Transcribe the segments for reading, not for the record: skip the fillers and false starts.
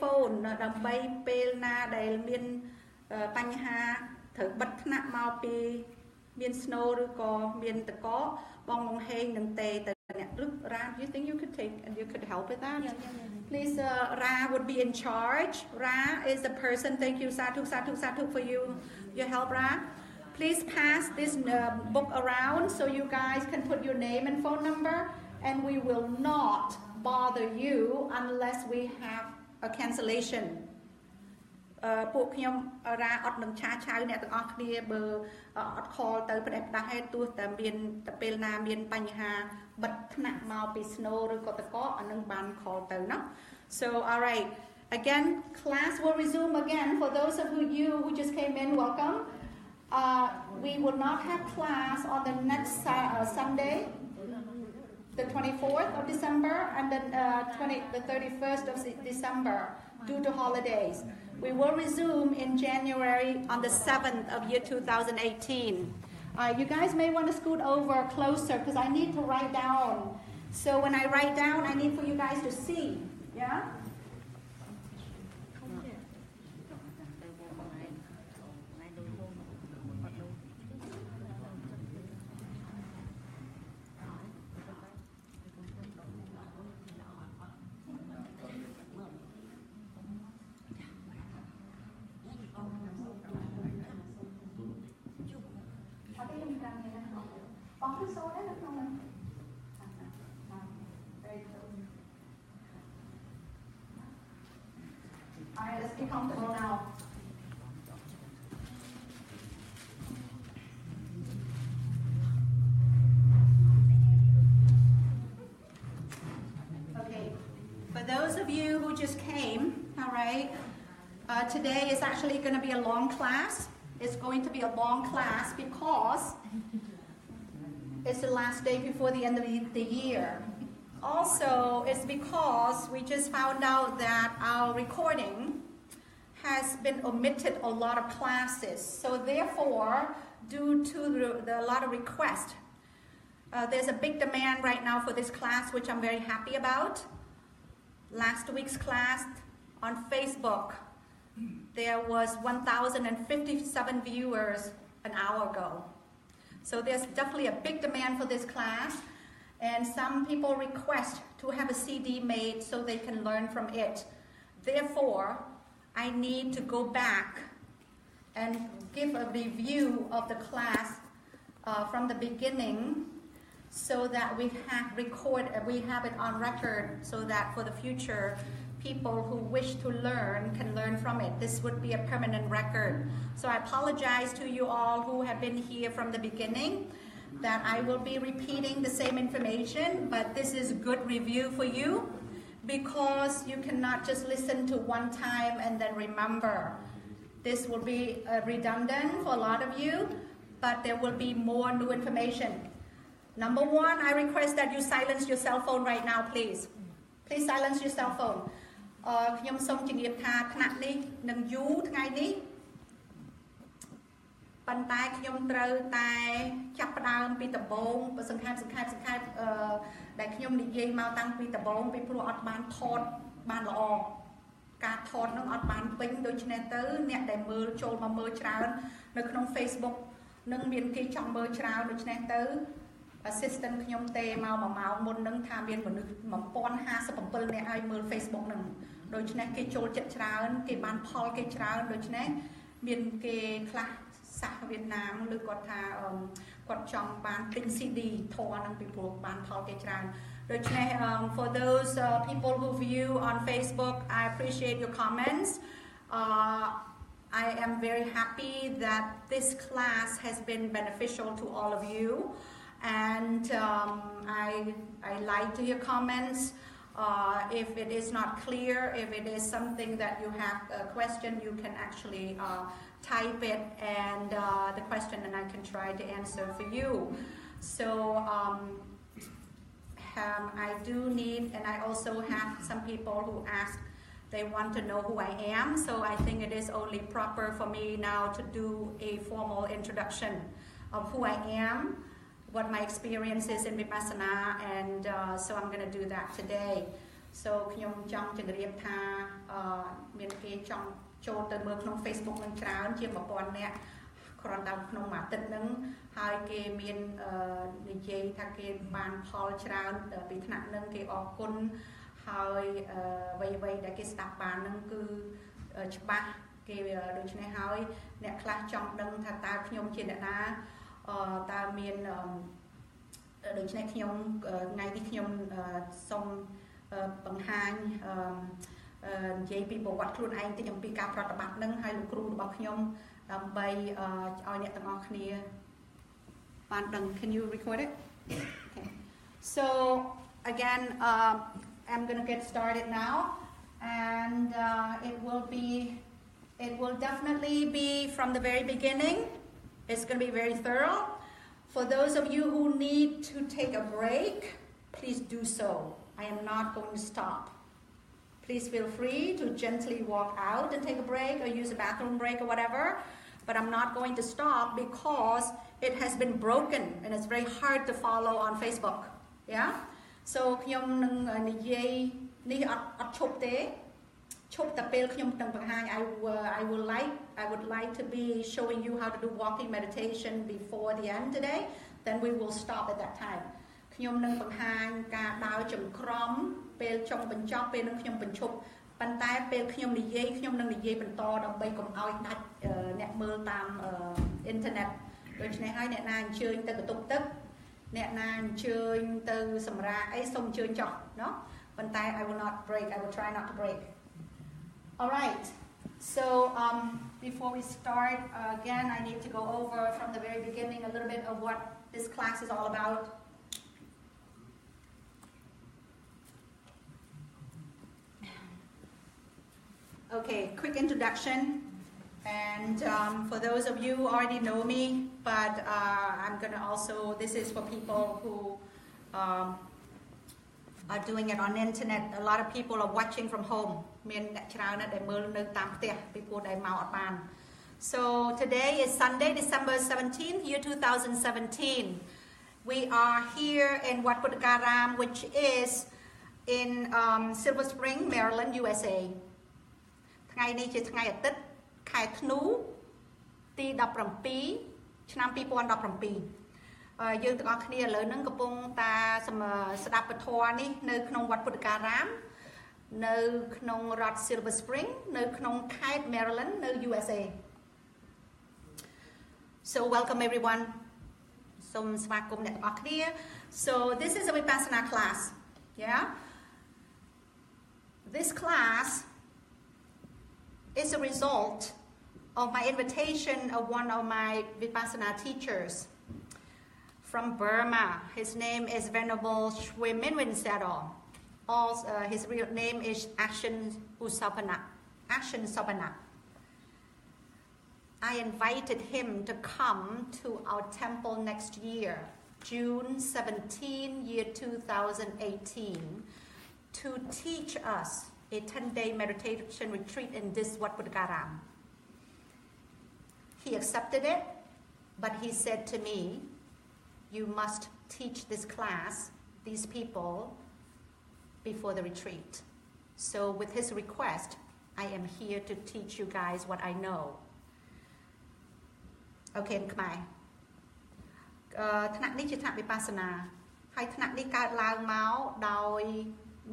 phone ដើម្បីពេលណាដែលមានបញ្ហាត្រូវបិទថ្នាក់មកពីមាន snow ឬក៏មានតកកបងមកហេងនឹងទេទៅអ្នកឬ Ra you think you could take and you could help with that please Ra would be in charge Ra is the person thank you Sadhu for you your help Ra please pass this book around so you guys can put your name and phone number and we will not bother you unless we have a cancellation ពួកខ្ញុំរាអត់នឹងឆាឆៅអ្នកទាំងអស់គ្នាបើអត់ call ទៅផ្ដេសផ្ដាស់ទេទោះតែមានតែពេលណាមានបញ្ហាបិទថ្នាក់មកពី snow ឬក៏តកកអានឹងបាន call ទៅណា so all right again class will resume again for those of you who just came in welcome we will not have class on the next Sunday the 24th of December and then the 31st of December due to holidays. We will resume in January on the 7th of year 2018. You guys may want to scoot over closer because I need to write down. So when I write down, I need for you guys to see. Yeah? All right, let's get comfortable now. Okay, for those of you who just came, all right, today is actually going to be a long class. It's going to be a long class because it's the last day before the end of the year. Also, it's because we just found out that our recording has been omitted a lot of classes. So therefore, due to a lot of requests, there's a big demand right now for this class, which I'm very happy about. Last week's class on Facebook, there was 1,057 viewers an hour ago. So there's definitely a big demand for this class. And some people request to have a CD made so they can learn from it. Therefore, I need to go back and give a review of the class from the beginning so that we have it on record so that for the future, people who wish to learn can learn from it. This would be a permanent record. So I apologize to you all who have been here from the beginning that I will be repeating the same information, but this is good review for you because you cannot just listen to one time and then remember. This will be redundant for a lot of you, but there will be more new information. Number one, I request that you silence your cell phone right now, please. Please silence your cell phone. ខ្ញុំសូមជម្រាបថាថ្នាក់នេះនឹងយូរថ្ងៃនេះប៉ុន្តែខ្ញុំត្រូវតែចាប់ផ្ដើមពីដំបូងសង្ខេបដែលខ្ញុំនិយាយមកតាំងពីដំបូងពីព្រោះអត់បានថតបានល្អការថតនឹងអត់បានពេញដូច្នេះទៅអ្នកដែលមើលចូលមកមើលច្រើននៅក្នុង Facebook នឹងមានគេចង់មើលច្រើនដូច្នេះទៅ assistant ខ្ញុំទេមក1ម៉ោងមុននឹងថាមានមនុស្ស 1057 នាក់ឲ្យមើល Facebook នឹងដូច្នេះគេចូលចិត្តច្រើនគេបានផលគេច្រើនដូច្នេះមានគេខ្លះសាសវៀតណាមឬគាត់ថាគាត់ចង់បានទិញ CD ធរនឹងពីព្រោះបានផលគេច្រើនដូច្នេះ for those people who view on Facebook I appreciate your comments I am very happy that this class has been beneficial to all of you and I like to hear comments if it is not clear if it is something that you have a question you can actually type it and the question and I can try to answer for you. So I do need and I also have some people who ask they want to know who I am so I think it is only proper for me now to do a formal introduction of who I am, what my experience is in Vipassana and so I'm going to do that today. So ខ្ញុំចង់ជម្រាបថា trongចូលទៅមើលក្នុង Facebook នឹងច្រើនជាង 1000 នាក់គ្រាន់តែក្នុងមួយអាទិត្យហ្នឹងហើយគេមាននិយាយថាគេបានផលច្រើនពីថ្នាក់ហ្នឹងគេអរគុណហើយអ្វីៗដែលគេស្ដាប់បានហ្នឹងគឺច្បាស់គេដូច្នេះហើយអ្នកខ្លះចង់ដឹងថាតើខ្ញុំជាអ្នកណាតើមានដូច្នេះខ្ញុំថ្ងៃនេះខ្ញុំសូមបង្ហាញនិយាយពីប្រវត្តិខ្លួនឯងតិចអំពីការប្រតិបត្តិនឹងហើយលោកគ្រូរបស់ខ្ញុំដើម្បីឲ្យអ្នកទាំងអស់គ្នាបានដឹង Can you record it? Okay. So again I'm going to get started now and it will definitely be from the very beginning. It's going to be very thorough. For those of you who need to take a break, please do so. I am not going to stop. Please feel free to gently walk out and take a break or use a bathroom break or whatever. But I'm not going to stop because it has been broken and it's very hard to follow on Facebook. Yeah? So ខ្ញុំនឹងនិយាយនេះអត់ឈប់ទេឈប់តែពេលខ្ញុំនឹងបង្ហាញ I would like to be showing you how to do walking meditation before the end today. Then we will stop at that time. ខ្ញុំនឹងបង្ហាញការដើរចង្ក្រមពេលចុងបញ្ចប់ពេលនឹងខ្ញុំបញ្ឈប់ប៉ុន្តែពេលខ្ញុំនិយាយខ្ញុំនឹងនិយាយបន្តដើម្បីកុំឲ្យដាច់អ្នកមើលតាមអ៊ីនធឺណិតដូច្នេះហើយអ្នកណាអញ្ជើញទៅកតុបទឹកអ្នកណាអញ្ជើញទៅសម្រាកអីសូមអញ្ជើញចុះเนาะប៉ុន្តែ I will not break. I will try not to break. All right. So before we start again I need to go over from the very beginning a little bit of what this class is all about. Okay, quick introduction, and for those of you who already know me, but I'm gonna also, this is for people who are doing it on the internet. A lot of people are watching from home. So today is Sunday, December 17th, year 2017. We are here in Wat Buddhagaram, which is in Silver Spring, Maryland, USA. ថ្ងៃនេះជាថ្ងៃអាទិត្យខែធ្នូទី17ឆ្នាំ2017យើងទាំងអស់គ្នាឥឡូវហ្នឹងកំពុងតែស្ដាប់ពធនេះនៅក្នុងវត្តពុទ្ធការាមនៅក្នុងរដ្ឋ Silver Spring នៅក្នុងខេត្ត Maryland នៅ USA So welcome everyone សូមស្វាគមន៍អ្នកទាំងអស់គ្នា So this is a Vipassana class yeah This class is a result of my invitation of one of my Vipassana teachers from Burma. His name is Venerable Shwe Minwin Sayadaw. His real name is Action Sopana. I invited him to come to our temple next year, June 17, year 2018, to teach us a 10-day meditation retreat in this Wat Buddhagaram. He accepted it, but he said to me, you must teach this class, these people, before the retreat. So with his request, I am here to teach you guys what I know. Okay, Khmer. ថ្នាក់នេះជាថ្នាក់វិបស្សនាហើយថ្នាក់នេះកើតឡើងមកដោយ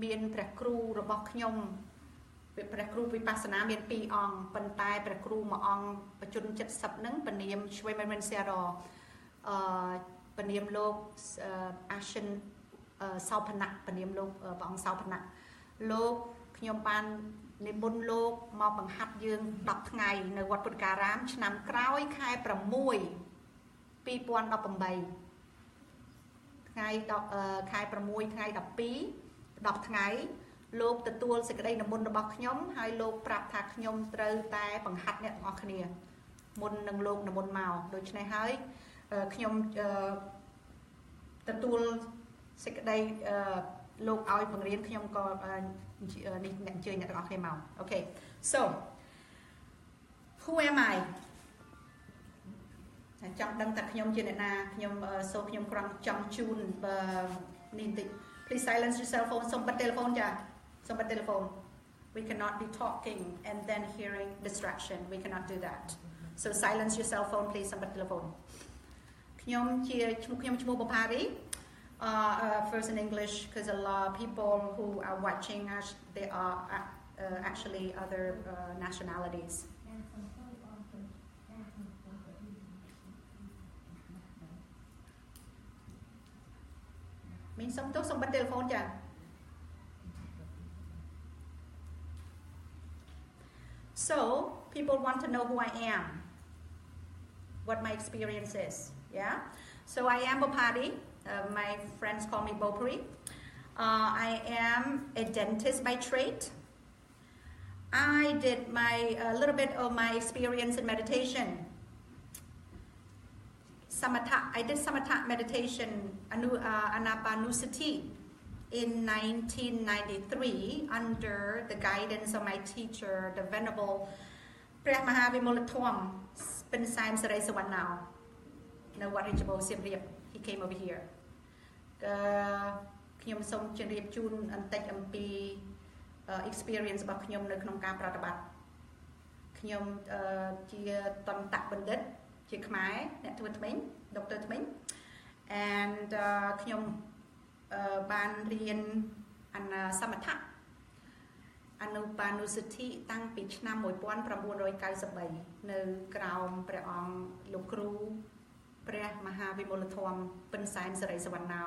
មានព្រះគ្រូរបស់ខ្ញុំព្រះគ្រូវិបស្សនាមាន2អង្គប៉ុន្តែព្រះគ្រូមួយអង្គបច្ចុប្បន្ន70ហ្នឹងពនាមឆ្វេមិនសែរពនាមលោក Ashen សោភណៈពនាមលោកព្រះអង្គសោភណៈលោកខ្ញុំបាននិមន្តលោកមកបង្ហាត់យើង10ថ្ងៃនៅវត្តពុទ្ធការាមឆ្នាំក្រោយខែ6 2018ថ្ងៃខែ6ថ្ងៃ12 10ថ្ងៃលោកទទួលសេចក្តីនិមន្តរបស់ខ្ញុំហើយលោកប្រាប់ថាខ្ញុំត្រូវតែបង្ហាត់អ្នកទាំងអស់គ្នាមុននឹងលោកនិមន្តមកដូច្នេះហើយខ្ញុំទទួលសេចក្តីលោកឲ្យបង្រៀនខ្ញុំក៏នេះអ្នកអញ្ជើញអ្នកទាំងអស់គ្នាមក Okay so who am I ចង់ដឹងថាខ្ញុំជាអ្នកណាខ្ញុំសូមខ្ញុំគ្រាន់ចង់ជូននេះបន្តិចPlease silence your cell phone. Somebody telephone ja. Somebody telephone. We cannot be talking and then hearing distraction. We cannot do that. So silence your cell phone, please. Somebody telephone. Bophary. First in English, because a lot of people who are watching us, they are actually other nationalities. Mình xong tốt xong bắt telephone chả? So people want to know who I am, what my experience is. Yeah. So I am Bophary. My friends call me Bophary. I am a dentist by trade. I did a little bit of my experience in meditation. I did samatha meditation, anapanusati, in 1993 under the guidance of my teacher, the Venerableព្រះមហាវិមលធម្ម Bin Saim Sarai Sawan now. No what he came over here. ខ្ញុំសូមជម្រាបជូនបន្តិចអំពី experience របស់ខ្ញុំនៅក្នុងការប្រតិបត្តិខ្ញុំជាតន្តបណ្ឌិតជាខ្មែរអ្នកធ្វើថ្មីដុកទ័រថ្មី and ខ្ញុំបានរៀនសមថៈអនុបានុសទ្ធិតាំងពីឆ្នាំ 1993 នៅក្រោមព្រះអង្គលោកគ្រូព្រះមហាវិមលធម្មពិនសែនសិរីសវណ្ណោ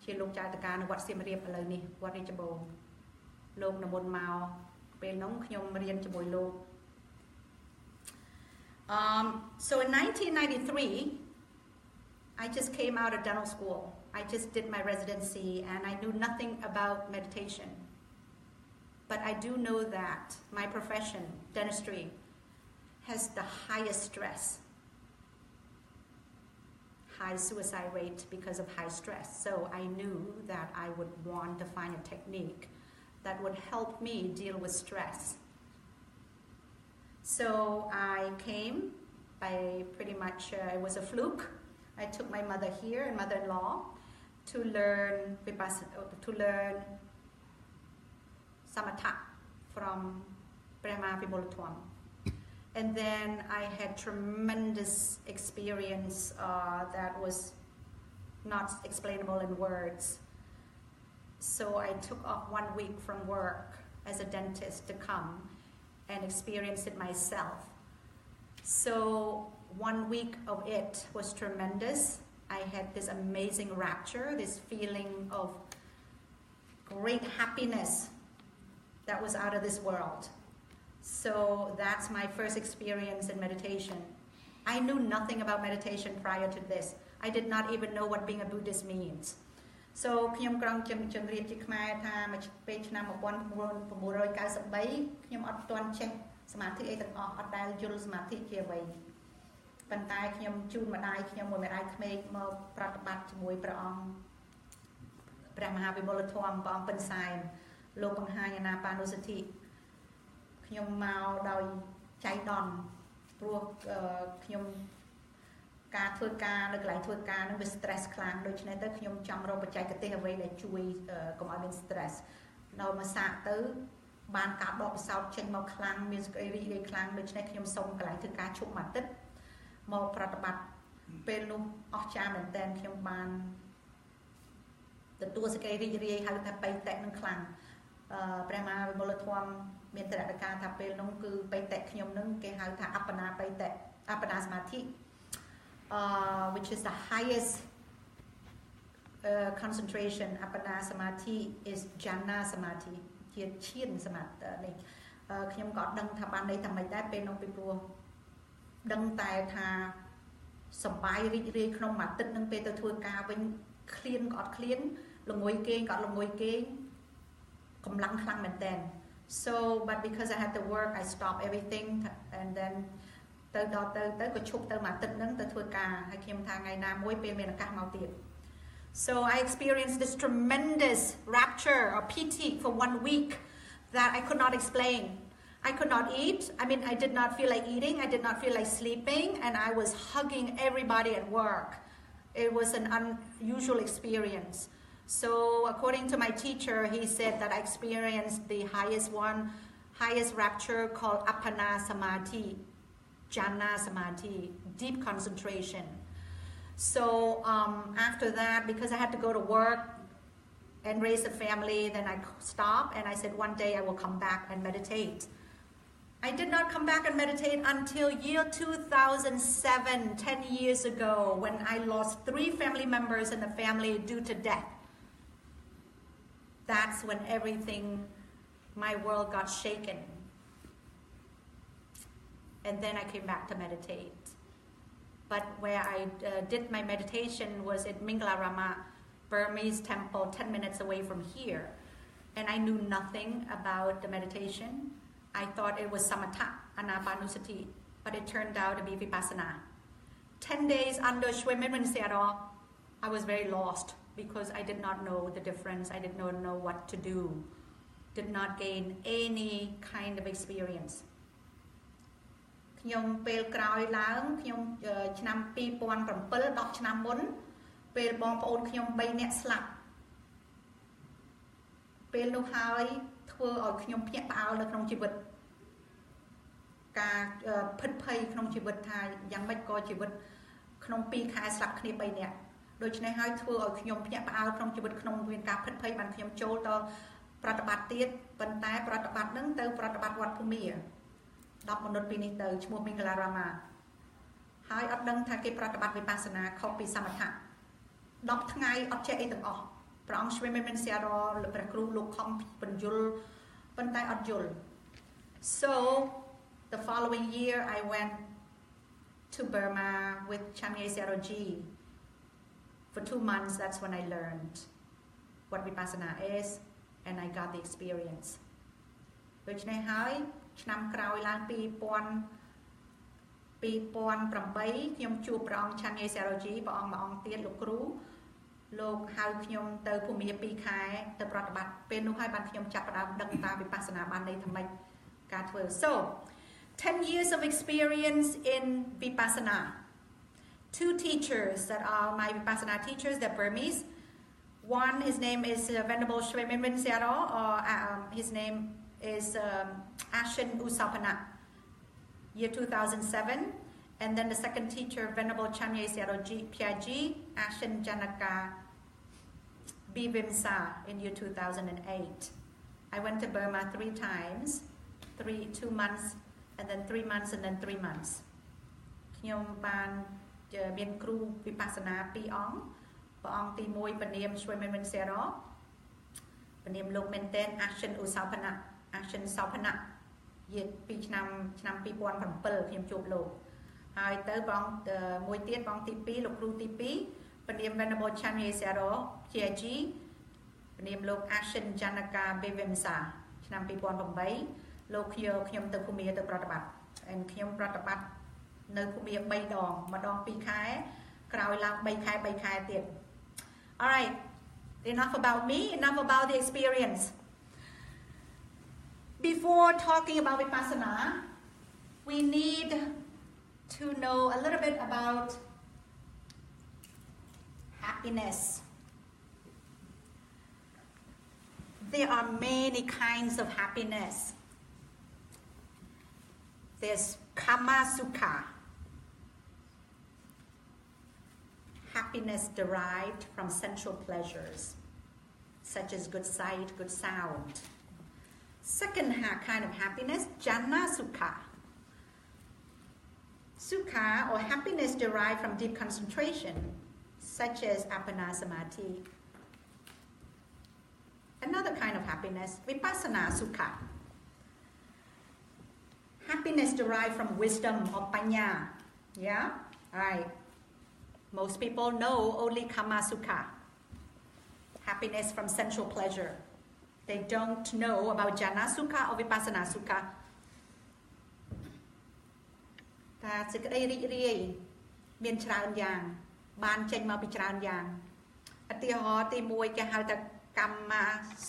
ជាលោកចៅតកានៅវត្តសៀមរាបឥឡូវនេះវត្តរាជបូរលោកនិមន្តមកពេលនោះខ្ញុំរៀនជាមួយលោក So in 1993 I just came out of dental school. I just did my residency and I knew nothing about meditation. But I do know that my profession, dentistry, has the highest stress, high suicide rate because of high stress. So I knew that I would want to find a technique that would help me deal with stress. So I came by pretty much, it was a fluke. I took my mother here and mother-in-law to learn samatha from Brahma Vimolathwam. And then I had tremendous experience that was not explainable in words. So I took off 1 week from work as a dentist to come and experience it myself. So 1 week of it was tremendous. I had this amazing rapture, this feeling of great happiness that was out of this world. So that's my first experience in meditation. I knew nothing about meditation prior to this. I did not even know what being a Buddhist means. So ខ្ញុំក្រងជំរាបជាខ្មែរថាមកពេលឆ្នាំ 1993 ខ្ញុំអត់ទាន់ចេះសមាធិអីទាំងអស់អត់ដែលយល់សមាធិជាអ្វីប៉ុន្តែខ្ញុំជូនម្ដាយខ្ញុំមួយម្ដាយក្មេកមកប្រតិបត្តិជាមួយព្រះអង្គព្រះមហាវិមលធម្មព្រះអង្គពិនសែនលោកបង្ហាញអាណាបានុសទ្ធិខ្ញុំមកដោយចៃដន្យព្រោះខ្ញុំការធ្វើការនៅកន្លែងធ្វើការនឹងវា stress ខ្លាំងដូច្នេះទៅខ្ញុំចង់រកបច្ចេកទេសអ្វីដែលជួយកុំឲ្យមាន stress ដល់មកសាកទៅបានការដកពិសោធន៍ចេញមកខ្លាំងមានសេចក្តីរីករាយខ្លាំងដូច្នេះខ្ញុំសូមកន្លែងធ្វើការឈប់មួយអាទិត្យមកប្រតិបត្តិពេលនោះអស្ចារ្យមែនតើខ្ញុំបានទទួលសេចក្តីរីករាយហៅថាបៃតៈនឹងខ្លាំងព្រះមហាវិមលធម្មមានតរតការថាពេលនោះគឺបៃតៈខ្ញុំនឹងគេហៅថាអបណាបៃតៈអបណាសមាធិwhich is the highest concentration. Apana Samadhi is Jhana Samadhi. ជាឈានសមាធិនេះខ្ញុំក៏ដឹងថាបានន័យថាមិនដែរពេលនោះពីព្រោះដឹងតែថាសប្បាយរីករាយក្នុងមួយអាទិត្យនឹងពេលទៅធ្វើការវិញឃ្លានក៏អត់ឃ្លានល្ងុយគេងក៏ល្ងុយគេងកម្លាំងខ្លាំងមែនតើ So but because I had to work I stopped everything and then ទៅដល់ទៅក៏ឈប់ទៅមួយអាទិត្យហ្នឹងទៅធ្វើការហើយខ្ញុំថាថ្ងៃណាមួយពេលមានឱកាសមកទៀត So I experienced this tremendous rapture or piti for 1 week that I could not explain. I could not eat. I mean, I did not feel like eating. I did not feel like sleeping. And I was hugging everybody at work. It was an unusual experience. So according to my teacher, he said that I experienced the highest rapture called Appana Samadhi, Jhana Samadhi, deep concentration. So after that, because I had to go to work and raise a family, then I stopped and I said one day I will come back and meditate. I did not come back and meditate until year 2007, 10 years ago, when I lost 3 family members in the family due to death. That's when everything, my world got shaken. And then I came back to meditate. But where I did my meditation was at Minglarama, Burmese temple, 10 minutes away from here. And I knew nothing about the meditation. I thought it was samatha, anapanusati, but it turned out to be vipassana. 10 days under Shwe Minmin Sayadaw, I was very lost because I did not know the difference. I did not know what to do. Did not gain any kind of experience. ខ្ញុំពេលក្រោយឡើងខ្ញុំឆ្នាំ2007 10ឆ្នាំមុនពេលបងប្អូនខ្ញុំ3នាក់ស្លាប់ពេលនោះហើយធ្វើឲ្យខ្ញុំភ្ញាក់ផ្អើលនៅក្នុងជីវិតការភិតភ័យក្នុងជីវិតថាយ៉ាងម៉េចក៏ជីវិតក្នុង2ខែស្លាប់គ្នា3នាក់ដូច្នេះហើយធ្វើឲ្យខ្ញុំភ្ញាក់ផ្អើលក្នុងជីវិតក្នុងមានការភិតភ័យបានខ្ញុំចូលទៅប្រតិបត្តិទៀតប៉ុន្តែប្រតិបត្តិនឹងទៅប្រតិបត្តិវត្តភូមិ10មនុស្សពីនេះទៅឈ្មោះមីងកាឡារ៉ាម៉ាហើយអត់ដឹងថាគេប្រតិបត្តិវិបស្សនាខុសពីសមថៈ10ថ្ងៃអត់ចេះអីទាំងអស់ព្រះអង្គឆ្វេងមិនសៀររព្រះគ្រូលោកខំបញ្យលប៉ុន្តែអត់យល់ So the following year I went to Burma with Chamye Seroji for 2 months. That's when I learned what vipassana is and I got the experience ដូច្នេះហើយឆ្នាំក្រោយឡើង2008ខ្ញុំជួបព្រះអង្គឆាន់យេសារ៉ូជីព្រះអង្គមួយអង្គទៀតលោកគ្រូលោកហៅខ្ញុំទៅភូមិ2ខែទៅប្រតិបត្តិពេលនោះហើយបានខ្ញុំចាប់ផ្ដើមដឹងតាវិបស្សនាបានន័យថាម៉េចការធ្វើ So 10 years of experience in vipassana 2 teachers that are my vipassana teachers, they're Burmese. One, his name is Venerable Shwe Minmin Sayadaw, or his name is Ashin Usapana, year 2007. And then the second teacher, Venerable Chanye Seroji Piaji, Ashin Janaka Bivimsa in year 2008. I went to Burma 3 times, 2 months, and then 3 months, and then 3 months. ខ្ញុំបានមានគ្រូវិបស្សនា2អង្គព្រះអង្គទី1ពនាមឆ្វេងមិនមិនសេរ៉ពនាមលោកមែនតែន Ashin Usapana Ashin Sapana យាពីឆ្នាំ2007ខ្ញុំជួបលោកហើយទៅបងមួយទៀតបងទី2លោកគ្រូទី2ពនាម Venerable Chanye Sayadaw Piaji ពនាមលោក Ashin Janaka Bivimsa ឆ្នាំ2008លោកខ្ញុំទៅភូមិទៅប្រតិបត្តិហើយខ្ញុំប្រតិបត្តិនៅភូមិ3ដងម្ដង2ខែក្រោយឡើង3ខែទៀត All right, enough about me, enough about the experience. Before talking about vipassana, we need to know a little bit about happiness. There are many kinds of happiness. There's kama sukha, happiness derived from sensual pleasures, such as good sight, good sound. Second kind of happiness, jhana sukha. Sukha or happiness derived from deep concentration, such as appana samadhi. Another kind of happiness, vipassana sukha. Happiness derived from wisdom or panya. Yeah? Alright. Most people know only kama sukha. Happiness from sensual pleasure. They don't know about jhana sukha or vipassana sukha. តែសេចក្តីរីករាយមានច្រើនយ៉ាងបានចេញមកពីច្រើនយ៉ាងឧទាហរណ៍ទី1គេហៅថាកម្ម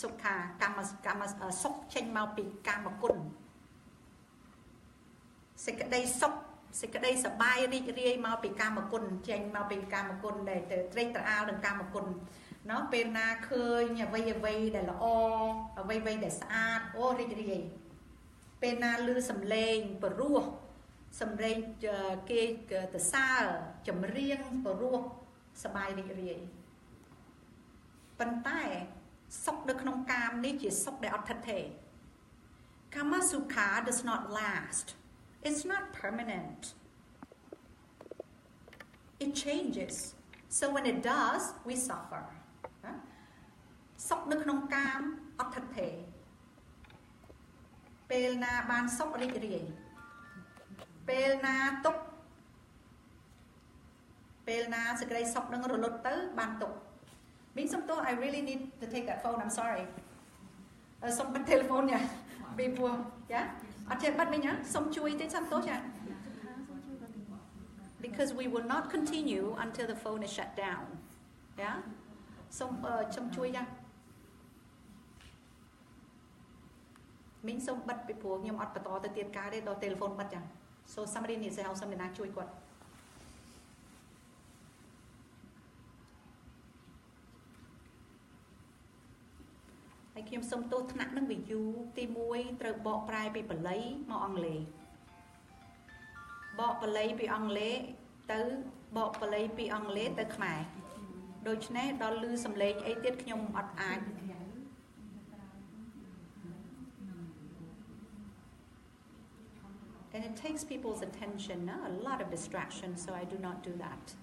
សុខាកម្មសុខចេញមកពីកាមគុណសេចក្តីសុខសេចក្តីសប្បាយរីករាយមកពីកាមគុណចេញមកពីកាមគុណដែលត្រេកត្រអាលនឹងកាមគុណ nó bên na khơi nhà vây để là o vây để xa ô đi bên na lư sầm lên bờ rùa sầm lên kia từ xa chấm riêng bờ rùa sầm bài đi bàn tay sốc được nông cam ní chỉ sốc để ọt thật thể Kama Sukha does not last. It's not permanent. It changes. So when it does, we suffer. Sốc nước nông cam, ọt thật thể. Pel na ban sốc rị rị. Pel na túc. Pel na sẽ gây sốc nâng rồi lột tới ban tục. Means sometimes I really need to take that phone. I'm sorry. Sốc bắt telephone nha. Before, yeah. Ở trên bắt mình nhá. Xong chui tới xong tốt nha. Because we will not continue until the phone is shut down. Yeah. Xong chui nha. Mình xong bắt before nhưng mà bắt to tới tiền cá đấy đó telephone bắt nha. So somebody needs to help somebody chui quật. Hãy kiếm xong tốt nặng nâng vì dù tì muối trời bỏ prai bị bà lấy mà ăn lệ bỏ bà lấy bị ăn lệ tới bỏ bà lấy bị ăn lệ tới khmai đôi chân này đó lưu xâm lên ấy tiết nhung ọt ai and it takes people's attention, a lot of distraction, so I do not do that.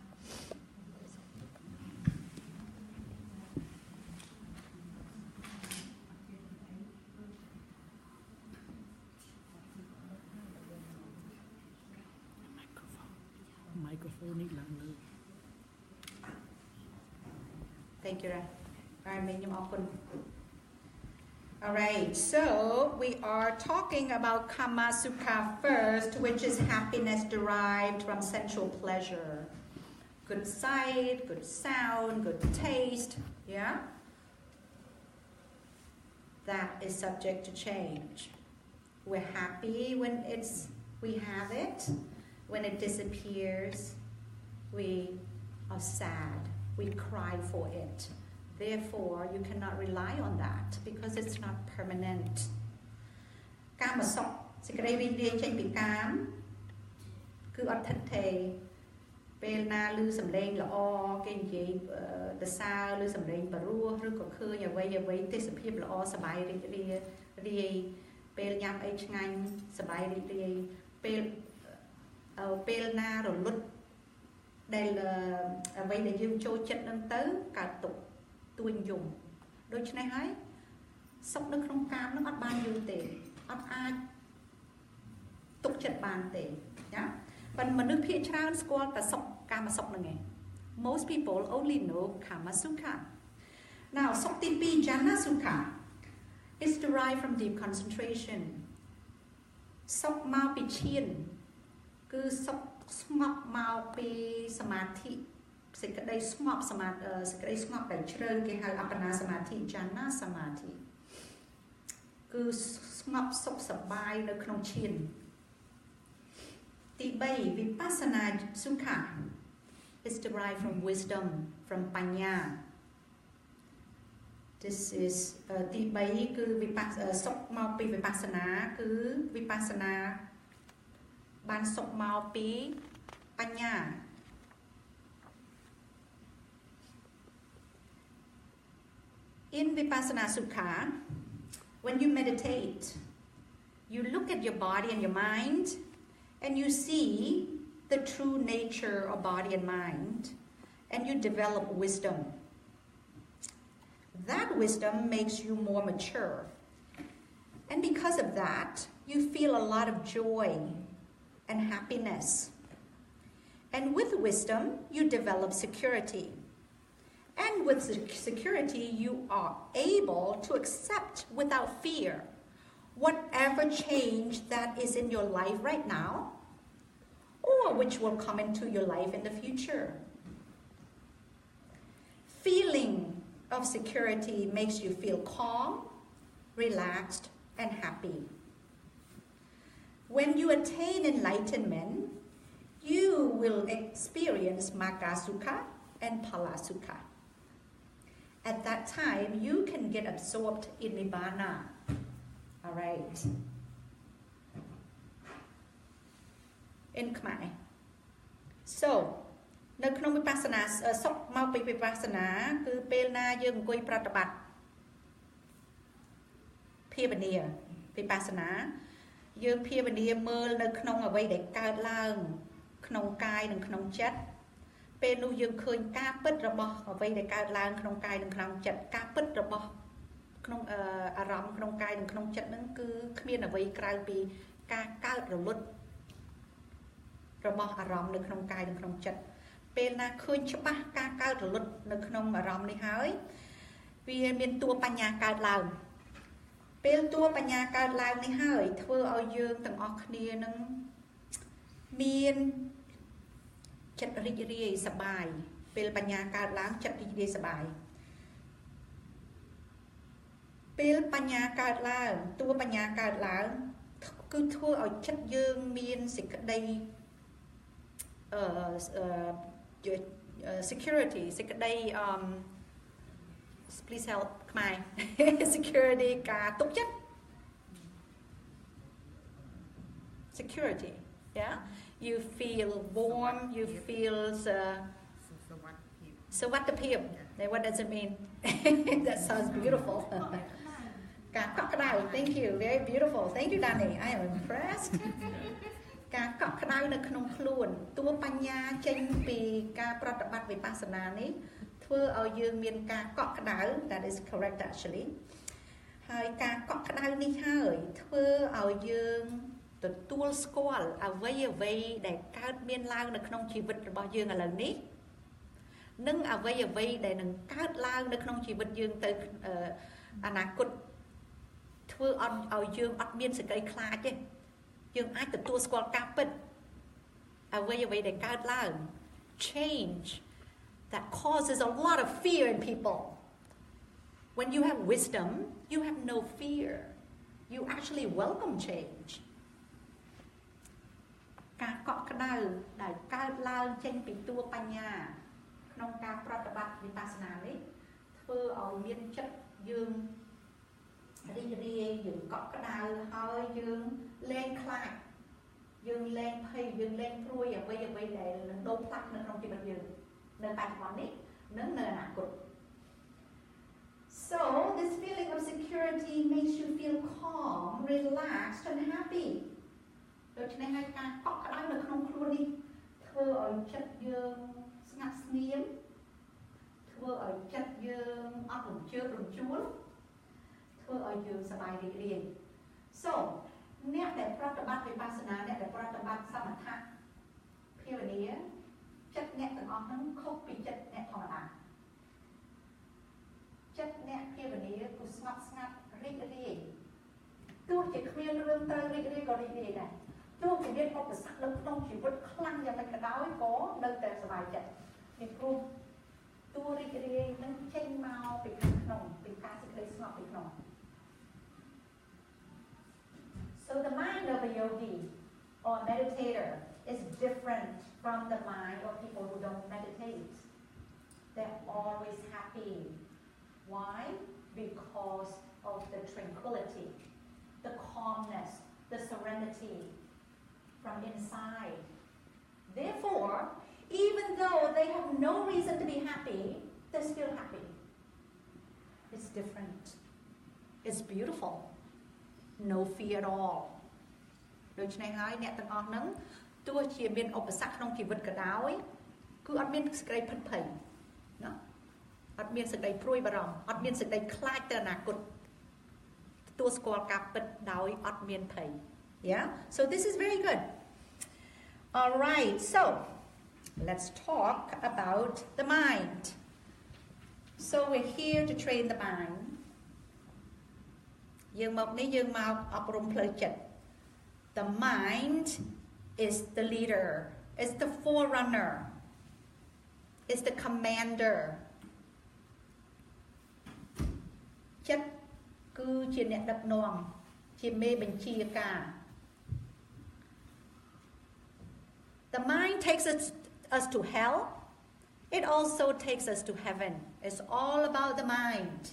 Thank you. Alright, so we are talking about Kama Sukha first, which is happiness derived from sensual pleasure. Good sight, good sound, good taste, yeah? That is subject to change. We're happy when we have it. When it disappears, we are sad. We cry for it. Therefore, you cannot rely on that because it's not permanent. Kama sok, sekrai riêng trên bị cám, cứ ọt thật thề, bên na lư sầm lên là o, cái gì, từ xa lư sầm lên bà rùa, rồi có khơi nhà vây tê sập hiệp là o, sờ bài riêng, bên nhám ấy ngành, sờ bài riêng, bên na rồi lút, đây là vây để dương trôi chất nâng tới cả tục. Tuôn dùng đôi chân này hãy sốc nước không cam nó bắt ban dương tệ bắt ai tục chật bàn tệ nhá phần mà nước phía trao squat và sốc cam mà sốc là nghe most people only know Kama Sukha. Now Soktipi Jhana Sukha is derived from deep concentration. Sốc mau bị chiên cứ sốc ngọc mau bị samadhi sẽ cái đây ngọc samadhi sẽ cái đây ngọc để chơi cái hai apana samadhi jhana samadhi cứ ngọc sốc sập bài nơi không chiên.ទី 3 vipassana sukha is derived from wisdom, from panya. This isទី 3 គឺsốc mauពីvipassanaគឺvipassana ban sốc mauពីpanya. In Vipassana Sukha, when you meditate, you look at your body and your mind, and you see the true nature of body and mind, and you develop wisdom. That wisdom makes you more mature. And because of that, you feel a lot of joy and happiness. And with wisdom, you develop security. And with security, you are able to accept without fear whatever change that is in your life right now or which will come into your life in the future. Feeling of security makes you feel calm, relaxed, and happy. When you attain enlightenment, you will experience Magga Sukha and Phala Sukha. at that time you can get absorbed in nibbana. All right. In Khmer. So នៅក្នុងវិបស្សនាសុខមកពីវិបស្សនាគឺពេលណាយើងអង្គុយប្រតិបត្តិភាវនាវិបស្សនាយើងភាវនាមើលនៅក្នុងអ្វីដែលកើតឡើងក្នុងកាយនិងក្នុងចិត្តពេលនោះយើងឃើញការពិតរបស់អ្វីដែលកើតឡើងក្នុងកាយនិងក្នុងចិត្តការពិតរបស់ក្នុងអារម្មណ៍ក្នុងកាយនិងក្នុងចិត្តហ្នឹងគឺគ្មានអ្វីក្រៅពីការកើតរលត់របស់អារម្មណ៍នៅក្នុងកាយនិងក្នុងចិត្តពេលណាឃើញច្បាស់ការកើតរលត់នៅក្នុងអារម្មណ៍នេះហើយវាមានតួបញ្ញាកើតឡើងពេលតួបញ្ញាកើតឡើងនេះហើយធ្វើឲ្យយើងទាំងអស់គ្នានឹងមានចិត្តរីករាយសប្បាយពេលបញ្ញាកើតឡើងចិត្តរីករាយសប្បាយពេលបញ្ញាកើតឡើងតួបញ្ញាកើតឡើងគឺធ្វើឲ្យចិត្តយើងមានសេចក្តីsecurity សេចក្តី please help ខ្មែរ security ការទុកចិត្ត security yeah you feel warm you feel សวัสดิភាព what does it mean that sounds beautiful ការកក់ក្ដៅ thank you very beautiful thank you Danny I am impressed ការកក់ក្ដៅនៅក្នុងខ្លួនតួបញ្ញាចេញពីការប្រតិបត្តិវិបស្សនានេះធ្វើឲ្យយើងមានការកក់ក្ដៅ that is correct actually ហើយការកក់ក្ដៅនេះហើយធ្វើឲ្យយើងទទួលស្គាល់អ្វីដែលកើតមានឡើងនៅក្នុងជីវិតរបស់យើងឥឡូវនេះនិងអ្វីដែលនឹងកើតឡើងនៅក្នុងជីវិតយើងទៅអនាគតធ្វើឲ្យយើងអត់មានសេចក្តីខ្លាចទេយើងអាចទទួលស្គាល់ការពិតអ្វីដែលកើតឡើង change that causes a lot of fear in people when you have wisdom you have no fear you actually welcome change ការកក់ក្ដៅដែលកើតឡើងចេញពីតួបញ្ញាក្នុងការប្រតិបត្តិវិបស្សនានេះធ្វើឲ្យមានចិត្តយើងរីករាយយើងកក់ក្ដៅហើយយើងលែងខ្លាចយើងលែងភ័យយើងលែងព្រួយអ្វីដែលនឹងដូរផ្លាស់នៅក្នុងជីវិតយើងនៅបច្ចុប្បន្ននេះនិងនៅអនាគត So this feeling of security makes you feel calm relaxed and happy ដូច្នេះហើយការកក់ក្ដៅនៅក្នុងខ្លួននេះធ្វើឲ្យចិត្តយើងស្ងាត់ស្ងៀមធ្វើឲ្យចិត្តយើងអត់រំជើបរំជួលធ្វើឲ្យយើងសប្បាយរីករាយ So អ្នកដែលប្រតិបត្តិវិបស្សនាអ្នកដែលប្រតិបត្តិសមថៈភាវនាចិត្តអ្នកទាំងអស់ហ្នឹងខុសពីចិត្តអ្នកធម្មតាចិត្តអ្នកភាវនាគឺស្ងប់ស្ងាត់រីករាយទោះជាគ្មានរឿងត្រូវរីករាយក៏រីករាយដែរទោះជាមានឧបសគ្គនៅក្នុងជីវិតខ្លាំងយ៉ាងម៉េចក៏ដោយក៏នៅតែសប្បាយចិត្តពីព្រោះតួរីករាយនឹងចេញមកពីខាងក្នុងពីការសេចក្តីស្ងប់ពីក្នុង So the mind of a yogi or meditator is different from the mind of people who don't meditate. They're always happy. Why? Because of the tranquility, the calmness, the serenity from inside. Therefore, even though they have no reason to be happy, they're still happy. It's different. It's beautiful. No fear at all ដូច្នេះហើយអ្នកទាំងអស់ហ្នឹងទោះជាមានឧបសគ្គក្នុងជីវិតក៏ដោយគឺអត់មានសេចក្តីភិតភ័យណាអត់មានសេចក្តីព្រួយបារម្ភអត់មានសេចក្តីខ្លាចទៅអនាគតទទួលស្គាល់ការពិតដោយអត់មានភ័យ Yeah so this is very good all right so let's talk about the mind so we're here to train the mind យើងមកនេះយើងមកអប់រំផ្លូវចិត្ត The mind is the leader is the forerunner is the commander ចិត្តគឺជាអ្នកដឹកនាំជាមេបញ្ជាការ The mind takes us to hell It also takes us to heaven. It's all about the mind.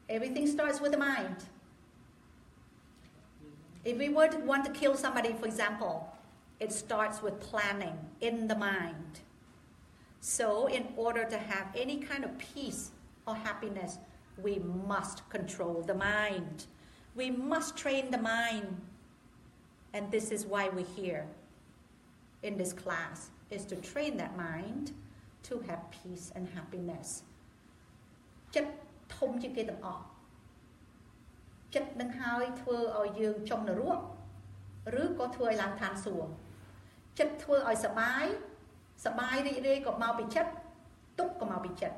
Everything starts with the mind. If we were to want to kill somebody, for example, it starts with planning in the mind. So in order to have any kind of peace or happiness, we must control the mind. We must train the mind. And this is why we're here in this class, is to train that mind to have peace and happiness. Chất thôngជាគេទាំងអស់ចិត្តនឹងហើយធ្វើឲ្យយើងចង់នរកឬក៏ធ្វើឲ្យឡើងឋានសួគ៌ចិត្តធ្វើឲ្យសបាយរីករាយក៏មកពីចិត្តទុក្ខក៏មកពីចិត្ត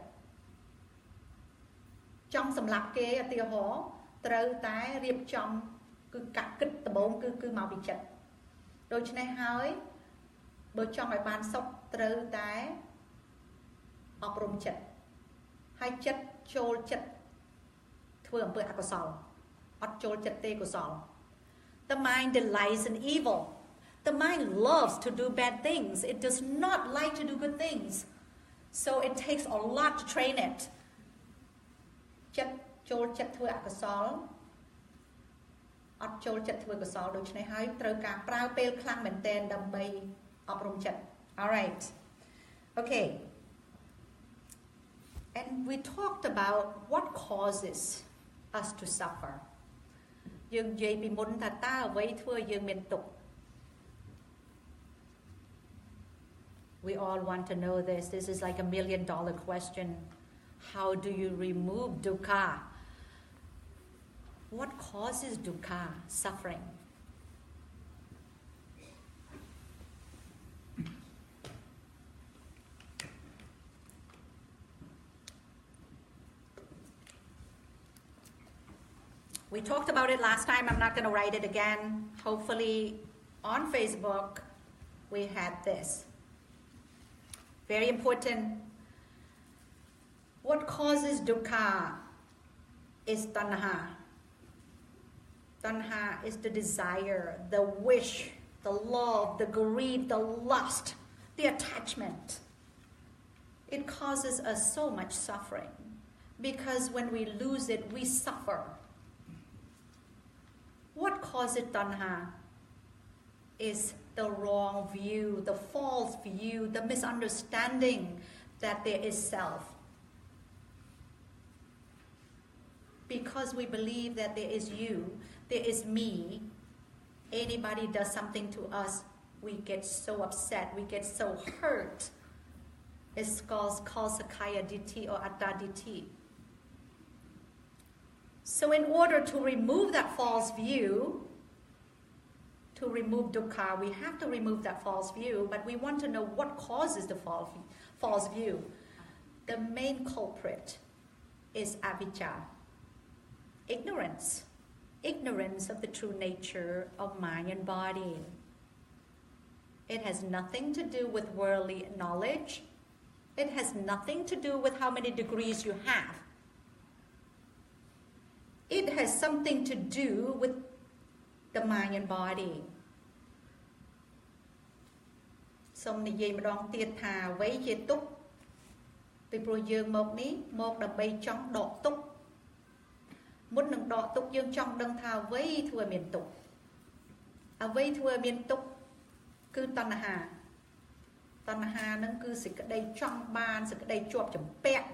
ចង់សម្លាប់គេឧទាហរណ៍ត្រូវតែរៀបចំគឺកាក់គិតដំបូងគឺមកពីចិត្តដូច្នេះហើយបើចង់ឲ្យបានសុខត្រូវតែអប់រំចិត្តហើយចិត្តចូលចិត្តធ្វើអំពើអកុសលអត់ចូលចិត្តទេកុសល The mind delights in evil. The mind loves to do bad things. It does not like to do good things. So it takes a lot to train it. ចិត្តចូលចិត្តធ្វើអកុសលអត់ចូលចិត្តធ្វើកុសលដូច្នេះហើយត្រូវការប្រើពេលខ្លាំងមែនទែនដើម្បីអប់រំចិត្ត All right. Okay. And we talked about what causes us to suffer. យើងនិយាយពីមុនថាតើអ្វីធ្វើឲ្យយើងមានទុក្ខ We all want to know this. This is like $1 million question. How do you remove dukkha? What causes dukkha, suffering? We talked about it last time. I'm not going to write it again. Hopefully on Facebook we had this. Very important. What causes dukkha is tanha. Tanha is the desire, the wish, the love, the greed, the lust, the attachment. It causes us so much suffering because when we lose it, we suffer. What causes tanha is the wrong view, the false view, the misunderstanding that there is self. Because we believe that there is you, there is me, anybody does something to us, we get so upset, we get so hurt. It's called Sakaya Ditti or Atta Ditti. So in order to remove that false view, to remove dukkha, we have to remove that false view, but we want to know what causes the false view. The main culprit is avijja, ignorance. Ignorance of the true nature of mind and body. It has nothing to do with worldly knowledge. It has nothing to do with how many degrees you have. It has something to do with the mind and body. សូមនិយាយម្ដងទៀតថាអ្វីជាទុក្ខពីព្រោះយើងមកនេះមកដើម្បីចង់ដកទុក្ខមុននឹងដកទុក្ខយើងចង់ដឹងថាអ្វីធ្វើឲ្យមានទុក្ខអ្វីធ្វើឲ្យមានទុក្ខគឺតណ្ហាតណ្ហានឹងគឺសេចក្តីចង់បានសេចក្តីជាប់ជំពាក់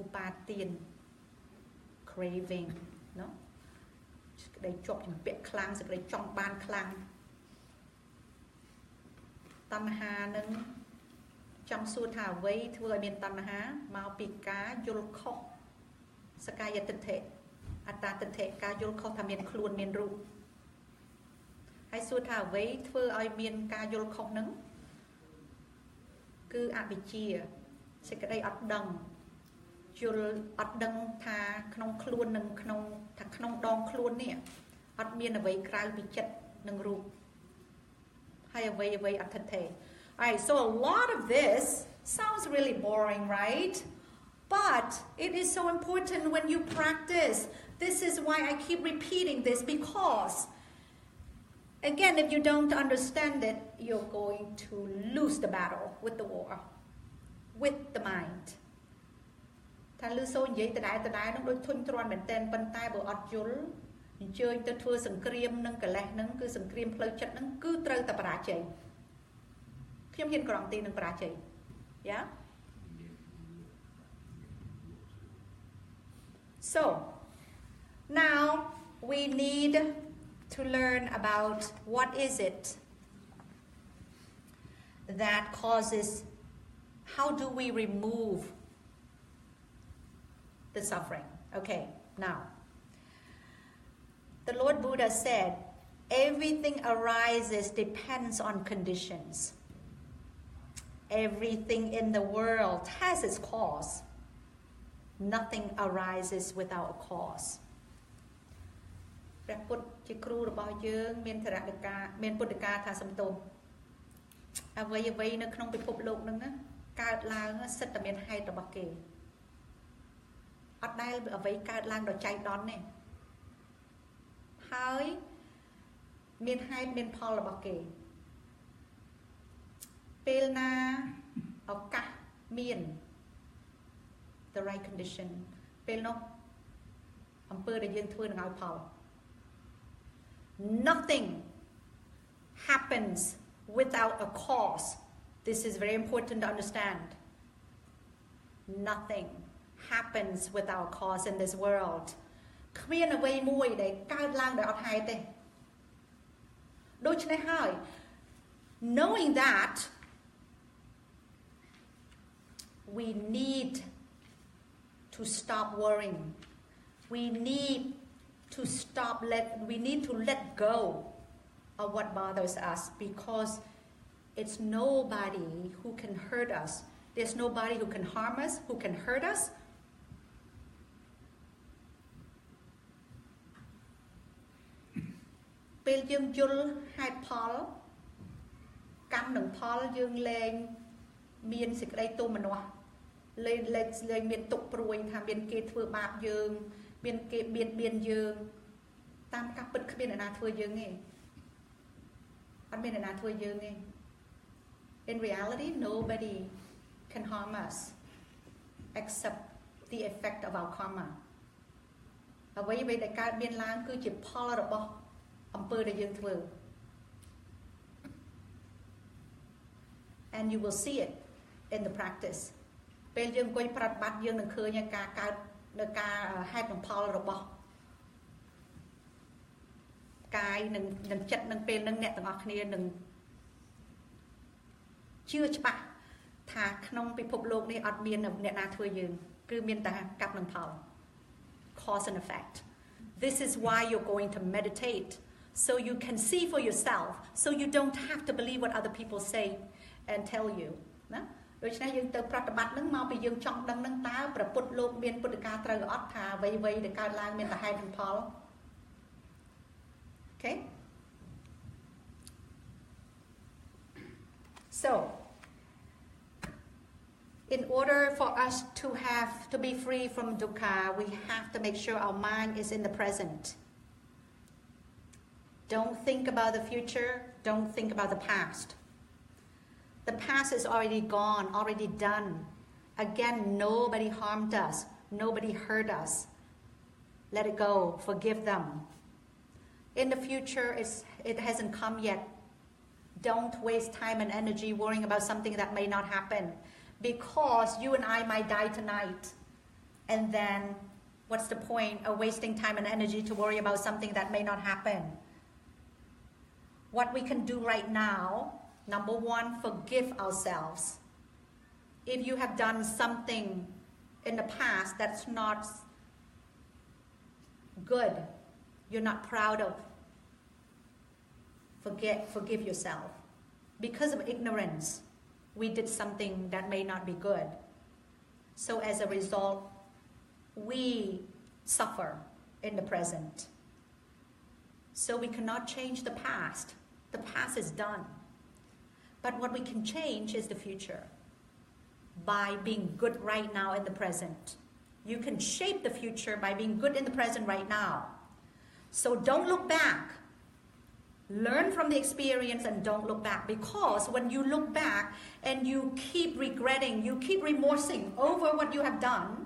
ឧបាទាន craving เนาะសេចក្តីជាប់ជំពាក់ខ្លាំងសេចក្តីចង់បានខ្លាំងតណ្ហានឹងចង់សួរថាអ្វីធ្វើឲ្យមានតណ្ហាមកពីការយល់ខុសសកាយតិដ្ឋិអត្តាតិដ្ឋិការយល់ខុសថាមានខ្លួនមានរូបហើយសួរថាអ្វីធ្វើឲ្យមានការយល់ខុសហ្នឹងគឺអវិជ្ជាសេចក្តីអត់ដឹងយល់អត់ដឹងថាក្នុងខ្លួននិងក្នុងដងខ្លួននេះអត់មានអ្វីក្រៅពីចិត្តនិងរូបហើយអ្វីអត្ថិដ្ឋិ Alright, so a lot of this sounds really boring, right? But it is so important when you practice. This is why I keep repeating this, because Again, if you don't understand it, you're going to lose the battle with the war, with the mind. ថាលឺសូរនិយាយដដែលនឹងដូចធុញទ្រាន់មែនទែនប៉ុន្តែបើអត់យល់អញ្ជើញទៅធ្វើសង្គ្រាមនឹងកិលេសនឹងគឺសង្គ្រាមផ្លូវចិត្តនឹងគឺត្រូវតែបរាជ័យខ្ញុំហ៊ានក្រំទីនឹងបរាជ័យ Yeah. So now we need to learn about what is it that causes, how do we remove the suffering? Okay, now the Lord Buddha said everything arises depends on conditions. Everything in the world has its cause. Nothing arises without a cause. ព្រះពុទ្ធជាគ្រូរបស់យើងមានធរណការមានពុទ្ធកាថាសំទោសអ្វីអ្វីនៅក្នុងពិភពលោកនឹងកើតឡើងសិតតែមានហេតុរបស់គេអត់ដែលអ្វីកើតឡើងដោយចៃដន្យទេហើយមានហេតុមានផលរបស់គេពេលណាឱកាសមាន the right condition ពេលនោះអំពើដែលយើងធ្វើនឹងឲ្យផល Nothing happens without a cause. This is very important to understand. Nothing happens without a cause in this world. គ្មានអ្វីមួយដែលកើតឡើងដោយអត់ហេតុទេដូច្នេះហើយ knowing that we need to stop worrying. We need to let go of what bothers us because it's nobody who can hurt us. There's nobody who can harm us, who can hurt us.ពេលយើងយល់ហេតុផលកម្មនិងផលយើងលែងមានសេចក្តីទោមនស្សលែងមានទុក្ខព្រួយថាមានគេធ្វើបាបយើងមានគេបៀតបៀនយើងតាមការពិតគ្មានអ្នកណាធ្វើយើងទេអត់មានអ្នកណាធ្វើយើងទេ In reality nobody can harm us except the effect of our karma អ្វីៗដែលកើតមានឡើងគឺជាផលរបស់អំពើដែលយើងធ្វើ and you will see it in the practice ពេលយើងអង្គុយប្រតិបត្តិយើងនឹងឃើញការកើតនៅការហេតុនិងផលរបស់កាយនិងចិត្តនឹងពេលនឹងអ្នកទាំងអស់គ្នានឹងជឿច្បាស់ថាក្នុងពិភពលោកនេះអត់មានអ្នកណាធ្វើយើងគឺមានតែកាប់និងផល cause and effect. This is why you're going to meditate so you can see for yourself so you don't have to believe what other people say and tell you ណាដូច្នេះយើងទៅប្រតិបត្តិនឹងមកពីយើងចង់ដឹងនឹងតើព្រះពុទ្ធលោកមានពុទ្ធកាត្រូវអត់ថាអ្វីៗដែលកើតឡើងមានតែហេតុនិងផល Okay so in order for us to be free from dukkha we have to make sure our mind is in the present. Don't think about the future, don't think about the past. The past is already gone, already done. Again, nobody harmed us. Nobody hurt us. Let it go. Forgive them. In the future, it hasn't come yet. Don't waste time and energy worrying about something that may not happen. Because you and I might die tonight. And then, what's the point of wasting time and energy to worry about something that may not happen? What we can do right now, number one, forgive ourselves. If you have done something in the past that's not good, you're not proud of, forgive yourself. Because of ignorance, we did something that may not be good. So as a result, we suffer in the present. So we cannot change the past. The past is done. But what we can change is the future by being good right now in the present. You can shape the future by being good in the present right now. So don't look back. Learn from the experience and don't look back, because when you look back and you keep regretting, you keep remorsing over what you have done,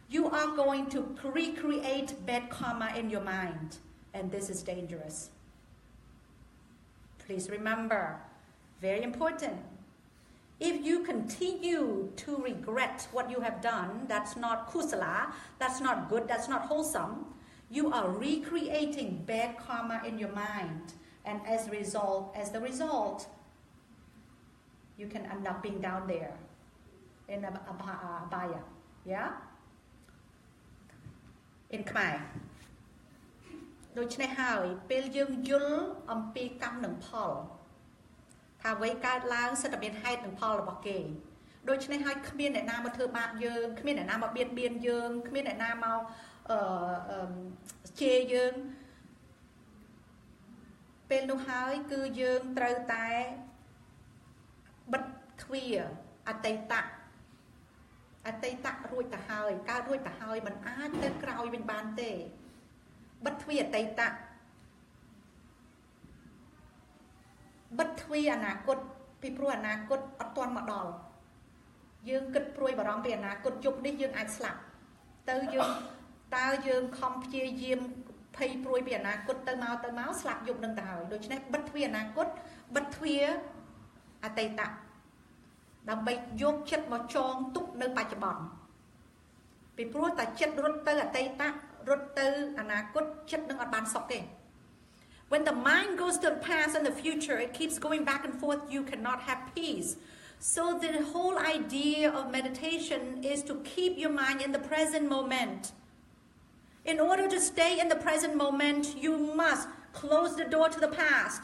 you are going to recreate bad karma in your mind, and this is dangerous. Please remember, very important. If you continue to regret what you have done, that's not kusala, that's not good, that's not wholesome, you are recreating bad karma in your mind. And as the result, you can end up being down there in abhaya. Yeah? In Khmer. ដូច្នេះហើយពេលយើងយល់អំពីកម្មនិងផលថាអ្វីកើតឡើងសិតតែមានហេតុនិងផលរបស់គេដូច្នេះហើយគ្មានអ្នកណាមកធ្វើបាបយើងគ្មានអ្នកណាមកបៀតបៀនយើងគ្មានអ្នកណាមកជេរយើងពេលនោះហើយគឺយើងត្រូវតែបិទទ្វារអតីតរួចទៅហើយកើតរួចទៅហើយมันអាចទៅក្រោយវិញបានទេបិទទ្វារអតីតបិទទ្វារអនាគតពីព្រោះអនាគតអត់ទាន់មកដល់យើងគិតព្រួយបារម្ភពីអនាគតយប់នេះយើងអាចស្លាប់ទៅយើងតើយើងខំព្យាយាមភ័យព្រួយពីអនាគតទៅមកស្លាប់យប់នឹងទៅហើយដូច្នេះបិទទ្វារអនាគតបិទទ្វារអតីតដើម្បីយកចិត្តមកចងទុកនៅបច្ចុប្បន្នពីព្រោះតែចិត្តរត់ទៅអតីតរត់ទៅអនាគតចិត្តនឹងអត់បានសុខទេ When the mind goes to the past and the future, it keeps going back and forth, you cannot have peace. So the whole idea of meditation is to keep your mind in the present moment. In order to stay in the present moment, you must close the door to the past.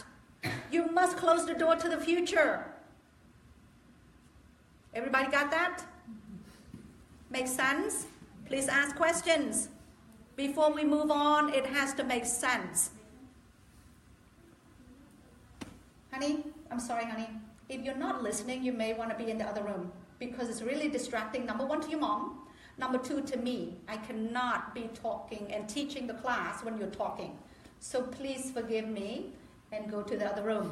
You must close the door to the future. Everybody got that? Make sense? Please ask questions. Before we move on, it has to make sense. Honey, I'm sorry, honey. If you're not listening, you may want to be in the other room because it's really distracting. Number one, to your mom. Number two, to me. I cannot be talking and teaching the class when you're talking. So please forgive me and go to the other room.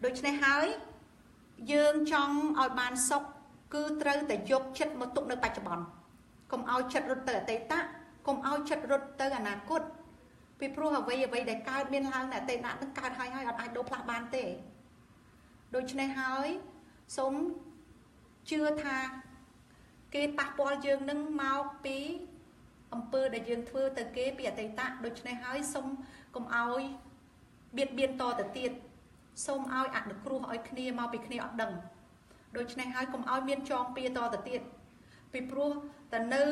ដូច្នេះហើយយើងចង់ឲ្យបានសុខគឺត្រូវតែយកចិត្តមកទុកនៅបច្ចុប្បន្នកុំឲ្យចិត្តរត់ទៅអតីតកុំឲ្យចិត្តរត់ទៅអនាគតពីព្រោះអ្វីដែលកើតមានឡើងនៅអតីតនឹងកើតហើយអត់អាចដូរផ្លាស់បានទេដូច្នេះហើយសូមជឿថាគេប៉ះពាល់យើងនឹងមកពីអំពើដែលយើងធ្វើទៅគេពីអតីតដូច្នេះហើយសូមកុំឲ្យបៀតបៀនតទៅទៀតសូមឲ្យអនុគ្រោះឲ្យគ្នាមកពីគ្នាអត់ដឹងដូច្នេះហើយកុំឲ្យមានចងពៀតទៅទៀតពីព្រោះតែនៅ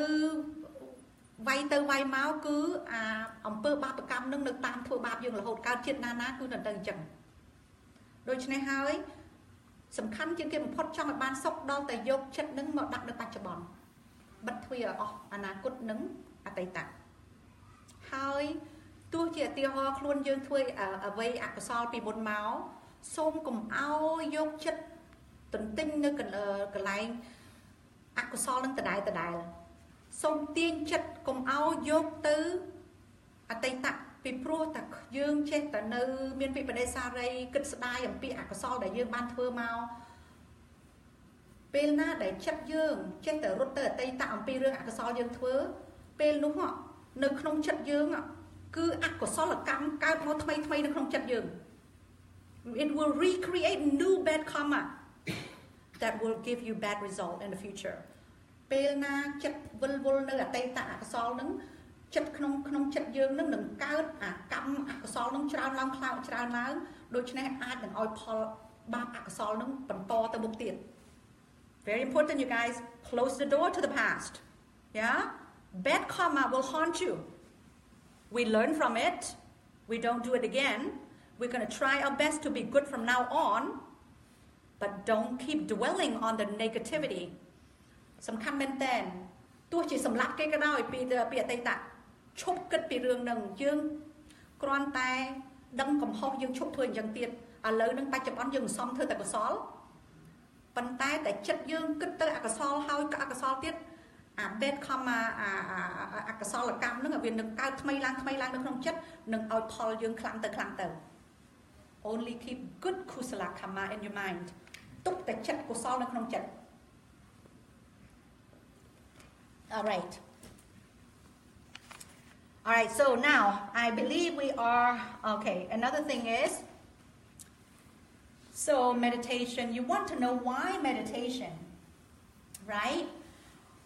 វាយទៅវាយមកគឺអាអំពើបាបកម្មនឹងនៅតាមធ្វើបាបយើងរហូតកើតជាតិណាគឺនៅទៅអញ្ចឹងដូច្នេះហើយសំខាន់ជាងគេបំផុតចង់ឲ្យបានសុខដល់តែយកចិត្តនឹងមកដាក់នៅបច្ចុប្បន្នបិទទ្វារអស់អនាគតនឹងអតីតហើយទោះជាឧទាហរណ៍ខ្លួនយើងធ្វើអ្វីអកុសលពីមុនមកសូមកុំឲ្យយកចិត្តទន្ទិញនៅកន្លែងអកុសលនឹងដដែលសូមទាញចិត្តកុំឲ្យយកទៅអតីតពីព្រោះតែយើងចេះតែនៅមានវិបដិសារីគិតស្ដាយអំពីអកុសលដែលយើងបានធ្វើមកពេលណាដែលចិត្តយើងចេះតែរត់ទៅអតីតអំពីរឿងអកុសលយើងធ្វើពេលនោះនៅក្នុងចិត្តយើងគឺអកុសលកម្មកើតមកថ្មីនៅក្នុងចិត្តយើង It will recreate new bad karma that will give you bad result in the future ពេលណាចិត្តវិលវល់នៅអតីតអកុសលនឹងចិត្តក្នុងចិត្តយើងនឹងកើតអាកម្មអកុសលនឹងច្រើនឡើងដូច្នេះអាចនឹងឲ្យផលបាបអកុសលនឹងបន្តទៅមុខទៀត Very important you guys close the door to the past yeah bad karma will haunt you we learn from it we don't do it again we're going to try our best to be good from now on but don't keep dwelling on the negativity សំខាន់មែនតើទោះជាសម្លាប់គេក៏ដោយពីអតីតឈប់គិតពីរឿងនឹងយើងគ្រាន់តែដឹងកំហុសយើងឈប់ធ្វើអញ្ចឹងទៀតឥឡូវនឹងបច្ចុប្បន្នយើងមិនសមធ្វើតែកុសលប៉ុន្តែចិត្តយើងគិតទៅអកុសលហើយក៏អកុសលទៀត bed karma អកុសលកម្មហ្នឹងវានឹងកើតថ្មីឡើងនៅក្នុងចិត្តនឹងឲ្យផលយើងខ្លាំងទៅ only keep good kusala karma in your mind ទុកតែចិត្តកុសលនៅក្នុងចិត្ត all right so now I believe we are okay another thing is so meditation you want to know why meditation right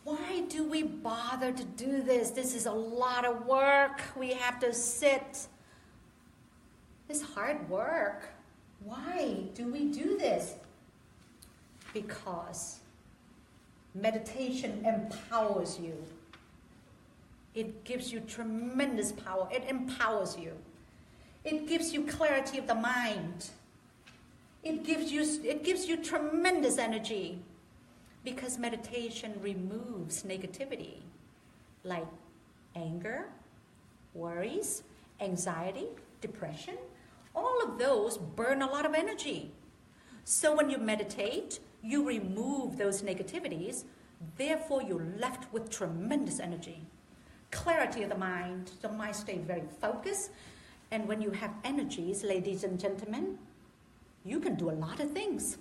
why do we bother to do this this is a lot of work we have to sit it's hard work why do we do this because meditation empowers you it gives you tremendous power it empowers you it gives you clarity of the mind it gives you tremendous energy because meditation removes negativity like anger worries anxiety depression all of those burn a lot of energy so when you meditate you remove those negativities therefore you're left with tremendous energy clarity of the mind stays very focused and when you have energies ladies and gentlemen you can do a lot of things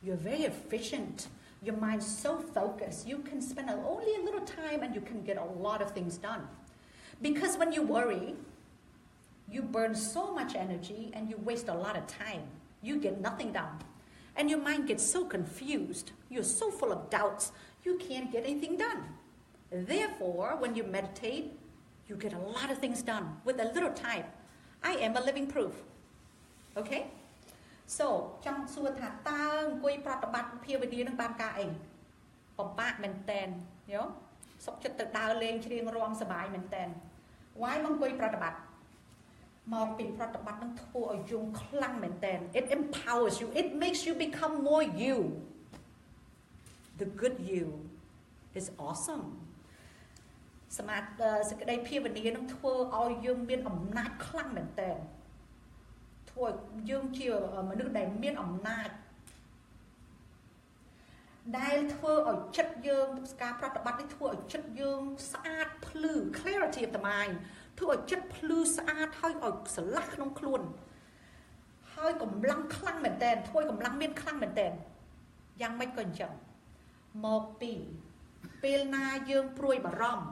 you're very efficient your mind's so focused you can spend only a little time and you can get a lot of things done because when you worry you burn so much energy and you waste a lot of time you get nothing done and your mind gets so confused you're so full of doubts you can't get anything done therefore when you meditate you get a lot of things done with a little time I am a living proof okay so ចង់សួរថាតើអង្គុយប្រតិបត្តិភាវនានឹងបានការអីពិបាកមែនតើយោសុខចិត្តទៅដើរលេងច្រៀងរាំសប្បាយមែនតើ why មកអង្គុយប្រតិបត្តិមកពីប្រតិបត្តិនឹងធ្វើឲ្យយើងខ្លាំងមែនតើ it empowers you it makes you become more you the good you is awesome សមាធិសេចក្តីភាវនានឹងធ្វើឲ្យយើងមានអំណាចខ្លាំងមែនតើធ្វើឲ្យយើងជាមនុស្សដែលមានអំណាចដែលធ្វើឲ្យចិត្តយើងការប្រតិបត្តិនេះធ្វើឲ្យចិត្តយើងស្អាតភ្លឺ clarity of the mind ធ្វើឲ្យចិត្តភ្លឺស្អាតហើយឲ្យស្រឡះក្នុងខ្លួនហើយកម្លាំងខ្លាំងមែនតើធ្វើឲ្យកម្លាំងមានខ្លាំងមែនតើយ៉ាងម៉េចក៏អញ្ចឹងមកពីពេលណាយើងព្រួយបារម្ភ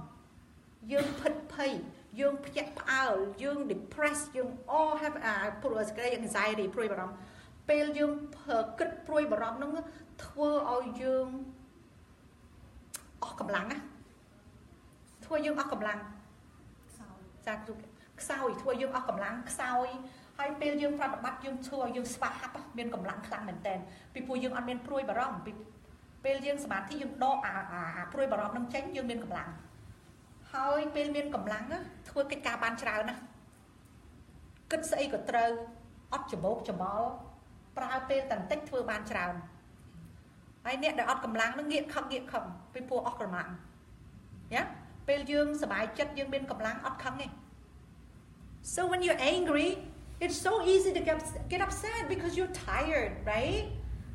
យើងផិតភ័យយើងភ្ញាក់ផ្អើលយើង depressed យើង all have anxiety ព្រួយបារម្ភពេលយើងគិតព្រួយបារម្ភហ្នឹងធ្វើឲ្យយើងអស់កម្លាំងណាធ្វើយើងអស់កម្លាំងខ្សោយធ្វើយើងអស់កម្លាំងខ្សោយហើយពេលយើងប្រតិបត្តិយើងធ្វើឲ្យយើងស្វាហាប់មានកម្លាំងខ្លាំងមែនតើពីព្រោះយើងអត់មានព្រួយបារម្ភពេលយើងសមាធិយើងដកអាព្រួយបារម្ភនឹងចេញយើងមានកម្លាំងហើយពេលមានកម្លាំងធ្វើកិច្ចការបានច្រើនណាគិតស្អីក៏ត្រូវអត់ច្បោកច្បល់ប្រើពេលតែបន្តិចធ្វើបានច្រើនហើយអ្នកដែលអត់កម្លាំងនឹងងាកខឹងពីព្រោះអស់កម្លាំងយ៉ាពេលយើងសប្បាយចិត្តយើងមានកម្លាំងអត់ខឹងទេ so when you're angry it's so easy to get upset because you're tired right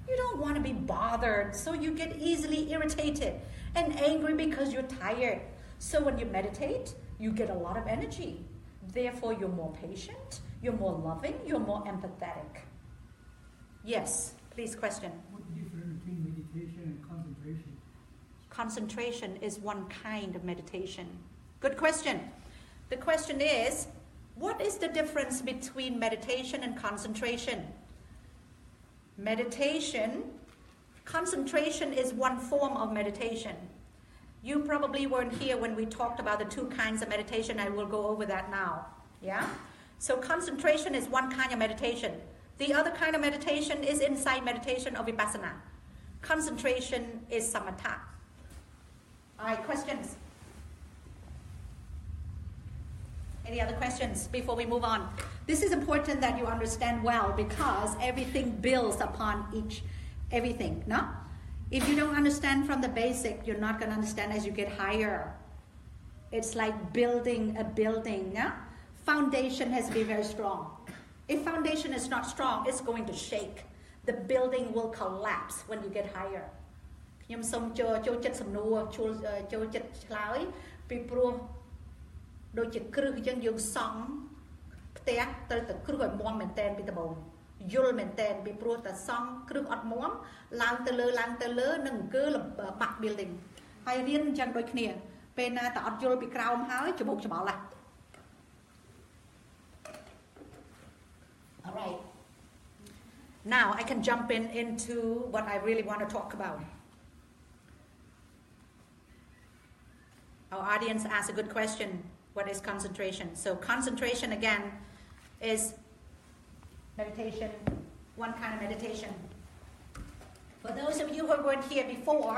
you don't want to be bothered so you get easily irritated and angry because you're tired so when you meditate you get a lot of energy therefore you're more patient you're more loving you're more empathetic yes please question what's the difference between meditation and concentration concentration is one kind of meditation good question the question is what is the difference between meditation and concentration concentration is one form of meditation you probably weren't here when we talked about the two kinds of meditation I will go over that now yeah so concentration is one kind of meditation the other kind of meditation is insight meditation or vipassana concentration is samatha all right questions any other questions before we move on this is important that you understand well because everything builds upon everything no if you don't understand from the basic you're not going to understand as you get higher it's like building a building yeah? Foundation has to be very strong if foundation is not strong it's going to shake the building will collapse when you get higher can ខ្ញុំសូមចូលចិត្តសំណួរចូលចិត្តឆ្លើយពីព្រោះដូចជាគ្រឹះអញ្ចឹងយើងសង់ផ្ទះត្រូវតែគ្រឹះឲ្យមាំមែនតែនពីដំបូងយល់មែនតែនពីព្រោះតែសង់គ្រឹះអត់មាំឡើងទៅលើនឹងអង្គើបាក់ building ហើយរៀនអញ្ចឹងដូចគ្នាពេលណាតែអត់យល់ពីក្រោមហើយច្បុកច្បល់ឡា All right. Now I can jump into what I really want to talk about. Our audience asked a good question. What is concentration? So concentration again is meditation, one kind of meditation. For those of you who weren't here before,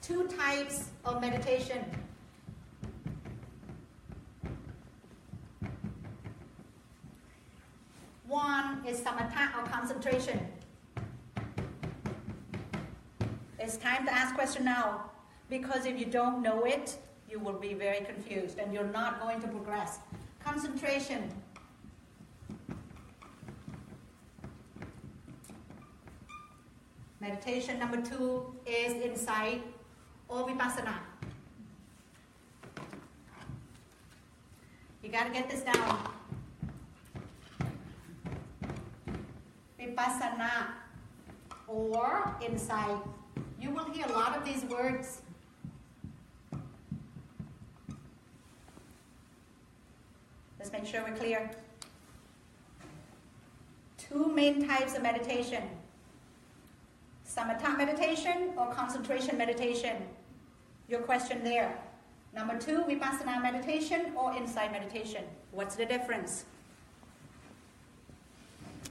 two types of meditation. One is samatha or concentration. It's time to ask question now, because if you don't know it, you will be very confused and you're not going to progress. Concentration. Meditation number 2 is insight or vipassana. You got to get this down. Vipassana or insight. You will hear a lot of these words. Let's make sure we're clear. Two main types of meditation. Samatha meditation or concentration meditation. Your question there. Number 2, vipassana meditation or insight meditation. What's the difference?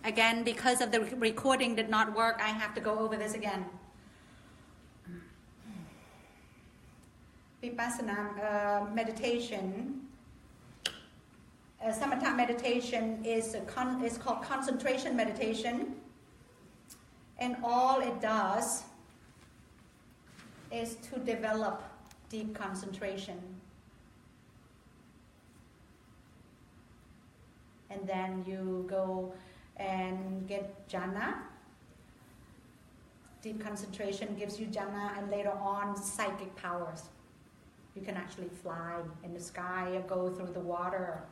Again, because of the recording did not work, I have to go over this again. Vipassana meditation, samatha meditation is called concentration meditation, and all it does is to develop deep concentration. And then you go and get jhana. Deep concentration gives you jhana and later on psychic powers. You can actually fly in the sky or go through the water.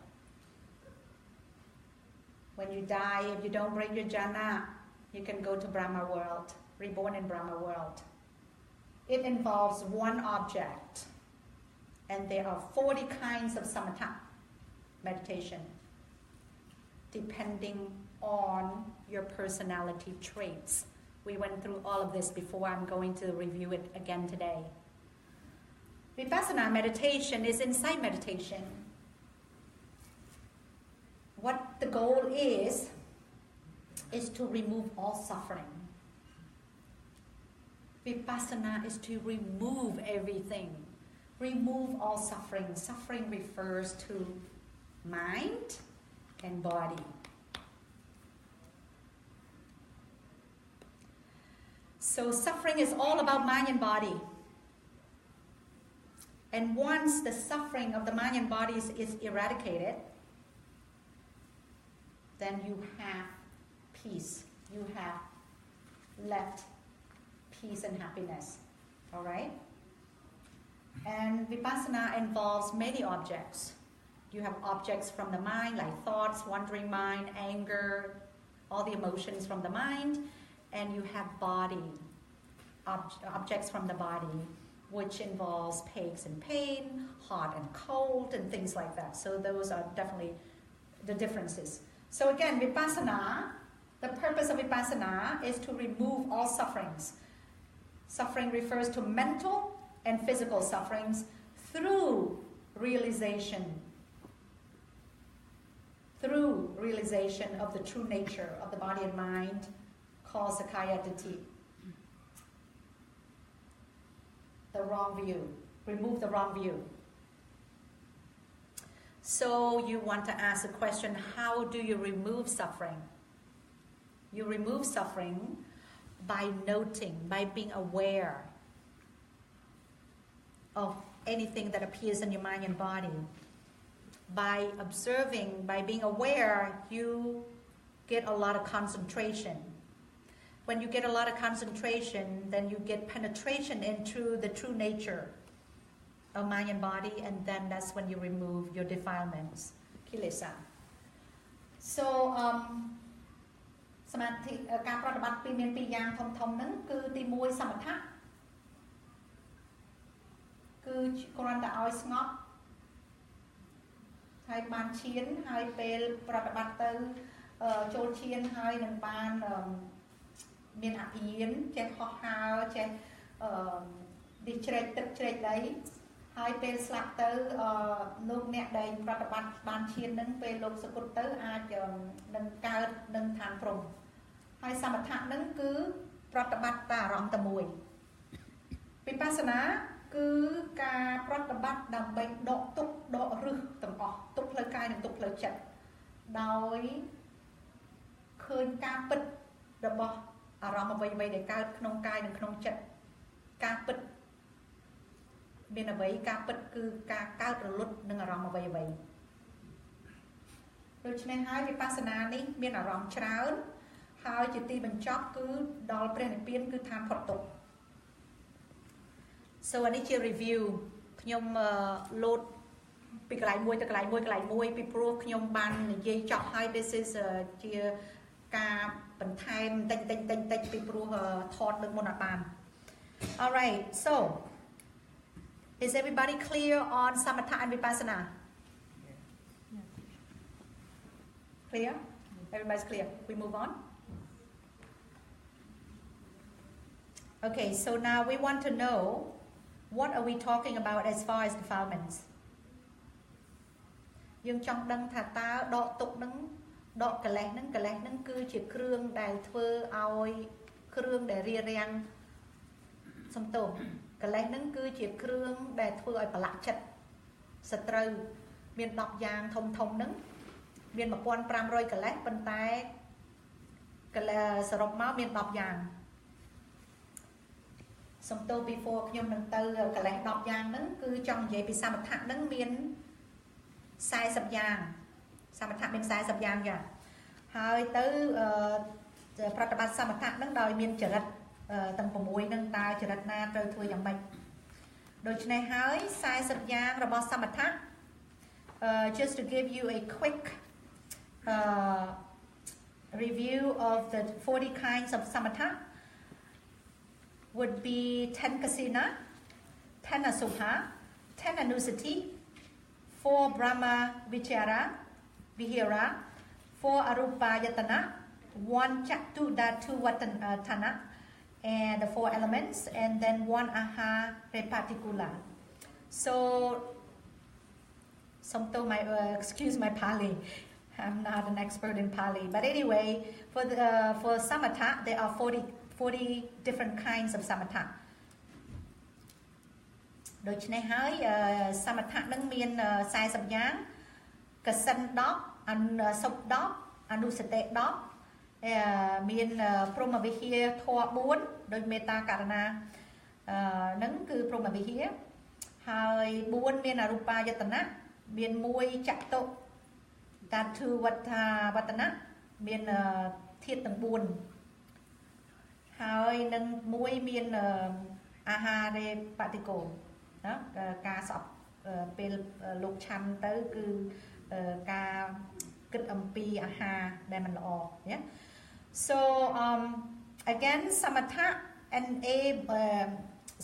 When you die, if you don't break your jhana, you can go to Brahma world, reborn in Brahma world. It involves one object, and there are 40 kinds of samatha meditation, depending on your personality traits. We went through all of this before. I'm going to review it again today. Vipassana meditation is insight meditation. What the goal is to remove all suffering. Vipassana is to remove everything. Remove all suffering. Suffering refers to mind and body. So suffering is all about mind and body. And once the suffering of the mind and body is eradicated, then you have peace. You have left peace and happiness. All right? And Vipassana involves many objects. You have objects from the mind, like thoughts, wandering mind, anger, all the emotions from the mind. And you have body, objects from the body, which involves aches and pain, hot and cold, and things like that. So those are definitely the differences. So again, Vipassana, the purpose of Vipassana is to remove all sufferings. Suffering refers to mental and physical sufferings through realization of the true nature of the body and mind, called Sakaya Ditti. The wrong view. Remove the wrong view. So you want to ask the question, how do you remove suffering? You remove suffering by noting, by being aware of anything that appears in your mind and body. By observing, by being aware, you get a lot of concentration. when you get a lot of concentration, then you get penetration into the true nature of mind and body, and then that's when you remove your defilements, kilesa. So សមាធិការប្រតិបត្តិពីមានពីរយ៉ាងធំហ្នឹងគឺទី1សមថៈគឺគ្រាន់តែឲ្យស្ងប់ហើយបានឈានហើយពេលប្រតិបត្តិទៅចូលឈានហើយនឹងបានមានអភិញ្ញាណចេះហោះហើរចេះនេះជ្រែកទឹកជ្រែកដីហើយពេលស្លាប់ទៅលោកអ្នកដែលប្រតិបត្តិបានឈានហ្នឹងពេលលោកសគត់ទៅអាចនឹងកើតនឹងឋានព្រំហើយសមថៈហ្នឹងគឺប្រតិបត្តិតែអារម្មណ៍តែមួយវិបស្សនាគឺការប្រតិបត្តិដើម្បីដកទុក្ខដករឹសទាំងអស់ទុក្ខផ្លូវកាយនិងទុក្ខផ្លូវចិត្តដោយឃើញការពិតរបស់អារម្មណ៍អ្វីៗដែលកើតក្នុងកាយនិងក្នុងចិត្តការពិតមានអ្វីការពិតគឺការកើតរលត់នឹងអារម្មណ៍អ្វីៗដូច្នេះហើយវិបស្សនានេះមានអារម្មណ៍ច្រើនហើយជាទីបញ្ចប់គឺដល់ព្រះនិព្វានគឺឋានផុតទុក្ខ So នេះជា review ខ្ញុំលោតពីកន្លែងមួយទៅកន្លែងមួយពីព្រោះខ្ញុំបាននិយាយចប់ហើយ this is ជាការបន្ថែមតិចពីព្រោះថតលើកមុនអត់បាន Alright so is everybody clear on samatha and vipassana clear everybody's clear we move on okay so now we want to know what are we talking about as far as defilements យើងចង់ដឹងថាតើដកទុកនឹងដកកិលេសនឹងគឺជាគ្រឿងដែលធ្វើឲ្យគ្រឿងដែលរារាំងសំទោសកិលេសនឹងគឺជាគ្រឿងដែលធ្វើឲ្យប្រឡាក់ចិត្តសត្រូវមាន10យ៉ាងធំហ្នឹងមាន 1500 កិលេសប៉ុន្តែកិលេសសរុបមកមាន10យ៉ាងសំទោស before ខ្ញុំនឹងទៅកិលេស10យ៉ាងហ្នឹងគឺចង់និយាយពីសមថៈហ្នឹងមាន40យ៉ាងសមថៈមាន40យ៉ាងចាហើយទៅប្រតិបត្តិសមថៈហ្នឹងដោយមានចរិតទាំង6ហ្នឹងតើចរិតណាត្រូវធ្វើយ៉ាងម៉េចដូច្នេះហើយ40យ៉ាងរបស់សមថៈ just to give you a quick review of the 40 kinds of samatha would be 10 kasina 10 asubha 10 anusati 4 brahma vichara vihara 4 arupa yatana 1 chatu dhatu vatana and the 4 elements and then 1 aha repaticula so excuse my Pali I'm not an expert in Pali but anyway for samatha there are 40 different kinds of samatha ដូច្នេះហើយសមថៈនឹងមាន40យ៉ាងកសិន10អសុប10អនុសតិ10មានព្រហ្មវិហារធម៌4ដោយមេត្តាករណានឹងគឺព្រហ្មវិហារហើយ4មានអរូបាយតនៈមាន1ចតុតាធុវត្តនៈមានធាតុទាំង4ហើយនឹង1មានអាហារេបតិកោណាការស្អប់ពេលលោកឆាន់ទៅគឺការគិតអំពីអាហារដែលមិនល្អណា so again samatha and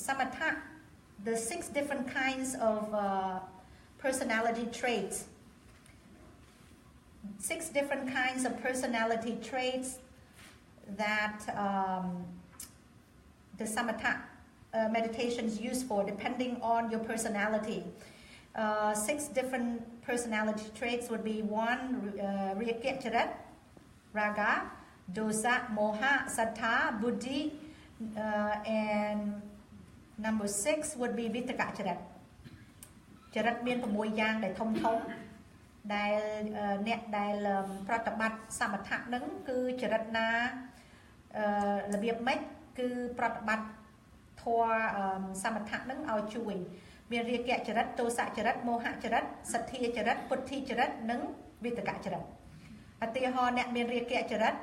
samatha the 6 different kinds of personality traits 6 different kinds of personality traits that the samatha meditation is used for depending on your personality 6 different personality traits would be 1 Riyakya Charat Raga Dosa Moha Sattha Buddhi and number 6 would be Vitaka Charat ចរិតមាន6យ៉ាងដែលធំដែលអ្នកដែលប្រតិបត្តិសមថៈនឹងគឺចរិតណារបៀបម៉េចគឺប្រតិបត្តិធម៌សមថៈនឹងឲ្យជួយមានរាគៈចរិតទោសៈចរិតមោហៈចរិតសទ្ធាចរិតពុទ្ធិចរិតនិងវិតកចរិតឧទាហរណ៍អ្នកមានរាគៈចរិត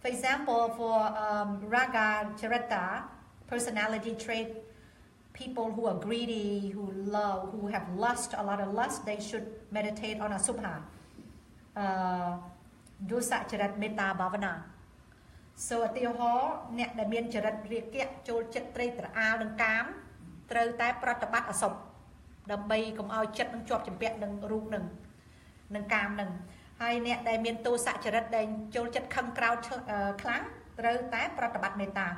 For example, for Raga Charita, personality trait, people who are greedy, who have lust, a lot of lust, they should meditate on Asubha. Dosa Charat Metta Bhavana. So at the hall, net the mean Charat Riket, Chol Chet Trader, Al and Cam, throw type Protabat Asop. The bay come out chet and chop and pet and root and cam. Hai net they mean to saturate then Jolchet come crowd clang, throw type Protabat Metta.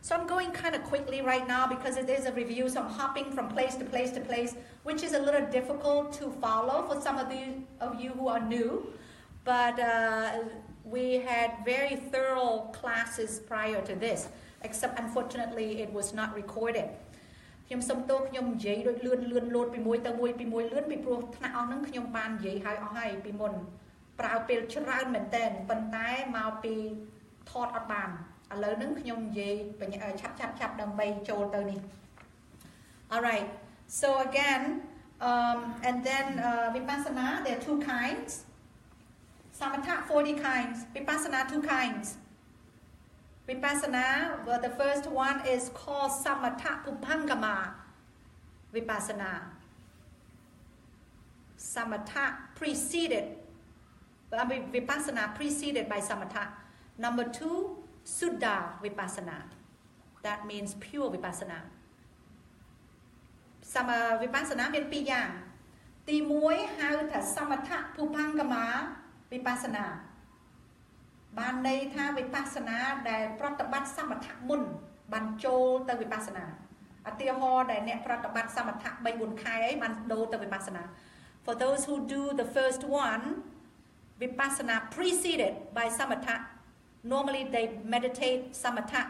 So I'm going kind of quickly right now because it is a review, so I'm hopping from place to place to place, which is a little difficult to follow for some of you who are new. But we had very thorough classes prior to this, except unfortunately it was not recorded. ខ្ញុំសុំទោសខ្ញុំនិយាយដូចលឿនលោតពីមួយទៅមួយពីមួយលឿនពីព្រោះថ្នាក់អស់ហ្នឹងខ្ញុំបាននិយាយហើយអស់ហើយពីមុនប្រើពេលច្រើនមែនតើប៉ុន្តែមកពីថតអត់បានឥឡូវហ្នឹងខ្ញុំនិយាយឆាប់ដើម្បីចូលទៅនេះ Alright, so again and then vipassana there are two kinds. Samatha 40 kinds, vipassana 2 kinds. Vipassana, well, the first one is called Samatha Pupangama Vipassana. Samatha preceded, Vipassana preceded by Samatha. Number 2, Suddha Vipassana. That means pure Vipassana. Vipassana មាន2យ៉ាងទី1ហៅថា Samatha Pupangama Vipassana បានន័យថាវិបស្សនាដែលប្រតិបត្តិសមថៈមុនបានចូលទៅវិបស្សនាឧទាហរណ៍ដែលអ្នកប្រតិបត្តិសមថៈ 3-4 ខែអីបានដូរទៅវិបស្សនា For those who do the first one vipassana preceded by samatha normally they meditate samatha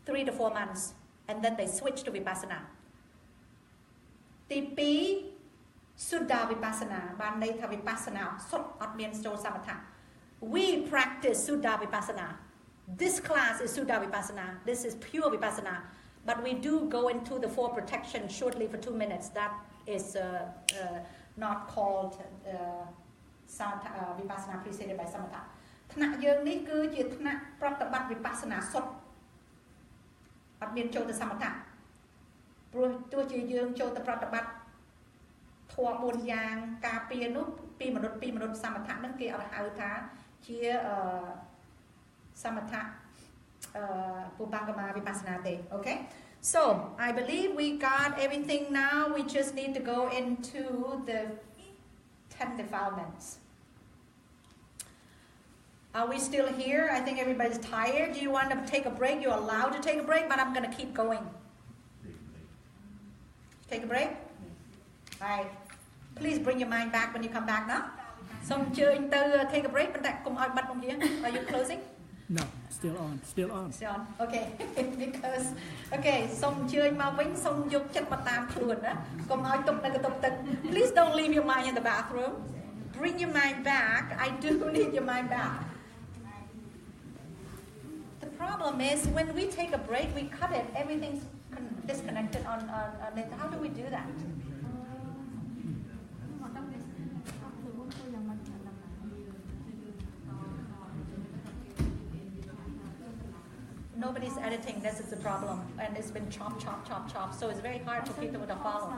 3 to 4 months and then they switch to vipassana ទី2 Suddha Vipassana បានន័យថាវិបស្សនាសុទ្ធអត់មានចូលសមថៈWe practice Suddha Vipassana. This class is Suddha Vipassana. This is pure Vipassana. But we do go into the 4 protection shortly for 2 minutes. That is not called Vipassana preceded by Samatha. ថ្នាក់យើងនេះគឺជាថ្នាក់ប្រតិបត្តិ Vipassana សុទ្ធអត់មានចូលទៅសមថៈព្រោះទោះជាយើងចូលទៅប្រតិបត្តិធម៌4យ៉ាងការពារនោះពីមនុស្សសមថៈហ្នឹងគេអត់ហៅថាជាសមថៈPupangama Vipassanaទេ Okay, so I believe we got everything now. We just need to go into the 10 defilements. Are we still here? I think everybody's tired. Do you want to take a break? You're allowed to take a break, but I'm going to keep going. Take a break? All right. Please bring your mind back when you come back now. Some take a break, but are you closing? No, still on. Still on. Okay. Because some please don't leave your mind in the bathroom. Bring your mind back. I do need your mind back. The problem is when we take a break, we cut it. Everything's disconnected on it. How do we do that? Nobody's editing, this is the problem, and it's been chop, so it's very hard for people to follow.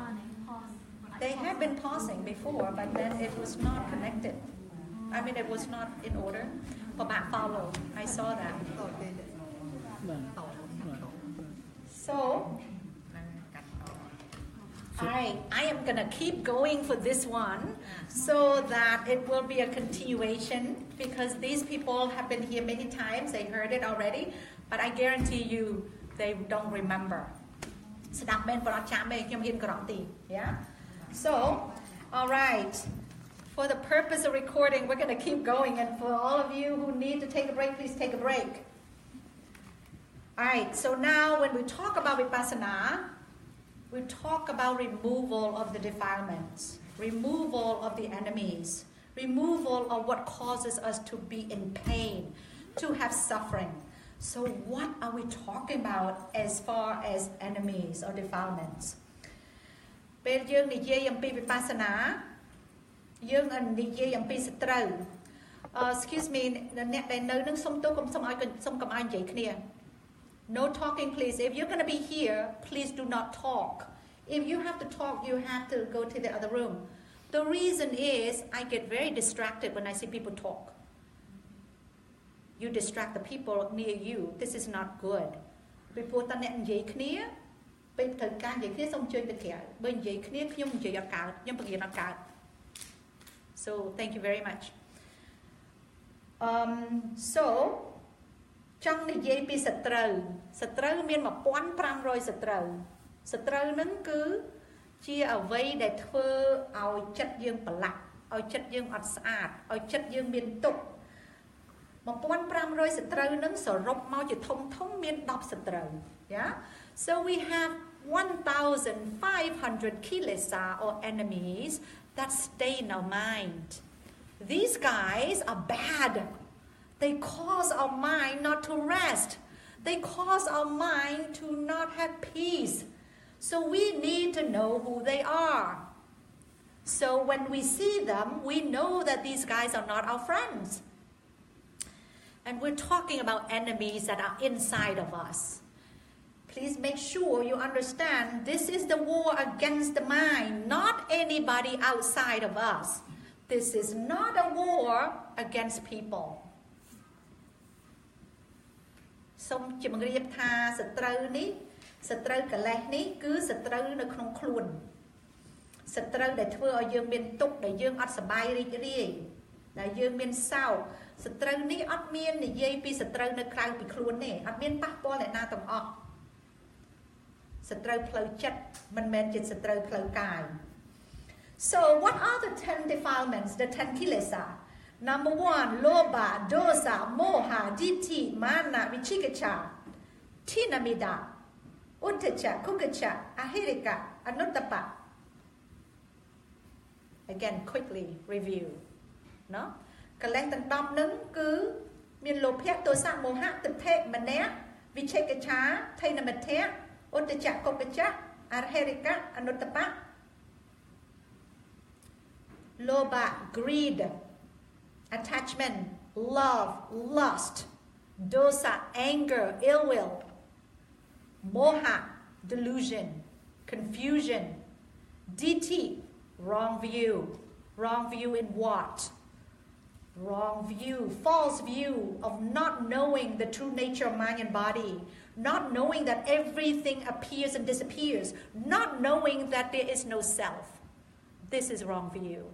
They had been pausing before, but then it was not connected. I mean, it was not in order. For back follow, I saw that. So, I am gonna keep going for this one, so that it will be a continuation, because these people have been here many times, they heard it already. But I guarantee you, they don't remember. Yeah? So, all right. For the purpose of recording, we're going to keep going. And for all of you who need to take a break, please take a break. All right. So now when we talk about Vipassana, we talk about removal of the defilements, removal of the enemies, removal of what causes us to be in pain, to have suffering. So what are we talking about as far as enemies or defilements? ពេលយើងនិយាយអំពីវិបស្សនាយើងនិយាយអំពីសត្រូវ Excuse me អ្នកដែលនៅនឹងសុំទោសកុំសុំឲ្យសុំកុំឲ្យនិយាយគ្នា No talking please. If you're going to be here, please do not talk. If you have to talk, you have to go to the other room. The reason is I get very distracted when I see people talk. You distract the people near you. This is not good. ពីព្រោះតើអ្នកនិយាយគ្នាពេលត្រូវការនិយាយគ្នាសូមអញ្ជើញទៅក្រៅបើនិយាយគ្នាខ្ញុំនិយាយអត់កើតខ្ញុំបង្រៀនអត់កើត So thank you very much. So ចង់និយាយពីសត្រូវមាន 1,500 សត្រូវហ្នឹងគឺជាអ្វីដែលធ្វើឲ្យចិត្តយើងប្រឡាក់ឲ្យចិត្តយើងអត់ស្អាតឲ្យចិត្តយើងមានទុក្ខ 1,500 សត្រូវហ្នឹងសរុបមកជាធំមាន 10 សត្រូវ Yeah so we have 1,500 kilesa or enemies that stay in our mind. These guys are bad. They cause our mind not to rest. They cause our mind to not have peace. So we need to know who they are. So when we see them, we know that these guys are not our friends. And we're talking about enemies that are inside of us. Please make sure you understand this is the war against the mind, not anybody outside of us. This is not a war against people. សូមជម្រាបថាសត្រូវនេះសត្រូវកិលេសនេះគឺសត្រូវនៅក្នុងខ្លួនសត្រូវដែលធ្វើឲ្យយើងមានទុក្ខដែលយើងអត់សប្បាយរីករាយដែលយើងមានសោកសត្រូវនេះអត់មាននិយាយពីសត្រូវនៅក្រៅពីខ្លួនទេអត់មានប៉ះពាល់អ្នកណាទាំងអស់សត្រូវផ្លូវចិត្តមិនមែនជាសត្រូវផ្លូវកាយ So what are the 10 defilements the 10 kilesa Number 1 loba dosa moha ditti mana vichikiccha tinamida uddhacca kukkacca ahirika anuttappa Again quickly review เนาะកលេសទាំង10ហ្នឹងគឺមានលោភៈទោសៈមោហៈទិដ្ឋិមនៈវិជិកិច្ឆាថៃនមិទ្ធៈឧត្តចៈកុក្កចៈអរហេរិកៈអនុត្តបៈ Loba greed attachment love lust dosa anger ill will moha delusion confusion ditti wrong view in what Wrong view, false view of not knowing the true nature of mind and body, not knowing that everything appears and disappears, not knowing that there is no self. This is wrong view.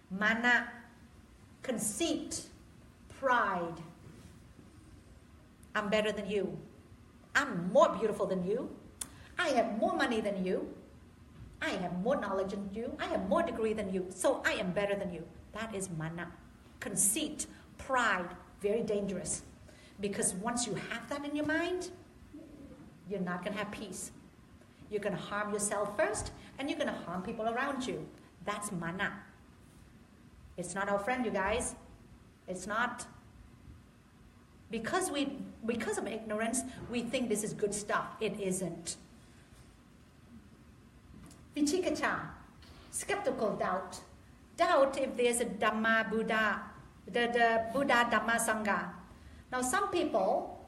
Mana, conceit, pride. I'm better than you. I'm more beautiful than you. I have more money than you. I have more knowledge than you. I have more degree than you. So I am better than you. That is mana. Conceit, pride, very dangerous. Because once you have that in your mind, you're not going to have peace. You're going to harm yourself first, and you're going to harm people around you. That's mana. It's not our friend, you guys. It's not. Because of ignorance, we think this is good stuff. It isn't. Vichikiccha, skeptical doubt. Doubt if there's a Dhamma Buddha, the Buddha Dhamma Sangha. Now some people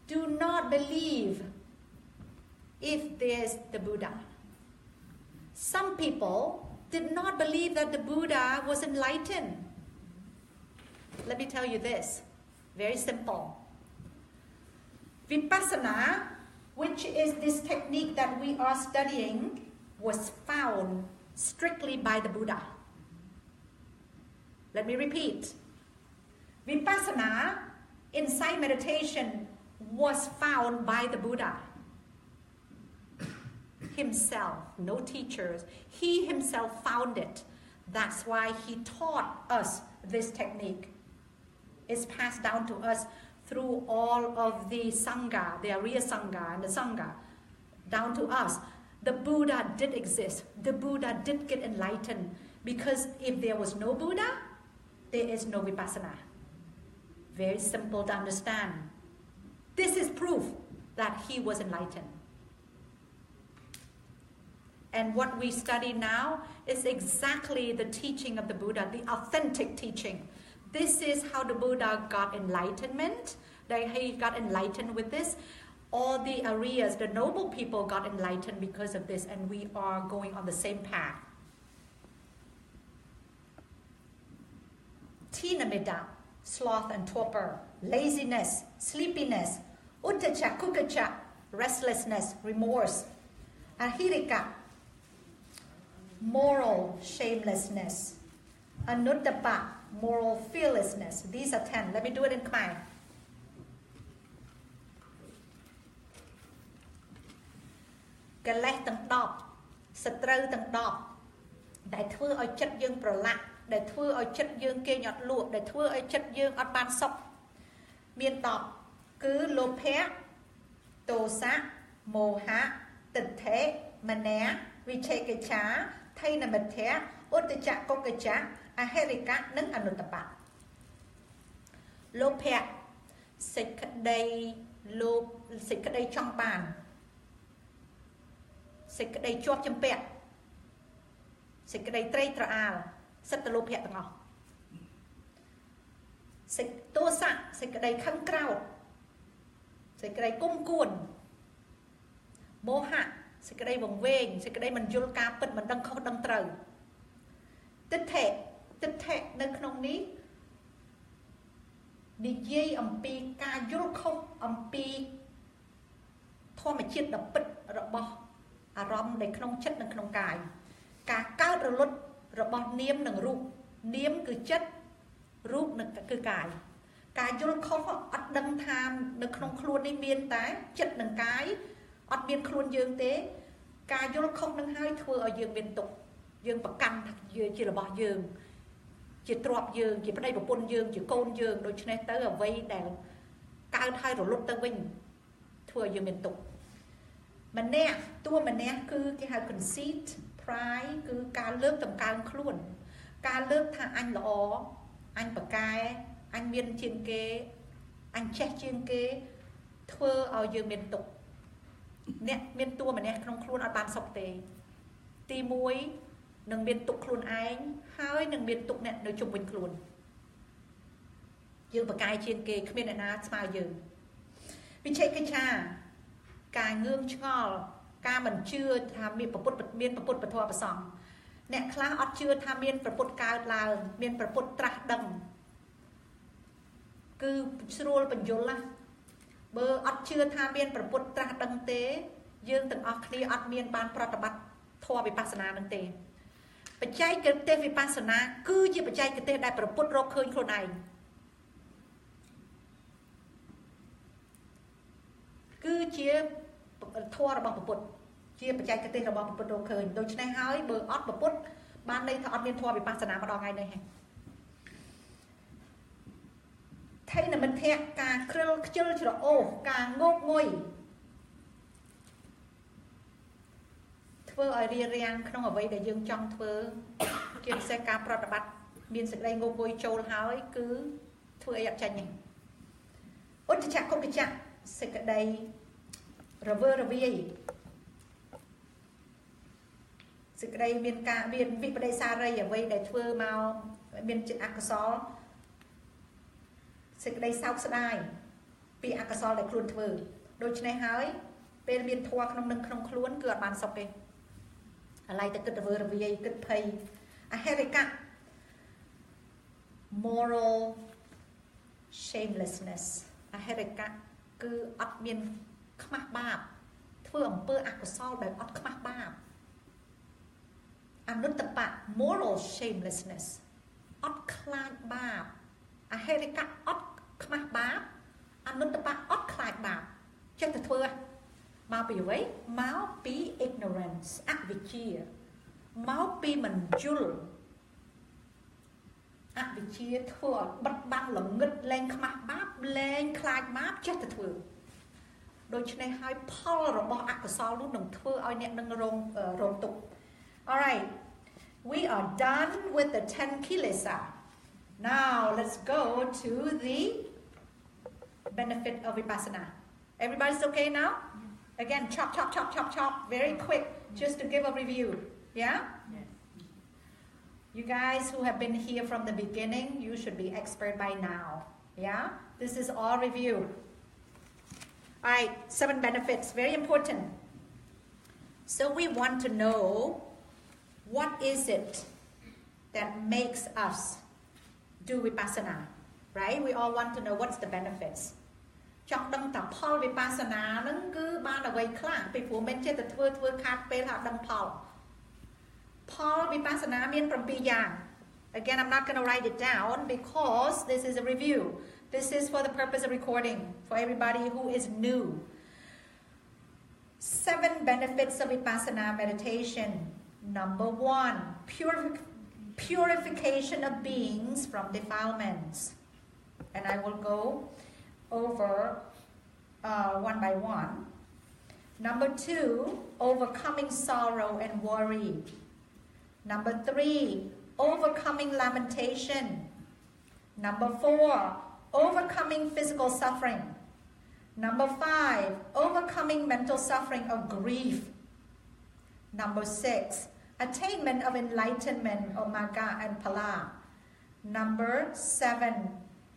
do not believe if there's the Buddha. Some people did not believe that the Buddha was enlightened. Let me tell you this, very simple. Vipassana, which is this technique that we are studying, was found strictly by the Buddha. Let me repeat. Vipassana, insight meditation, was found by the Buddha himself, no teachers. He himself found it. That's why he taught us this technique. It's passed down to us through all of the Sangha, the Arya Sangha and the Sangha, down to us. The Buddha did exist. The Buddha did get enlightened. Because if there was no Buddha, there is no Vipassana. Very simple to understand. This is proof that he was enlightened. And what we study now is exactly the teaching of the Buddha, the authentic teaching. This is how the Buddha got enlightenment. He got enlightened with this. All the Aryas, the noble people, got enlightened because of this, and we are going on the same path. Tinamida, sloth and torpor, laziness, sleepiness, uttacha, kukacha, restlessness, remorse, ahirika, moral shamelessness, anuttapa, moral fearlessness. These are 10. Let me do it in Khmer. Kaleh tang dop, satrau tang dop, ដែលធ្វើឲ្យចិត្តយើងប្រឡាក់ ដែលធ្វើឲ្យចិត្តយើងគេងអត់លក់ ដែលធ្វើឲ្យចិត្តយើងអត់បានសុខ មាន 10 គឺលោភៈ ទោសៈ មោហៈ ទិដ្ឋិ មនៈ វិឆេកិច្ឆា ថៃនមិទ្ធៈ ឧត្តចកុកច្ចៈ អហិរិកៈ និងអនុត្តបៈ លោភៈ សេចក្តីលោភ សេចក្តីចង់បាន សេចក្តីជាប់ជំពាក់ សេចក្តីត្រេកត្រអាល សិតទៅលោភៈទាំងអស់ សេចទោសៈ សេចក្តីខឹងក្រោធ សេចក្តីគុំគួន មោហៈ សេចក្តីវង្វេង សេចក្តីមិនយល់ការពិត មិនដឹងខុសដឹងត្រូវ ទិដ្ឋិ ទិដ្ឋិនៅក្នុងនេះនិយាយអំពីការយល់ខុសអំពីធម្មជាតិដ៏ពិតរបស់អារម្មណ៍នៅក្នុងចិត្តនិងក្នុងកាយ ការកើតរលត់របស់នាមនិងរូប នាមគឺចិត្ត រូបគឺកាយ ការយល់ខុសអត់ដឹងថានៅក្នុងខ្លួននេះមានតែចិត្តនិងកាយអត់មានខ្លួនយើងទេ ការយល់ខុសនឹងហើយធ្វើឲ្យយើងមានទុក្ខ យើងប្រកាន់ថាជារបស់យើង ជាទ្រព្យយើង ជាប្តីប្រពន្ធយើង ជាកូនយើង ដូច្នេះទៅអ្វីដែលកើតហើយរលត់ទៅវិញ ធ្វើឲ្យយើងមានទុក្ខ ម្នាក់ តួម្នាក់គឺគេហៅ conceit pride គឺការលើកតម្កើងខ្លួន ការលើកថាអញល្អអញប្រកែអញមានជាងគេអញចេះជាងគេធ្វើឲ្យយើងមានទុក្ខ អ្នកមានតួម្នាក់ក្នុងខ្លួនអត់បានសុខទេ ទី1 នឹងមានទុក្ខខ្លួនឯង ហើយនឹងមានទុក្ខអ្នកនៅជុំវិញខ្លួន យើងប្រកែជាងគេគ្មានអ្នកណាស្មើយើង វិឆេកិច្ឆា ការងឿងឆ្ងល់ ការមិនជឿថាមានប្រពុតមានប្រពុតពធប្រសង្ឃ អ្នកខ្លះអត់ជឿថាមានប្រពុតកើតឡើង មានប្រពុតត្រាស់ដឹង គឺស្រួលបញ្យល់ណា បើអត់ជឿថាមានប្រពុតត្រាស់ដឹងទេ យើងទាំងអស់គ្នាអត់មានបានប្រតិបត្តិធម៌វិបស្សនានឹងទេ បច្ចេកទេសវិបស្សនា គឺជាបច្ចេកទេសដែលប្រពុតរកឃើញខ្លួនឯង គឺជាធម៌របស់ប្រពុត ជាបច្ចេកទេសរបស់ប្រពុតរកឃើញ ដូច្នេះហើយបើអត់ប្រពុតបានន័យថាអត់មានធម៌វិបស្សនាម្ដងថ្ងៃនេះ ថៃនមិទ្ធៈ ការគ្រិលខ្ជិលច្រអូស ការងោកងុយ ធ្វើឲ្យរារាំងក្នុងអ្វីដែលយើងចង់ធ្វើ ជាពិសេសការប្រតិបត្តិមានសេចក្តីងោកងុយចូលហើយគឺធ្វើអីអត់ចាញ់ទេ ឧត្តចកុកច្ចៈ សេចក្តីរវើរវាយ សេចក្តីមានការមានវិបដិសារីអ្វីដែលធ្វើមកមានចិត្តអកុសល សេចក្តីសោកស្ដាយពីអកុសលដែលខ្លួនធ្វើ ដូច្នេះហើយពេលមានធម៌ក្នុងនឹងក្នុងខ្លួនគឺអត់បានសុខទេ អាឡ័យតែគិតរវើរវាយគិតភ័យ អហិរិកៈ moral shamelessness អហិរិកៈ គឺអត់មានខ្មាស់បាប ធ្វើអំពើអកុសលដែលអត់ខ្មាស់បាប អនុត្តបៈ moral shamelessness អត់ខ្លាចបាប អហិរិកៈ អត់ខ្មាស់បាប អនុត្តបៈ អត់ខ្លាចបាប ចេះតែធ្វើមកពីអ្វី មកពី ignorance អវិជ្ជា មកពីមិនយល់ អវិជ្ជាធ្វើឲ្យបិទបាំងល្ងឹតលែងខ្មាស់បាប លែងខ្លាចបាប ចេះតែធ្វើ ដូច្នេះហើយផលរបស់អកុសលនោះនឹងធ្វើឲ្យអ្នកនឹងរងទុក្ខ Alright, we are done with the 10 kilesa. Now let's go to the benefit of vipassana. Everybody's okay now? Again, chop, chop, chop, chop, chop, very quick. Just to give a review. Yeah? Yes. You guys who have been here from the beginning, you should be expert by now. Yeah? This is all review. Alright, 7 benefits, very important. So we want to know what is it that makes us do vipassana, right? We all want to know what's the benefits. ចង់ដឹងតផលវិបស្សនាហ្នឹងគឺបានអ្វីខ្លះពីព្រោះមិនចេះតែធ្វើខាតពេលថាដឹងផលវិបស្សនាមាន7យ៉ាង Again, I'm not going to write it down because this is a review. This is for the purpose of recording for everybody who is new. 7 benefits of vipassana meditation. Number 1, purification of beings from defilements. And I will go over one by one. Number 2, overcoming sorrow and worry. Number 3, overcoming lamentation. Number 4, overcoming physical suffering. Number 5, overcoming mental suffering of grief. Number 6, attainment of enlightenment of Magga and Phala. Number 7,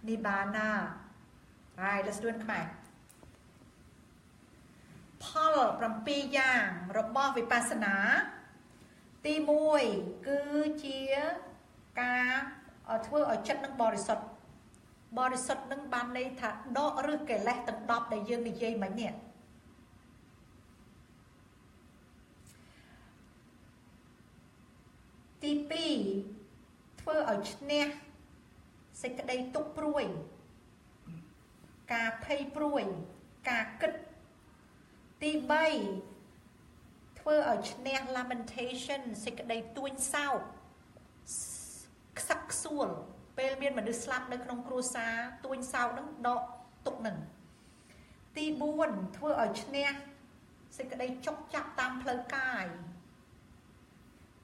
Nibbana. Alright, let's do it quick. ផល7យ៉ាងរបស់វិបស្សនាទី1គឺជាការធ្វើឲ្យចិត្តនឹងបរិសុទ្ធនឹងបានន័យថាដកឬកិលេសទាំង10ដែលយើងនិយាយមិញនេះទី2ធ្វើឲ្យឈ្នះសេចក្តីទុក្ខព្រួយការភ័យព្រួយការគិតទី3ធ្វើឲ្យឈ្នះ lamentation សេចក្តីទួញសោកខ្សឹកខ្សួលពេលមានមនុស្សស្លាប់នៅក្នុងគ្រួសារទួញសោកនឹងដកទុក្ខនឹងទី4ធ្វើឲ្យឈ្នះសេចក្តីចុកចាប់តាមផ្លូវកាយ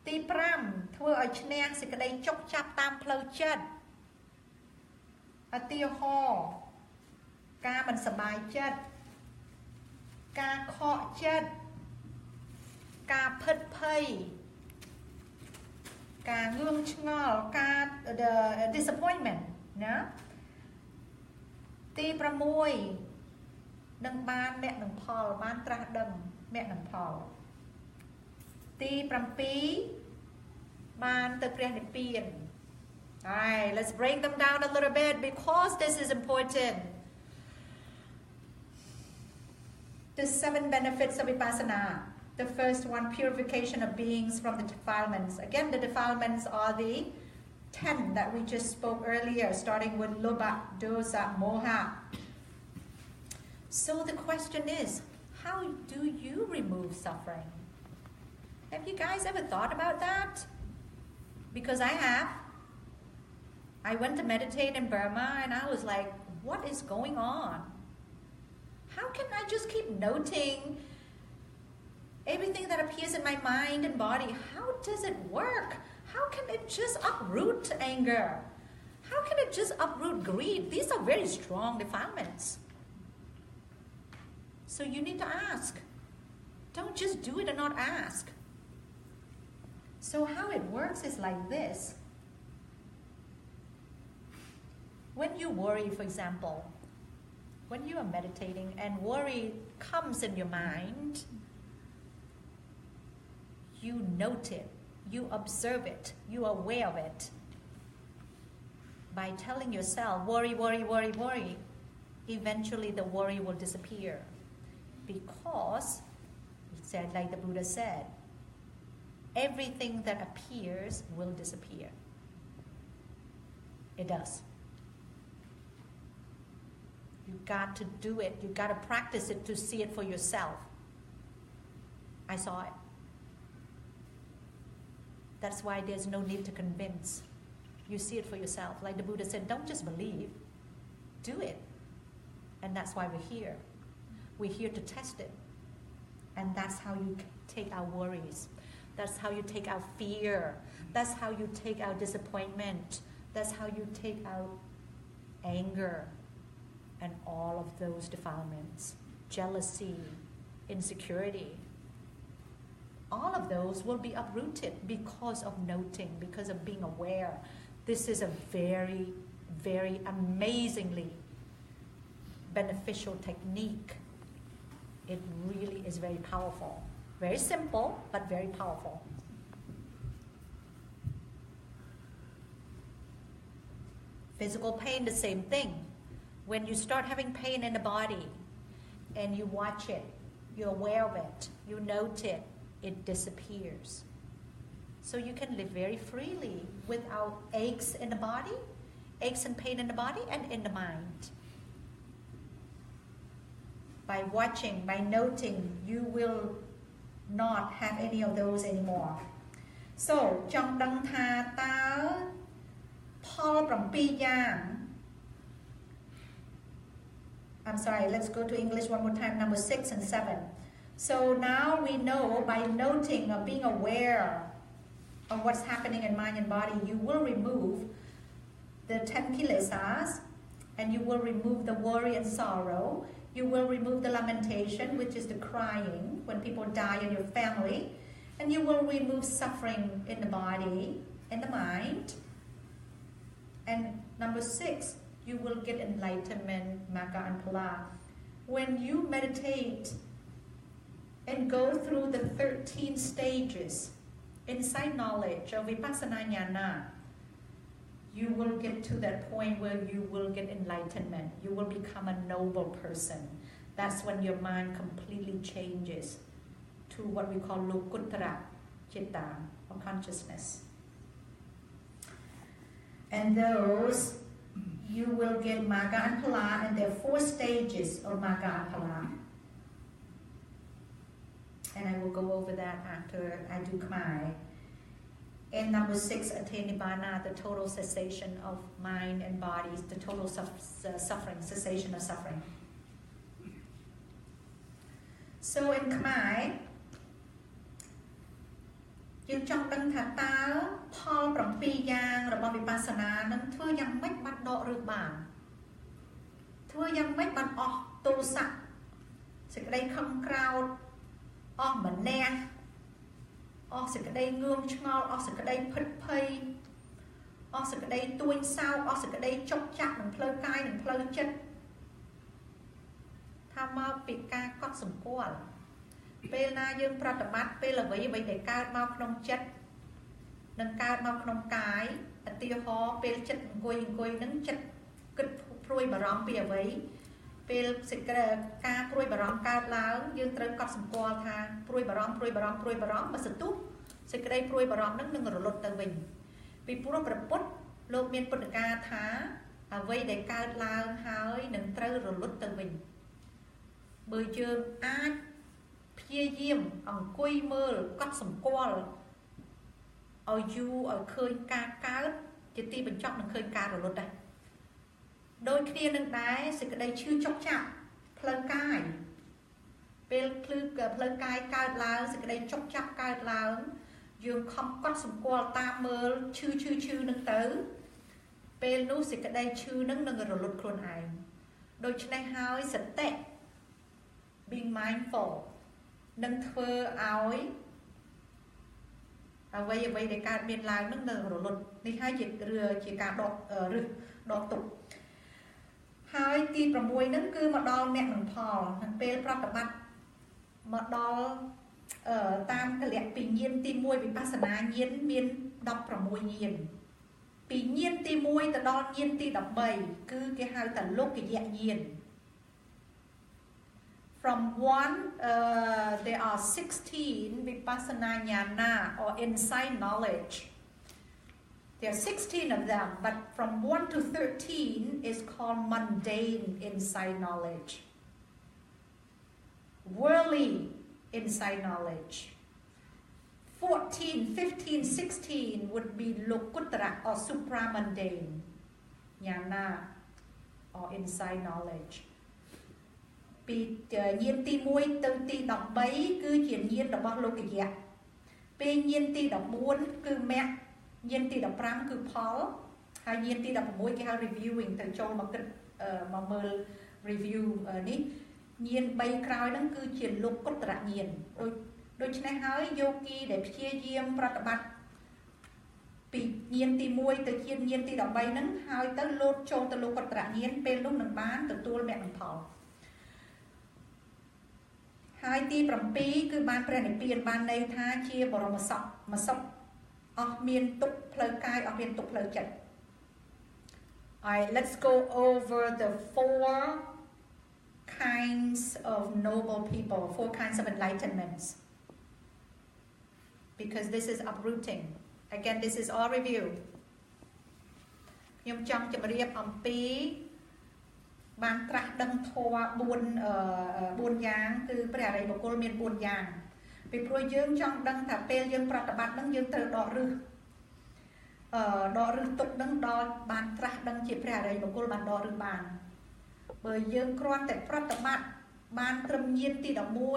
ទី5ធ្វើឲ្យឈ្នះសេចក្តីចុកចាប់តាមផ្លូវចិត្តឧទាហរណ៍ការមិនសប្បាយចិត្តការខកចិត្តការភិតភ័យការងឿងឆ្ងល់ការ disappointment ណាទី6នឹងបានមគ្គនឹងផលបានត្រាស់ដឹងមគ្គនឹងផលទី7បានទៅព្រះនិព្វាន Alright, let's break them down a little bit because this is important. The 7 benefits of vipassana. The first one, purification of beings from the defilements. Again, the defilements are the 10 that we just spoke earlier, starting with lobha, dosa, moha. So the question is, how do you remove suffering? Have you guys ever thought about that? Because I have. I went to meditate in Burma and I was like, what is going on? How can I just keep noting everything that appears in my mind and body? How does it work? How can it just uproot anger? How can it just uproot greed? These are very strong defilements. So you need to ask. Don't just do it and not ask. So how it works is like this. When you worry, for example, when you are meditating and worry comes in your mind, you note it, you observe it, you are aware of it. By telling yourself, worry, worry, worry, worry, eventually the worry will disappear. Because, like the Buddha said, everything that appears will disappear. It does. You got to do it. You got to practice it to see it for yourself. I saw it. That's why there's no need to convince. You see it for yourself. Like the Buddha said, don't just believe. Do it. And that's why we're here. We're here to test it. And that's how you take our worries. That's how you take our fear. That's how you take our disappointment. That's how you take out anger and all of those defilements, jealousy, insecurity. all of those will be uprooted because of noting, because of being aware. This is a very, very amazingly beneficial technique. It really is very powerful. Very simple, but very powerful. Physical pain, the same thing. When you start having pain in the body and you watch it, you're aware of it, you note it, it disappears. So you can live very freely without aches in the body, aches and pain in the body and in the mind. By watching, by noting, you will not have any of those anymore. So, trong đăng tha ta Paul from Piyang. I'm sorry, let's go to English one more time, number 6 and 7. So now we know by noting or being aware of what's happening in mind and body, you will remove the 10 kilesas, and you will remove the worry and sorrow. You will remove the lamentation, which is the crying when people die in your family. And you will remove suffering in the body, in the mind. And number 6, you will get enlightenment, magga and phala. When you meditate and go through the 13 stages inside knowledge of vipassana jnana, you will get to that point where you will get enlightenment. You will become a noble person. That's when your mind completely changes to what we call lokuttara citta, or consciousness. And those, you will get magga and phala, and there are 4 stages of magga and phala. And I will go over that after I do Khmer. And number 6, attain nibbana, the total cessation of mind and bodies, the total suffering, cessation of suffering. So in Khmer, យើងចង់ដឹងថាតើផល7យ៉ាងរបស់វិបស្សនានឹងធ្វើយ៉ាងម៉េចបានដកឬបានធ្វើយ៉ាងម៉េចបានអស់ទោសៈសេចក្តីខឹងក្រោធអស់ម្នះអស់សេចក្តីងឿងឆ្ងល់អស់សេចក្តីភិតភ័យអស់សេចក្តីទួញសោកអស់សេចក្តីចុកចាក់នឹងផ្លូវកាយនិងផ្លូវចិត្តថាមកពីការកត់សម្គាល់ពេលណាយើងប្រតិបត្តិពេលអ្វីដែលកើតមកក្នុងចិត្តនិងកើតមកក្នុងកាយឧទាហរណ៍ពេលចិត្តអង្គុយនឹងចិត្តគិតព្រួយបារម្ភពីអ្វីពេលសេចក្តីការព្រួយបារម្ភកើតឡើងយើងត្រូវកត់សម្គាល់ថាព្រួយបារម្ភបើសន្ទុះសេចក្តីព្រួយបារម្ភនឹងរលត់ទៅវិញពីព្រោះព្រះពុទ្ធលោកមានពុទ្ធកាថាអ្វីដែលកើតឡើងហើយនឹងត្រូវរលត់ទៅវិញបើយើងអាចព្យាយាមអង្គុយមើលកត់សម្គាល់ឲ្យយូរឲ្យឃើញការកើតជាទីបញ្ចប់នឹងឃើញការរលត់ដែរដូចគ្នានឹងដែរសេចក្តីឈឺចុកចាប់ផ្លូវកាយពេលភ្លឺផ្លូវកាយកើតឡើងសេចក្តីចុកចាប់កើតឡើងយើងខំកត់សម្គាល់តាមមើលឈឺនឹងទៅពេលនោះសេចក្តីឈឺនឹងរលត់ខ្លួនឯងដូច្នេះហើយសតិ being mindful នឹងធ្វើឲ្យអ្វីដែលកើតមានឡើងនឹងរលត់នេះហើយជាការដកទុកហើយទី6ហ្នឹងគឺមកដល់អ្នកនឹងផលនឹងពេលប្រតិបត្តិមកដល់តាមកលៈពីញាណទី1វិបស្សនាញាណមាន16ញាណពីញាណទី1ទៅដល់ញាណទី13គឺគេហៅថាលោកយៈញាណFrom 1, there are 16 vipassana jnana or insight knowledge. There are 16 of them, but from 1 to 13 is called mundane insight knowledge. Worldly insight knowledge. 14, 15, 16 would be lokuttara or supramundane jnana or insight knowledge. ពីញាណទី1ទៅទី13គឺជាញាណរបស់លោកយៈពេលញាណទី14គឺមគ្គញាណទី15គឺផលហើយញាណទី16គេហៅ reviewing ទៅចូលមកគិតមកមើល review នេះញាណ3ក្រោយហ្នឹងគឺជាលោកុត្តរញាណដូច ដូច្នេះហើយយោគីដែលព្យាយាមប្រតិបត្តិពីញាណទី1ទៅជាញាណទី13ហ្នឹងហើយទៅលោតចូលទៅលោកុត្តរញាណពេលនោះនឹងបានទទួលមគ្គផលហើយទី7គឺបានព្រះនិព្វានបានន័យថាជាបរមសុខមកសុខអស់មានទុក្ខផ្លូវកាយអស់មានទុក្ខផ្លូវចិត្ត Alright, let's go over the 4 kinds of noble people, 4 kinds of enlightenments. Because this is uprooting. Again, this is all review. ខ្ញុំចង់ជម្រាបអំពីបានត្រាស់ដឹងធម៌4យ៉ាងគឺព្រះអរិយបុគ្គលមាន4យ៉ាងពីព្រោះយើងចង់ដឹងថាពេលយើងប្រតិបត្តិនឹងយើងត្រូវដកឫសទុកនឹងដល់បានត្រាស់ដឹងជាព្រះអរិយបុគ្គលបានដកឫសបានបើយើងគ្រាន់តែប្រតិបត្តិបានត្រឹមញាណទី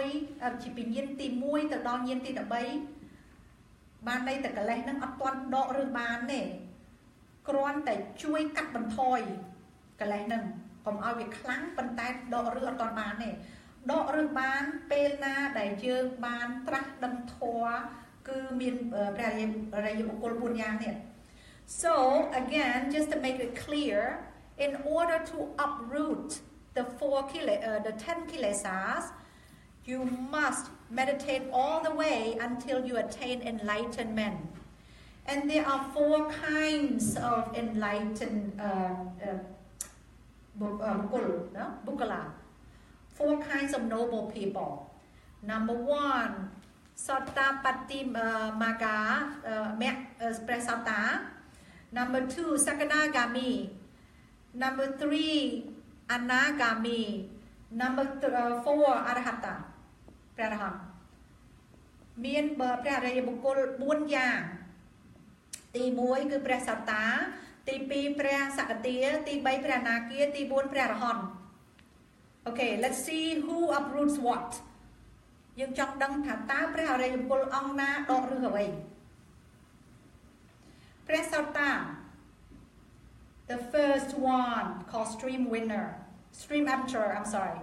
11ជាពីញាណទី1ទៅដល់ញាណទី13បានន័យតែកិលេសនឹងអត់ទាន់ដកឫសបានទេគ្រាន់តែជួយកាត់បន្ថយកិលេសនឹងកុំឲ្យវាខ្លាំងប៉ុន្តែដកឫសអត់ទាន់បានទេដកឫសបានពេលណាដែលយើងបានត្រាស់ដឹងធម៌គឺមានព្រះអរិយបុគ្គល4យ៉ាងនេះ So again just to make it clear in order to uproot the 10 kilesas you must meditate all the way until you attain enlightenment and there are 4 kinds of enlightened bukkala 4 kinds of noble people number 1 Sottapatti Maga Presata number 2 Sakadagami number 3 Anagami number 4 Arahata ព្រះអរហន្តមានព្រះអរិយបុគ្គល4យ៉ាងទី1គឺព្រះសត្តាទី2ព្រះសក្កទាទី3ព្រះអនាគាទី4ព្រះអរហន្ត Okay let's see who uproots what យើងចង់ដឹងថាតើព្រះអរិយបុគ្គលអង្គណាដកឫសអ្វីព្រះសត្តា the first one called stream emperor I'm sorry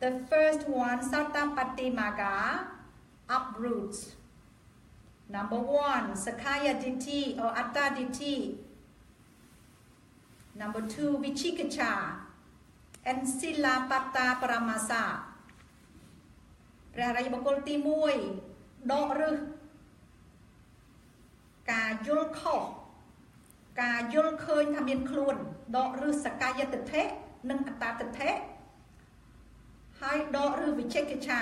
the first one Sattapatti Maga uproots number 1 Sakaya Ditti or Atta Ditti number 2 Vichikicha and Silapatta Paramasa ព្រះអរិយបុគ្គលទី1ដកឫសការយល់ខុសការយល់ឃើញថាមានខ្លួនដកឫសសកាយទិដ្ឋិនិងអត្តាទិដ្ឋិហើយដកឫសវិចិកិច្ឆា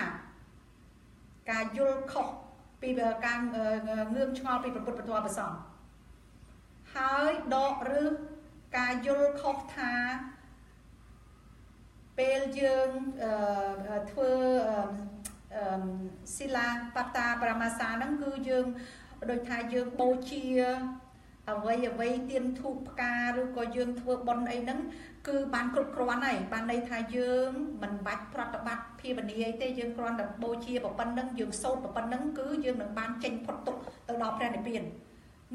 ការយល់ខុសពីការងឿងឆ្ងល់ពីព្រះពុទ្ធពធព្រះសង្ឃហើយដកឫសការយល់ខុសថាពេលយើងធ្វើសិលាបតាបរមាសាហ្នឹងគឺយើងដូចថាយើងបូជាអ្វីទៀនធូបផ្កាឬក៏យើងធ្វើបុណ្យអីហ្នឹងគឺបានគ្រប់គ្រាន់ហើយបានន័យថាយើងមិនបាច់ប្រតិបត្តិភាវនាអីទេយើងគ្រាន់តែបូជាប៉ុណ្្នឹងយើងសូត្រប៉ុណ្្នឹងគឺយើងនឹងបានចេញផុតទុក្ខទៅដល់ព្រះនិព្វាន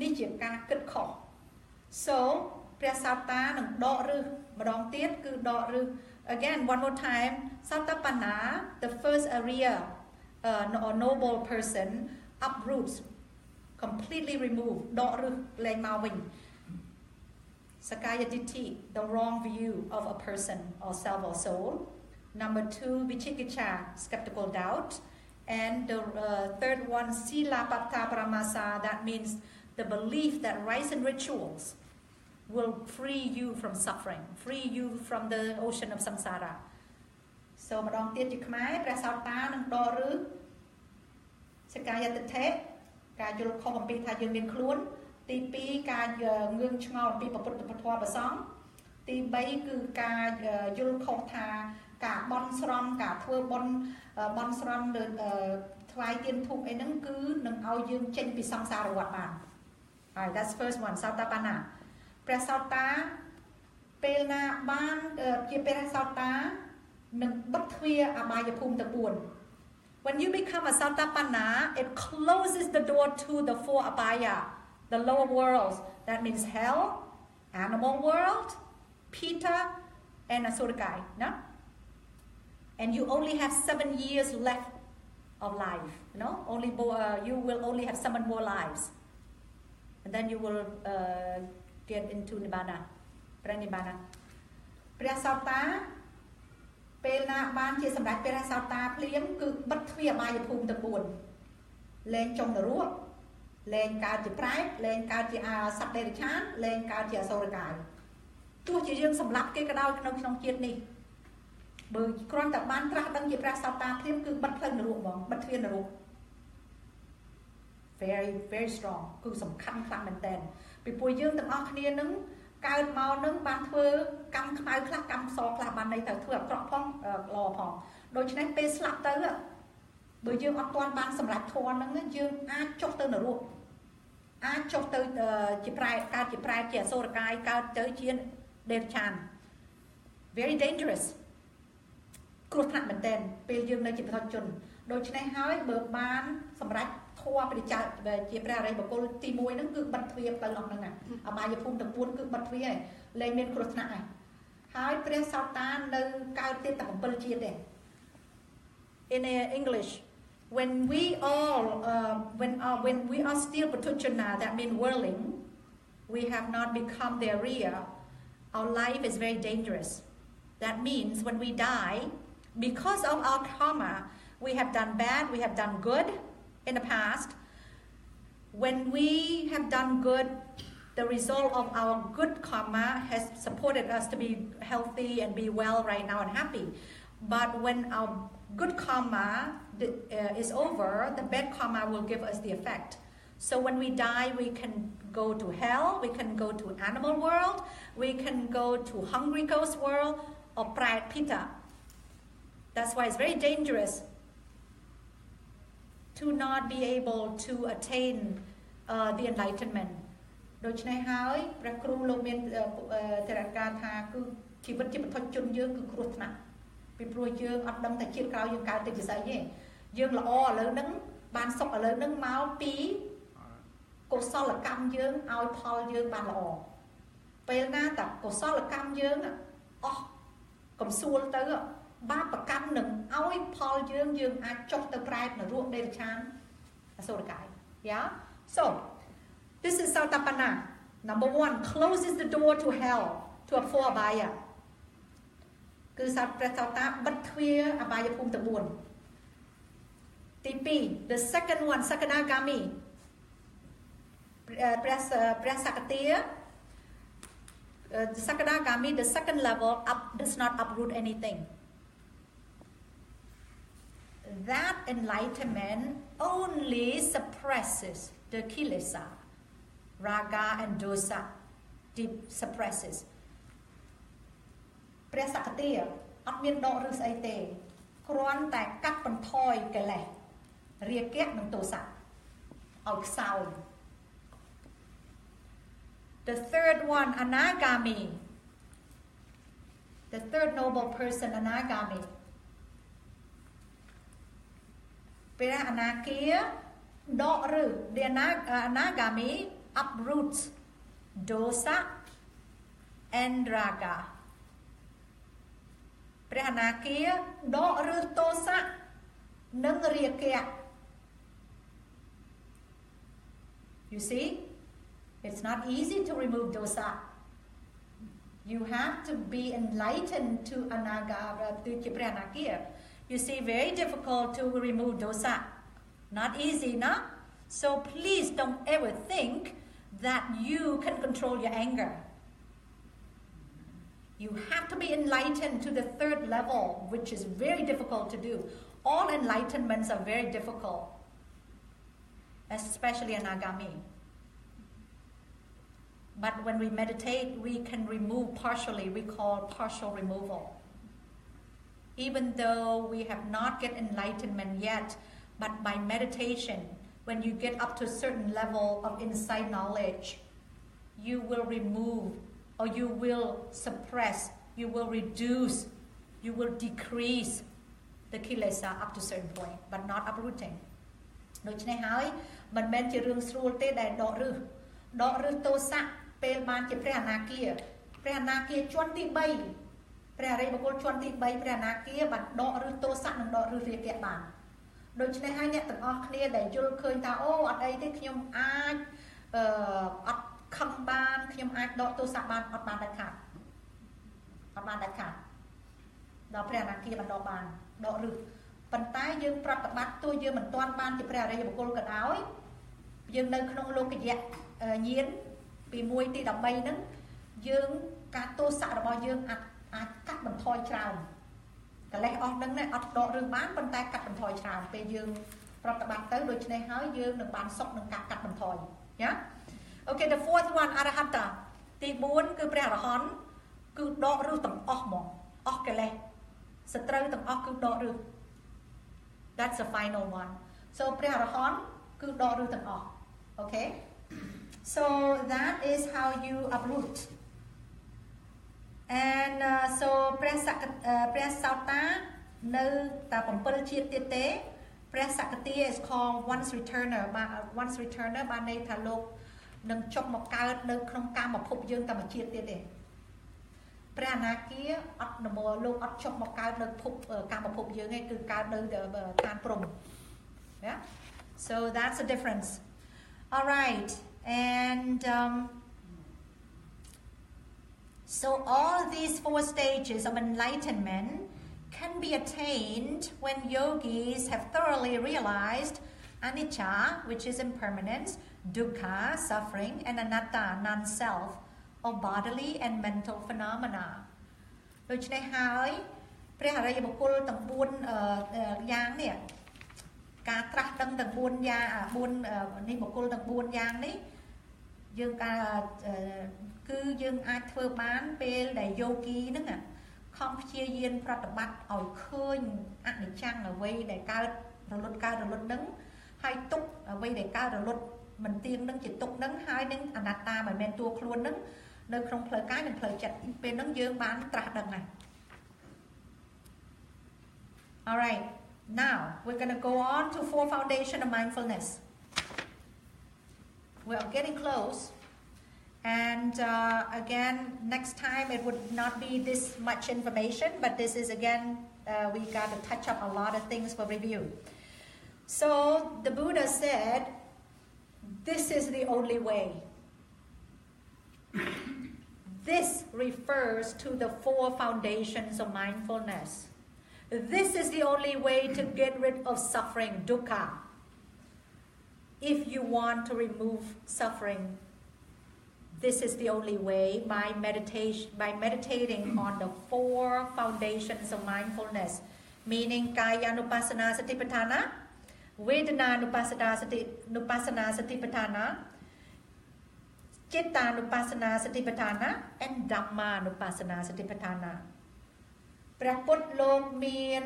នេះជាការគិតខុស So ព្រះសត្តានឹងដកឫសម្ដងទៀតគឺដកឫសAgain, one more time, Sattapana, the first area, or noble person, uproots, completely remove, dok rư lên mau vinh. Sakaya Ditti, the wrong view of a person or self or soul. Number 2, Vichikicha, skeptical doubt. And the third one, Silapatta Paramasa, that means the belief that rites and rituals will free you from suffering, free you from the ocean of samsara. So ម្ដងទៀតជាខ្មែរព្រះសោតានឹងដកឬសកាយតិដ្ឋិការយល់ខុសអំពីថាយើងមានខ្លួនទី2ការងឿងឆ្ងល់អំពីពុទ្ធពធព្រះសង្ឃទី3គឺការយល់ខុសថាការបន់ស្រន់ការធ្វើបន់ស្រន់ឬថ្វាយទៀនធូបអីហ្នឹងគឺនឹងឲ្យយើងចេញពីសង្សារវដ្តបាន Alright, that's first one, Sattapana. ព្រះសោតាពេលណាបានជាព្រះសោតានឹងបិទទ្វារអបាយភូមិទាំង4 When you become a Sattapana, it closes the door to the 4 abaya, the lower worlds. That means hell, animal world, Pita, and Asurakai. No? And you only have 7 years left of life. You know, you will only have 7 more lives, and then you will get into nibbana. Nibbana. ព្រះសោតាពេលណាបានជាសម្ដេចព្រះសោតាភ្លាមគឺបិទទ្វារអបាយភូមិទាំង 4 លែងចុងនរកលែងកើតជាប្រែតលែងកើតជាសត្វដេរឆានលែងកើតជាអសូរកាយទោះជាយើងសម្លាប់គេក៏ដោយក្នុងជាតិនេះបើគ្រាន់តែបានត្រាស់ដឹងជាព្រះសោតាភ្លាមគឺបិទផ្លូវនរកហ្មងបិទទ្វារនរក very very strong គឺសំខាន់ខ្លាំងមែនតើពីពួកយើងទាំងអស់គ្នានឹងកើតមកនឹងបានធ្វើកម្មខ្មៅខ្លះកម្មសខ្លះបានន័យទៅធ្វើអាក្រក់ផងល្អផងដូច្នេះពេលស្លាប់ទៅបើយើងអត់ទាន់បានសម្រេចធម៌ហ្នឹងយើងអាចចុះទៅនរកអាចចុះទៅជាប្រែតកើតជាប្រែតជាអសូរកាយកើតទៅជាដេរឆាន very dangerous គ្រោះថ្នាក់មែនទែនពេលយើងនៅជាបុគ្គលជនដូច្នេះហើយបើបានសម្រេចធម៌ព្រះចៅជាព្រះអរិយបុគ្គលទី 1 ហ្នឹងគឺបិទទ្វារទៅអស់ហ្នឹងអបាយភូមិទាំង 4 គឺបិទទ្វារលែងមានគ្រោះថ្នាក់ហើយព្រះសោតានៅកើតទៀតតែ 7 ជាតិទេ in English when we are still Putujana, that means whirling, we have not become the Arya, our life is very dangerous. That means when we die, because of our karma, we have done bad, we have done good in the past. When we have done good, the result of our good karma has supported us to be healthy and be well right now and happy. But when our good karma is over, the bad karma will give us the effect. So when we die, we can go to hell, we can go to animal world, we can go to hungry ghost world or prayat pita. That's why it's very dangerous to not be able to attain the enlightenment. ដូច្នេះហើយព្រះគ្រូលោកមានតរការថាគឺជីវិតជាបុគ្គលជនយើងគឺគ្រោះថ្នាក់ពីព្រោះយើងអត់ដឹងតែជាតិក្រោយយើងកើតទៅជាស្អីទេយើងល្អឥឡូវហ្នឹងបានសុខឥឡូវហ្នឹងមកពីកុសលកម្មយើងឲ្យផលយើងបានល្អពេលណាតែកុសលកម្មយើងអស់កំសួលទៅបាបកម្មនឹងឲ្យផលយើងអាចចុះទៅប្រែតនរកដេរឆានអសូរកាយ Yeah so this is Sautapana number 1 closes the door to hell to a 4 abaya គឺព្រះសោតាបិទទ្វារអបាយភូមិទាំង 4 ទី 2 the second one Sakadagami ព្រះសកទា Sakadagami the second level up does not uproot anything. That enlightenment only suppresses the kilesa, raga and dosa, suppresses. ព្រះសកទាអត់មានដកឬស្អីទេគ្រាន់តែកាត់បន្ថយកិលេសរាគៈនិងទោសៈឲ្យខ្សោយ The third one Anagami, the third noble person Anagami ព្រះអនាគាដកឬ the Anagami uproots dosa and raga ព្រះអនាគាដកឬទោសៈនិងរាគៈ You see it's not easy to remove dosa you have to be enlightened to anaga to ព្រះអនាគា You see very difficult to remove dosa not easy no so please don't ever think that you can control your anger You have to be enlightened to the 3rd level, which is very difficult to do. All enlightenments are very difficult, especially Anagami. But when we meditate, we can remove partially, we call partial removal. Even though we have not get enlightenment yet, but by meditation, when you get up to a certain level of insight knowledge, you will remove or you will suppress, you will reduce, you will decrease the kilesa up to a certain point, but not uprooting. ដូច្នេះហើយមិនមែនជារឿងស្រួលទេដែលដកឬទោសៈពេលបានជាព្រះអនាគាជាន់ទី 3ព្រះអរិយបុគ្គលជាន់ទី 3ព្រះអនាគាបានដកឬទោសៈនិងដកឬរាគៈបាន ដូច្នេះហើយអ្នកទាំងអស់គ្នាដែលយល់ឃើញថាអូអត់អីទេខ្ញុំអាចអត់ខំបានខ្ញុំអាចដកទោសៈបានអត់បានដាច់ខាតអត់បានដាច់ខាតដល់ព្រះអនាគាបណ្ដកបានដកឬប៉ុន្តែយើងប្រតិបត្តិទោះយើងមិនទាន់បានជាព្រះអរិយបុគ្គលក៏ដោយយើងនៅក្នុងលោកយៈញាណពី1ទី13ហ្នឹងយើងការទោសៈរបស់យើងអាចកាត់បន្ថយច្រើនកលេសអស់ហ្នឹងអត់ដករឿងបានប៉ុន្តែកាត់បន្ថយច្រើនពេលយើងប្រតិបត្តិទៅដូច្នេះហើយយើងនឹងបានសុខនឹងការកាត់បន្ថយណា Okay the fourth one អរហន្តទី4គឺព្រះអរហន្តគឺដកឬទាំងអស់ហ្មងអស់កលេសសត្រូវទាំងអស់គឺដកឬ That's the final one so ព្រះអរហន្តគឺដកឬទាំងអស់ Okay so that is how you uproot and so ព្រះសោតានៅតែ7ជាតិទៀតទេព្រះសក្តិ is called once returner បានន័យថាលោកនឹងចុះមកកើតនៅក្នុងកាមភពយើងតែមួយជាតិទៀតទេព្រះអនាគាអត់នមលោកអត់ចុះមកកើតនៅភពកាមភពយើងទេគឺកើតនៅឋានព្រំ Yeah so that's the difference all right and so all these 4 stages of enlightenment can be attained when yogis have thoroughly realized anicca, which is impermanence, dukkha, suffering, and anatta, non-self, of bodily and mental phenomena. ដូច្នេះហើយព្រះអរិយបុគ្គលទាំង4យ៉ាងនេះការត្រាស់ដឹងទាំង4យ៉ាង4នេះបុគ្គលទាំង4យ៉ាងនេះយើងគឺយើងអាចធ្វើបានពេលដែលយោគីហ្នឹងខំព្យាយាមប្រតិបត្តិឲ្យឃើញអនិច្ចំអ្វីដែលកើតរលត់ហ្នឹងហើយទុកអ្វីដែលកើតរលត់មិនទៀងហ្នឹងជាទុកហ្នឹងហើយនឹងអនត្តាមិនមែនតួខ្លួនហ្នឹងនៅក្នុងផ្លូវកាយនិងផ្លូវចិត្តពេលហ្នឹងយើងបានត្រាស់ដឹងហើយ All right now we're going to go on to 4 foundation of mindfulness we're getting close and again next time it would not be this much information but this is again we got to touch up a lot of things for review so the Buddha said this is the only way this refers to the 4 foundations of mindfulness this is the only way to get rid of suffering dukkha if you want to remove suffering this is the only way by meditating on the 4 foundations of mindfulness meaning kayanupassana satipatthana vedananupassana satipatthana chittanupassana satipatthana and dhammanupassana satipatthana ព្រះពុទ្ធលោកមាន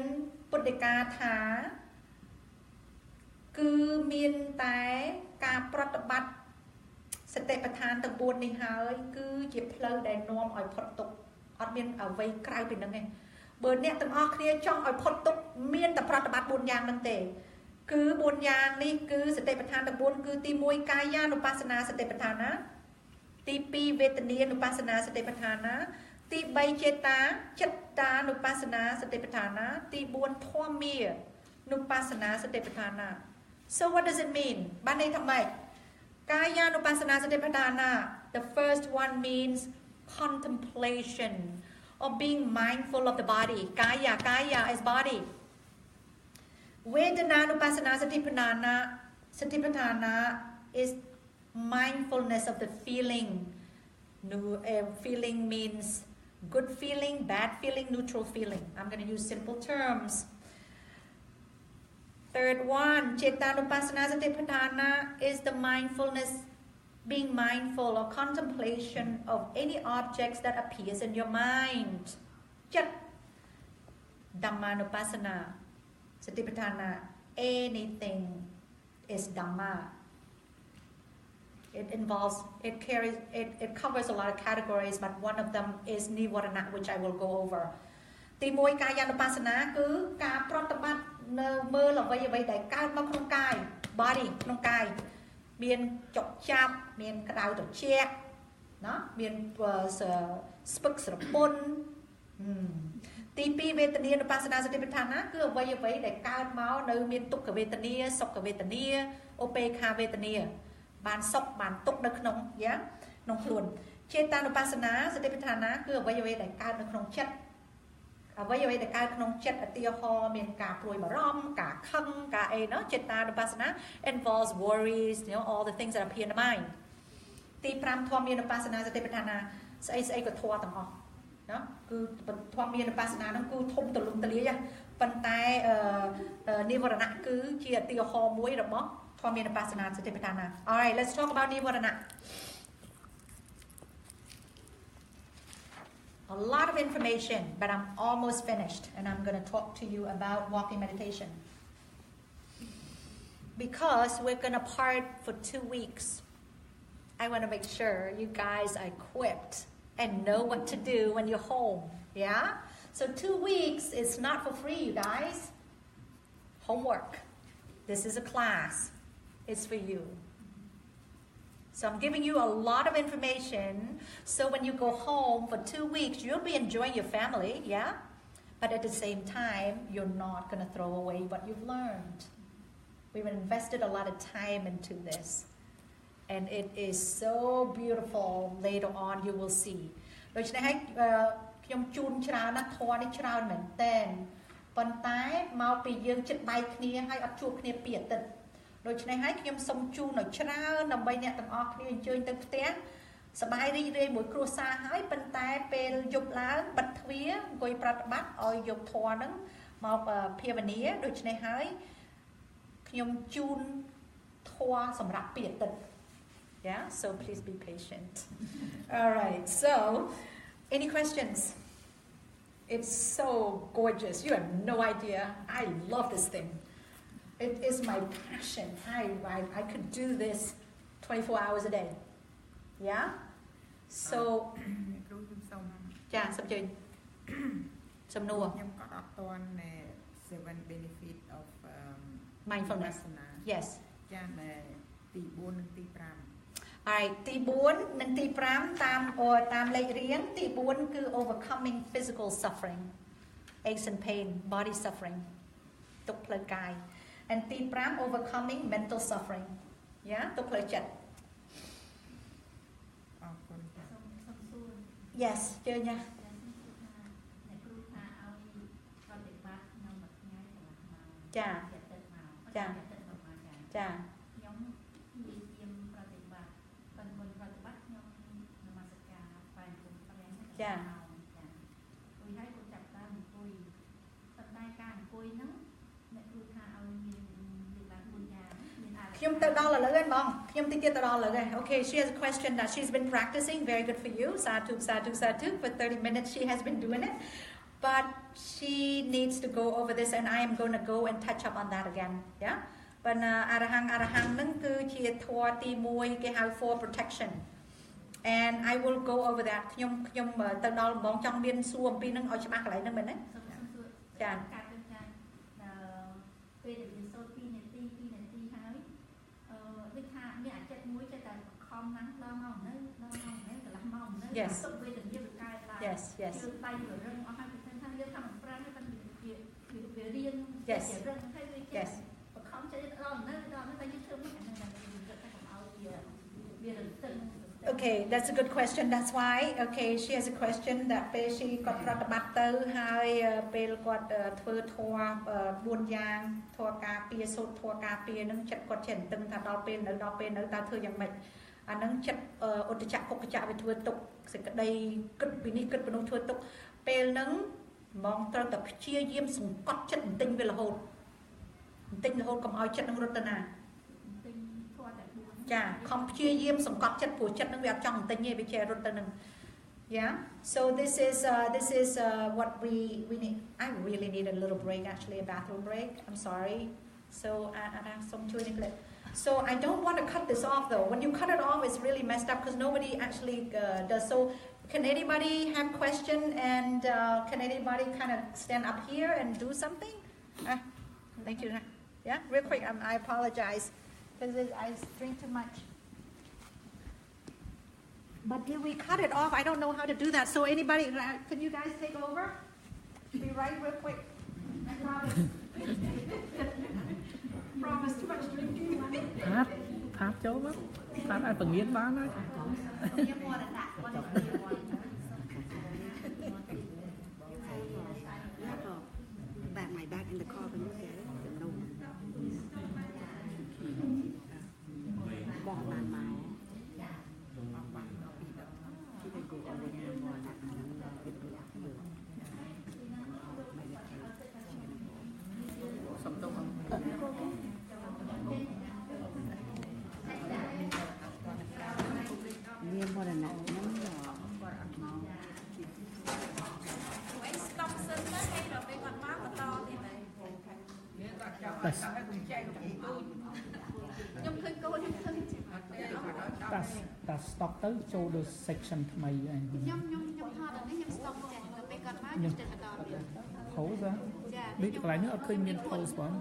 ពុទ្ធកាថាគឺមានតែការប្រតិបត្តិសតិប្បដ្ឋានទាំង4នេះហើយគឺជាផ្លូវដែលនាំឲ្យផុតទុក្ខអត់មានអ្វីក្រៅពីហ្នឹងទេបើអ្នកទាំងអស់គ្នាចង់ឲ្យផុតទុក្ខមានតែប្រតិបត្តិ4យ៉ាងហ្នឹងទេគឺ4យ៉ាងនេះគឺសតិប្បដ្ឋានទាំង4គឺទី1កាយានុបស្សនាសតិប្បដ្ឋានទី2វេទនានុបស្សនាសតិប្បដ្ឋានទី3ចេតាចិត្តានុបស្សនាសតិប្បដ្ឋានទី4ធម្មមានុបស្សនាសតិប្បដ្ឋាន so what does it mean បានន័យថាម៉េចKayanupassana satipatthana the first one means contemplation or being mindful of the body kaya is body Vedananupassana satipatthana is mindfulness of the feeling feeling means good feeling bad feeling neutral feeling I'm going to use simple terms Third one, Chetanupassana Satipatthana is the mindfulness, being mindful or contemplation of any objects that appears in your mind. Chat. Dhammanupassana Satipatthana, anything is Dhamma. It involves, it covers a lot of categories, but one of them is Nivarana, which I will go over. ទី1កាយានុបស្សនាគឺការប្រតិបត្តិនៅមើលអ្វីដែលកើតមកក្នុងកាយ body ក្នុងកាយមានចុកចាប់មានក្តៅត្រជាក់ណាមានស្ពឹកស្រពន់ ទី2វេទនានុបស្សនាសតិប្បដ្ឋានណាគឺអ្វីដែលកើតមកនៅមានទុក្ខវេទនាសុខវេទនាឧបេក្ខាវេទនាបានសុខបានទុក្ខនៅក្នុងក្នុងខ្លួនចេតានុបស្សនាសតិប្បដ្ឋានណាគឺអ្វីដែលកើតនៅក្នុងចិត្តអ្វីដែលកើតក្នុងចិត្តឧទាហរណ៍មានការព្រួយបារម្ភការខឹងការអីណោះចេតានុបស្សនា involves worries all the things that appear in the mind ទី5ធម៌មាននុបស្សនាសតិប្បដ្ឋានណាស្អីក៏ធម៌ទាំងអស់ណាគឺធម៌មាននុបស្សនាហ្នឹងគឺធំទូលំទូលាយប៉ុន្តែនិវរណៈគឺជាឧទាហរណ៍មួយរបស់ធម៌មាននុបស្សនាសតិប្បដ្ឋានណា Alright let's talk about និវរណៈ A lot of information, but I'm almost finished, and I'm going to talk to you about walking meditation. Because we're going to part for 2 weeks, I want to make sure you guys are equipped and know what to do when you're home, yeah? So 2 weeks is not for free, you guys. Homework. This is a class. It's for you. So I'm giving you a lot of information, so when you go home for 2 weeks, you'll be enjoying your family, yeah? But at the same time, you're not going to throw away what you've learned. We've invested a lot of time into this. And it is so beautiful. Later on, you will see. ដូច្នេះហើយខ្ញុំជូនច្រើនណាស់ធម៌នេះច្រើនមែនតើប៉ុន្តែមកពីយើងចិត្តបែកគ្នាហើយអត់ជួបគ្នាពីអាទិត្យដូច្នេះហើយខ្ញុំសូមជូនឲ្យច្រើនដើម្បីអ្នកទាំងអស់គ្នាអញ្ជើញទៅផ្ទះសប្បាយរីករាយមួយគ្រួសារហើយប៉ុន្តែពេលយប់ឡើងបិទទ្វារអង្គុយប្រតិបត្តិឲ្យយកធម៌ហ្នឹងមកភាវនាដូច្នេះហើយខ្ញុំជូនធម៌សម្រាប់ពីអាទិត្យ Yeah, so please be patient. All right, so any questions? It's so gorgeous. You have no idea. I love this thing. It is my passion. I could do this 24 hours a day. Yeah? So, yeah, some change. Some no. 7 benefit of mindfulness. Yes. Alright, ទី4និងទី5តាមលេខរៀងទី4គឺ overcoming physical suffering, aches and pain, body suffering, ទុក្ខផ្លូវកាយ and ទី5 overcoming mental suffering. Yeah, ទុក្ខផ្លូវចិត្ត Yes, ជឿញ៉ាចាចាចាចាខ្ញុំទៅដល់ឥឡូវហ្នឹងបងខ្ញុំតិចទៀតទៅដល់ឥឡូវហ្នឹង Okay, she has a question that she's been practicing. Very good for you. Sadhu, sadhu, sadhu. For 30 minutes she has been doing it. But she needs to go over this and I am going to go and touch up on that again. Yeah? But អរហង្គហ្នឹងគឺជាធម៌ទី1គេហៅ for protection. And I will go over that. ខ្ញុំទៅដល់បងចង់មានសួរអំពីហ្នឹងឲ្យច្បាស់កន្លែងហ្នឹងមែនទេចាពេលដែលយើងសូត្រ2នាទីហើយដូចថាមានអាចិតមួយចិត្តតែខំណាស់ដល់មកនៅកន្លះម៉ោងនៅទុកវេទនាវាកើតឡើង Yes, yes. យើងដៃរឹងអស់ហើយពីថាយើងថាមិនប្រាំទេប៉ុន្តែវារៀនជារឹងហើយវាចេះបខំចិត្តដល់នៅតែយើងធ្វើមិនហ្នឹងតែយើងគិតថាកុំឲ្យវារឹងតឹង Okay, that's a good question. That's why. Okay, she has a question that ពេលshe គាត់ប្រតិបត្តិទៅហើយពេលគាត់ធ្វើធម៌4យ៉ាងធម៌ការពារសូត្រធម៌ការពារនឹងចិត្តគាត់ចេះតឹងថាដល់ពេលនៅតើធ្វើយ៉ាងម៉េចអានឹងចិត្តឧត្តចៈគុកចៈវាធ្វើទុកសេចក្តីគិតពីនេះគិតពីនោះធ្វើទុកពេលហ្នឹងហ្មងត្រូវតែព្យាយាមសង្កត់ចិត្តបន្តិចវារហូតកុំឲ្យចិត្តនឹងរត់ទៅណាចាខំព្យាយាមសង្កត់ចិត្តព្រោះចិត្តនឹងវាអត់ចង់បន្តិចទេវាចេះរត់ទៅនឹង Yeah, so this is what we need. I really need a little break, actually, a bathroom break. I'm sorry. So I have some chewing clip. So I don't want to cut this off though. When you cut it off, it's really messed up because nobody actually does. So can anybody have question and can anybody kind of stand up here and do something? Thank you. Yeah, real quick. I apologize because I drink too much. But if we cut it off, I don't know how to do that. So anybody, can you guys take over? Be right real quick. I promise. Promise too much drinking. Phát chỗ đó. Phát ai phần nghiến bán đấy. Back my back in the car when you get it. No. Bỏ bàn màu. Khi they go over here more than Sắm tông không? Nghiêm more than that. Ta stock tới show the section ថ្មីឯង ខ្ញុំថតនេះខ្ញុំស្តុកចេះទៅពេលគាត់មកខ្ញុំចេះបន្តទៀត pose ហ៎ ចា នេះកន្លែងនេះអត់ឃើញមាន pose បង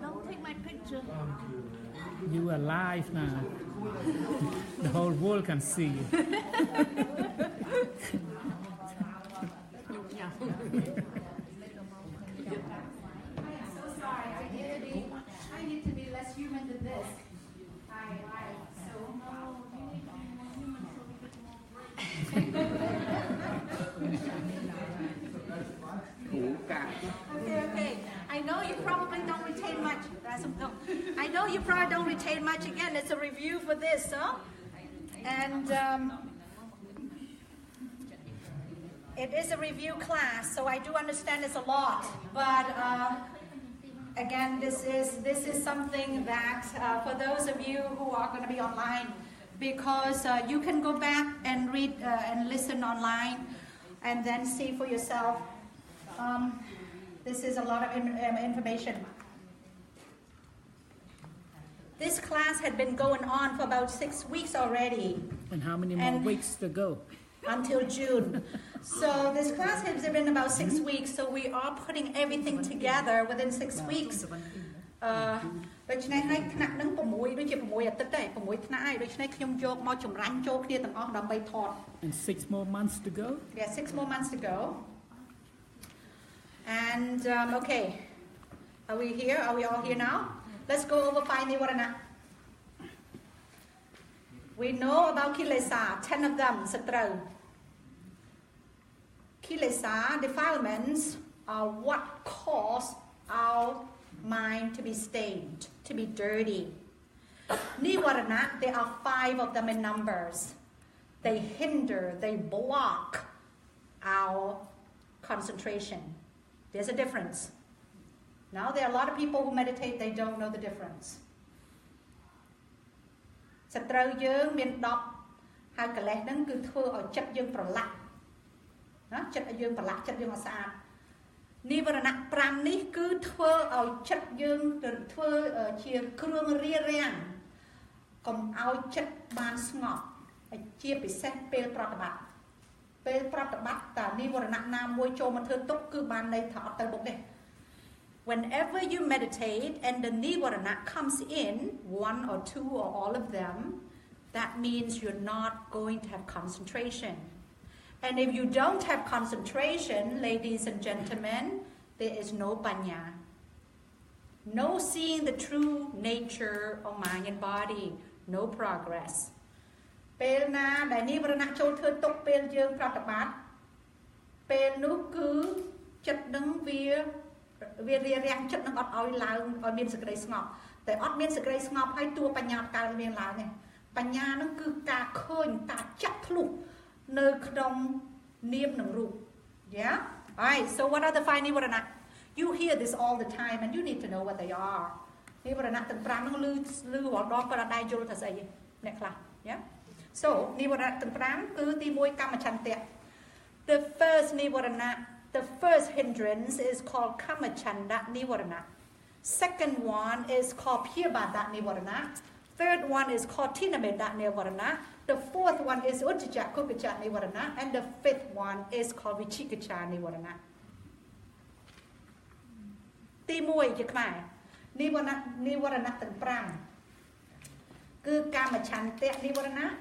Don't take my picture. You are live now. The whole world can see you. So sorry, I need to be less human than this. So no, you need to be more human so we get more Okay. I know you probably don't retain much. I know you probably don't retain much. Again, it's a review for this, huh? And it is a review class, so I do understand it's a lot. But again, this is something that for those of you who are going to be online, because you can go back and read and listen online, and then see for yourself. This is a lot of information. This class had been going on for about 6 weeks already. And how many more weeks to go? Until June. So this class has been about 6 weeks, so we are putting everything together within 6 weeks. ដូច្នេះហើយថ្នាក់នឹង6ដូចជា6អាទិត្យដែរ6ថ្នាក់ហើយដូច្នេះខ្ញុំយកមកចម្រាញ់ចូលគ្នាទាំងអស់ដើម្បីថត And 6 more months to go? Yeah, 6 more months to go. And okay, are we here? Are we all here now? Let's go over 5 nivarana. We know about kilesa, 10 of them, satrau. Kilesa, defilements, are what cause our mind to be stained, to be dirty. Nivarana, there are 5 of them in numbers. They hinder, they block our concentration. There's a difference. Now there are a lot of people who meditate, they don't know the difference. សត្រូវយើងមាន10ហើយកលេសហ្នឹងគឺធ្វើឲ្យចិត្តយើងប្រឡាក់ណាចិត្តឲ្យយើងប្រឡាក់ចិត្តយើងឲ្យស្អាតនិវរណៈ5នេះគឺធ្វើឲ្យចិត្តយើងធ្វើជាគ្រឿងរារាំងកុំឲ្យចិត្តបានស្ងប់ហើយជាពិសេសពេលប្រតិបត្តិពេលប្រតិបត្តិតានិវរណៈណាមួយចូលមកធ្វើទុកគឺបានន័យថាអត់ទៅមុខទេ Whenever you meditate and the nivarana comes in, 1 or 2 or all of them, that means you're not going to have concentration. And if you don't have concentration, ladies and gentlemen, there is no panya. No seeing the true nature of mind and body, no progress. ពេលណាដែលនិវរណៈចូលធ្វើទុកពេលយើងប្រតិបត្តិពេលនោះគឺចិត្តនឹងវារារាំងចិត្តនឹងអត់ឲ្យឡើងឲ្យមានសេចក្តីស្ងប់តែអត់មានសេចក្តីស្ងប់ហើយតួបញ្ញាកើតមានឡើងទេបញ្ញានឹងគឺការឃើញការចាក់ធ្លុះនៅក្នុងនាមនិងរូប Yeah? Alright, so what are the 5 nivarana? You hear this all the time and you need to know what they are. Nivarana từng pram nó lư hoặc đó có là đai vô thật sự nè khla, yeah. So Nivarana từng pram cứ ti môi kamachantya. The first hindrance is called kamachanda nivarana. Second one is called Piyabada Nivarana. Third one is called Tinameda Nivarana. The fourth one is Ujjaja Kukacha Nivarana. And the fifth one is called Vichikacha Nivarana. Timoi Jakmai. Nivarana Tang Pram. Cứ Kamachante Nivarana.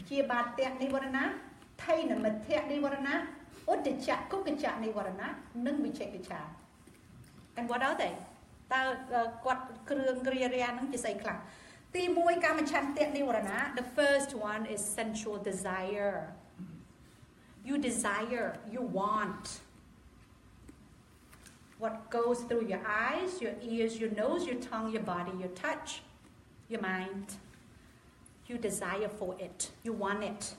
Piyabada Nivarana. Tainamete Nivarana. Ujjaja Kukacha Nivarana. Nung Vichikacha. And what are they? The first one is sensual desire. You desire, you want. What goes through your eyes, your ears, your nose, your tongue, your body, your touch, your mind. You desire for it. You want it.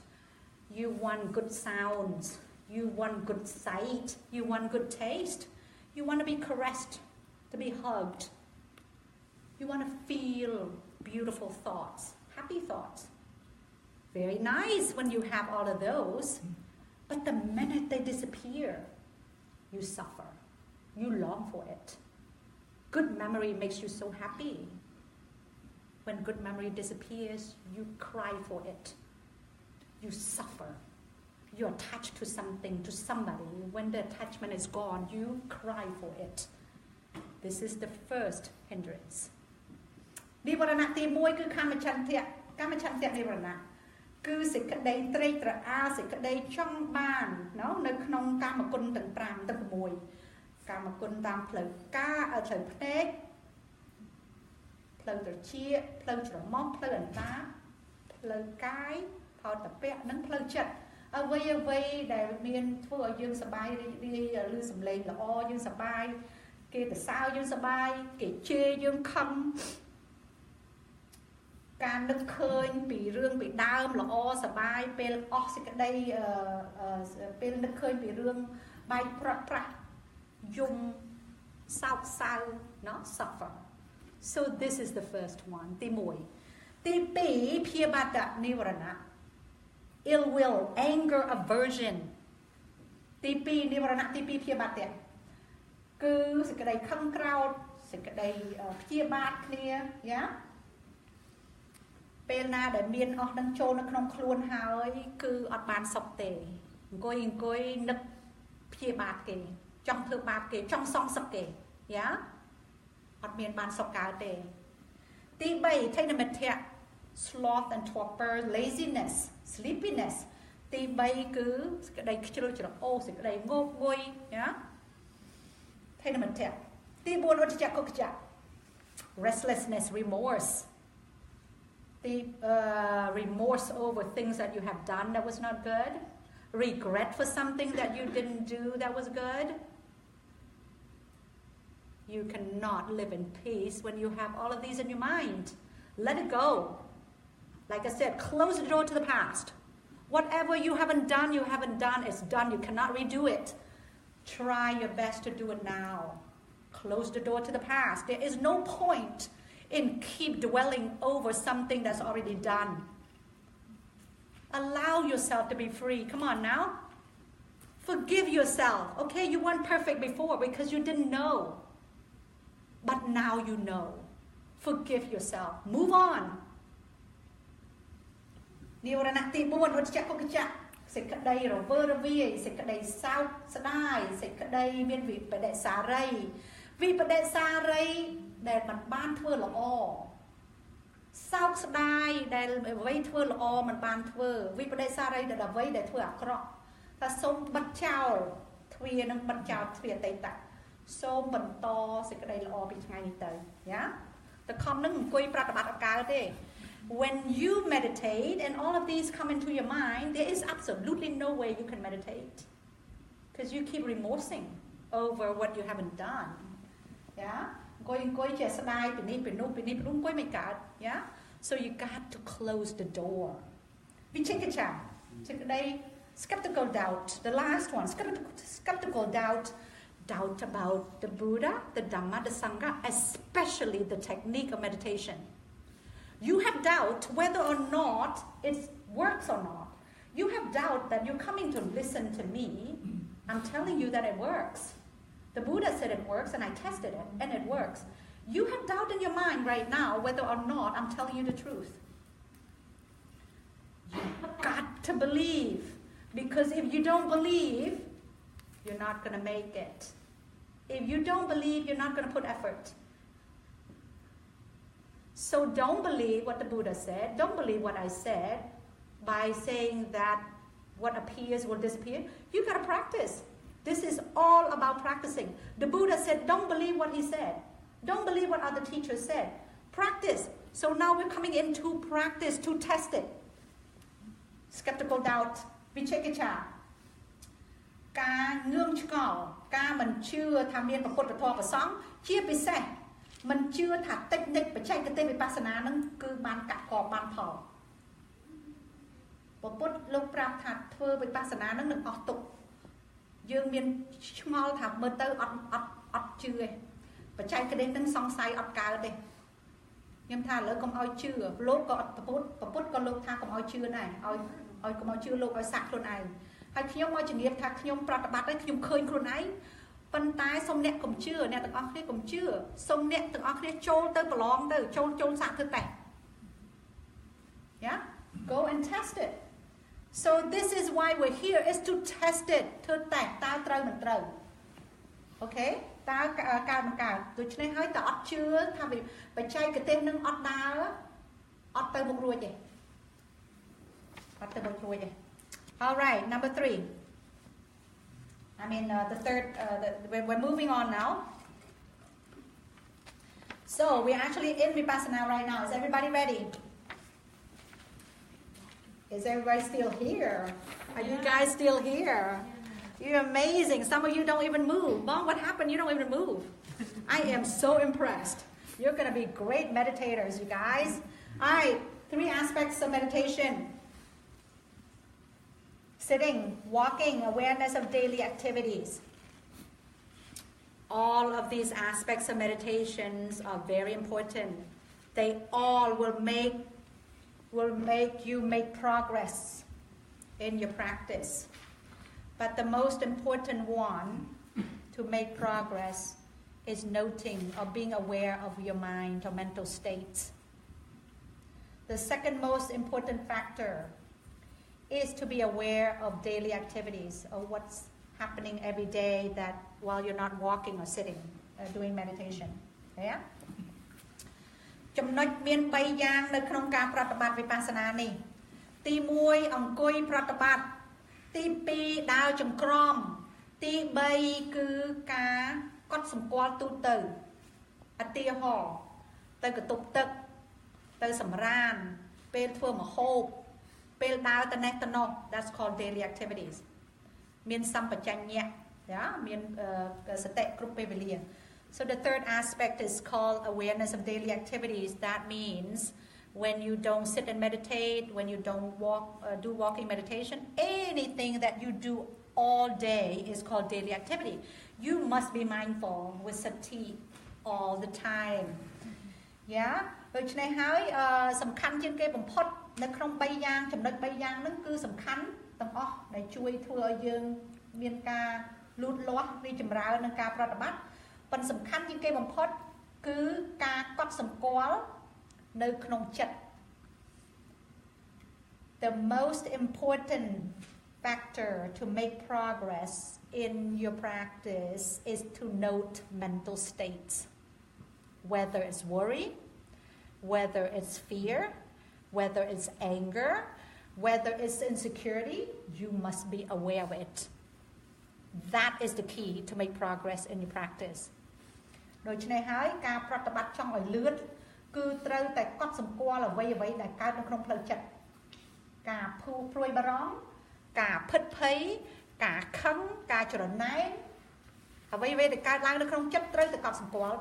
You want good sounds. You want good sight. You want good taste. You want to be caressed. To be hugged. You want to feel beautiful thoughts, happy thoughts. Very nice when you have all of those, but the minute they disappear, you suffer. You long for it. Good memory makes you so happy. When good memory disappears, you cry for it. You suffer. You're attached to something, to somebody. When the attachment is gone, you cry for it. This is the first hindrance. Nivarana ti moi cứ kamachantya nivarana. Cứ sự cách đây trây tra a sự cách đây trong bàn nó nơiក្នុងកម្មគុណទាំង5ទាំង6កម្មគុណតាមផ្លូវកាយផ្លូវភ្នែកផ្លូវត្រចៀកផ្លូវច្រមុះផ្លូវអណ្ដាតផ្លូវកាយផោតពៈនិងផ្លូវចិត្តអ្វីដែលមានធ្វើឲ្យយើងសប្បាយរីករាយឬសំឡេងល្អយើងសប្បាយគេទៅសើយើងសប្បាយគេជេរយើងខំការនឹកឃើញពីរឿងពីដើមល្អសប្បាយពេលអស់សេចក្តីពេលនឹកឃើញពីរឿងបែកប្រត់ប្រាស់យំសោកសៅ not suffer. So this is the first one. ទី1ទី2 Piyabada Nivarana. Ill will, anger, aversion. ទី2 Nivarana ទី2 Piyabada គឺសេចក្តីខឹងក្រោធសេចក្តីព្យាបាទគ្នាយ៉ាពេលណាដែលមានអស់នឹងចូលនៅក្នុងខ្លួនហើយគឺអត់បានសុខទេអង្គុយនឹកព្យាបាទគេចង់ធ្វើបាបគេចង់សងសឹកគេយ៉ាអត់មានបានសុខកើតទេទី3 Tainamithya sloth and torpor laziness sleepiness ទី3គឺសេចក្តីខ្ជិលច្រអូសសេចក្តីងប់ងុយយ៉ាTainamithya ទី4 Ujjaja Kukacha restlessness remorse the remorse over things that you have done that was not good, regret for something that you didn't do that was good. You cannot live in peace when you have all of these in your mind. Let it go. Like I said, close the door to the past. Whatever you haven't done, it's done. You cannot redo it. Try your best to do it now. Close the door to the past. There is no point in keep dwelling over something that's already done. Allow yourself to be free. Come on now. Forgive yourself. Okay, you weren't perfect before because you didn't know. But now you know. Forgive yourself. Move on. Nivarana ti 4 Ujjaja Kukacha សេចក្តីរវើរវាយសេចក្តីសោកស្ដាយសេចក្តីមានវិបដិសារីដែលមិនបានធ្វើល្អសោកស្ដាយដែលអ្វីធ្វើល្អមិនបានធ្វើវិបដិសារីដែលអ្វីដែលធ្វើអាក្រក់ថាសូមបិទចោលទ្វារនឹងបិទចោលទ្វារអតីតសូមបន្តសេចក្តីល្អពីថ្ងៃនេះទៅយ៉ាតខំនឹងអង្គុយប្រតិបត្តិអត់កើតទេ When you meditate and all of these come into your mind, there is absolutely no way you can meditate because you keep remorsing over what you haven't done. Yeah? Going just slide beneath, yeah? So you got to close the door. Vichikacha, skeptical doubt. The last one, skeptical doubt doubt about the Buddha, the Dhamma, the Sangha, especially the technique of meditation. You have doubt whether or not it works or not. You have doubt that you're coming to listen to me. I'm telling you that it works. The Buddha said it works, and I tested it, and it works. You have doubt in your mind right now whether or not I'm telling you the truth. You've got to believe, because if you don't believe, you're not going to make it. If you don't believe, you're not going to put effort. So don't believe what the Buddha said. Don't believe what I said by saying that what appears will disappear. You got to practice. This is all about practicing. The Buddha said, don't believe what he said. Don't believe what other teachers said. Practice. So now we're coming into practice to test it. Skeptical doubt, vichikicha. ការងឿងឆ្ងល់ការមិនជឿថាមានពុទ្ធធម៌ប្រសង្ឃជាពិសេសមិនជឿថាតិចនិចបច្ចេកទេសវិបស្សនានឹងគឺបានកាត់កបានផលពុទ្ធលោកប្រាប់ថាធ្វើវិបស្សនានឹងនឹងអស់ទុក្ខយើងមានឆ្ងល់ថាមើលទៅអត់ជឿទេបច្ចេកទេសនឹងសង្ស័យអត់កើតទេខ្ញុំថាឥឡូវកុំឲ្យជឿលោកក៏អត់ពុទ្ធក៏លោកថាកុំឲ្យជឿដែរឲ្យកុំឲ្យជឿលោកឲ្យសាក់ខ្លួនឯងហើយខ្ញុំមកជំរាបថាខ្ញុំប្រតិបត្តិហើយខ្ញុំឃើញខ្លួនឯងប៉ុន្តែសូមអ្នកកុំជឿអ្នកទាំងអស់គ្នាកុំជឿសូមអ្នកទាំងអស់គ្នាចូលទៅប្រឡងទៅចូលសាក់ធ្វើតេស្ត Yeah go and test it so this is why we're here is to test it ធ្វើតេស្តតើត្រូវមិនត្រូវ Okay តើកើតមិនកើតដូច្នេះហើយតើអត់ជឿថាបច្ចេកទេសនឹងអត់ដើរអត់ទៅមុខរួចទេអត់ទៅមុខរួចទេ All right, number 3. The third, we're moving on now. So we're actually in Vipassana right now. Is everybody ready? Is everybody still here? Are you guys still here? You're amazing. Some of you don't even move. Mom, what happened? You don't even move. I am so impressed. You're going to be great meditators, you guys. All right, 3 aspects of meditation. Sitting, walking, awareness of daily activities. All of these aspects of meditations are very important. They all will make you make progress in your practice. But the most important one to make progress is noting or being aware of your mind or mental states. The second most important factor is to be aware of daily activities or what's happening every day that while you're not walking or sitting, doing meditation. Yeah? ចំណុចមាន3យ៉ាងនៅក្នុងការប្រតិបត្តិវិបស្សនានេះទី1អង្គុយប្រតិបត្តិទី2ដើរចង្ក្រមទី3គឺការកត់សម្គាល់ទូទៅឧទាហរណ៍ទៅកតុបទឹកទៅសម្រានពេលធ្វើម្ហូបពេលដើរទៅនេះទៅនោះ that's called daily activities មានសម្បជញ្ញៈមានសតិគ្រប់ពេលវេលា so the third aspect is called awareness of daily activities that means when you don't sit and meditate when you don't do walking meditation anything that you do all day is called daily activity you must be mindful with sati all the time yeah ដូច្នេះហើយសំខាន់ជាងគេបំផុតនៅក្នុង3យ៉ាងចំណុច3យ៉ាងហ្នឹងគឺសំខាន់ទាំងអស់ដែលជួយធ្វើឲ្យយើងមានការលូតលាស់រីចម្រើននិងការប្រតិបត្តិប៉ុន្តែសំខាន់ជាងគេបំផុតគឺការកត់សម្គាល់នៅក្នុងចិត្ត The most important factor to make progress in your practice is to note mental states whether it's worry whether it's fear whether it's anger, whether it's insecurity, you must be aware of it. That is the key to make progress in your practice. ដូច្នេះហើយការប្រតិបត្តិចង់ឲ្យលឿនគឺត្រូវតែកត់សម្គាល់អ្វីដែលកើតនៅក្នុងផ្លូវចិត្តការព្រួយបារម្ភការភិតភ័យការខឹងការច្រណែនអ្វីដែលកើតឡើងនៅក្នុងចិត្តត្រូវតែកត់សម្គាល់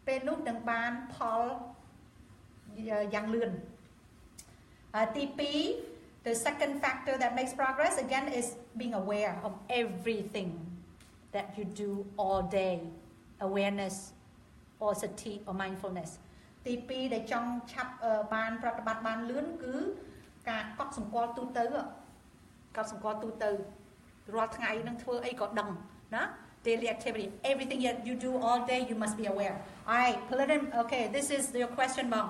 ពេលនោះនឹងបានផលយ៉ាងលឿនទី2 The second factor that makes progress, again, is being aware of everything that you do all day. Awareness, or sati, or mindfulness. ទី2 ដែលចង់ឆាប់បានប្រតិបត្តិបានលឿនគឺការកត់សម្គាល់ទូទៅរាល់ថ្ងៃនឹងធ្វើអីក៏ដឹងណា daily activity, everything that you do all day, you must be aware. Alright, okay, this is your question, Mom.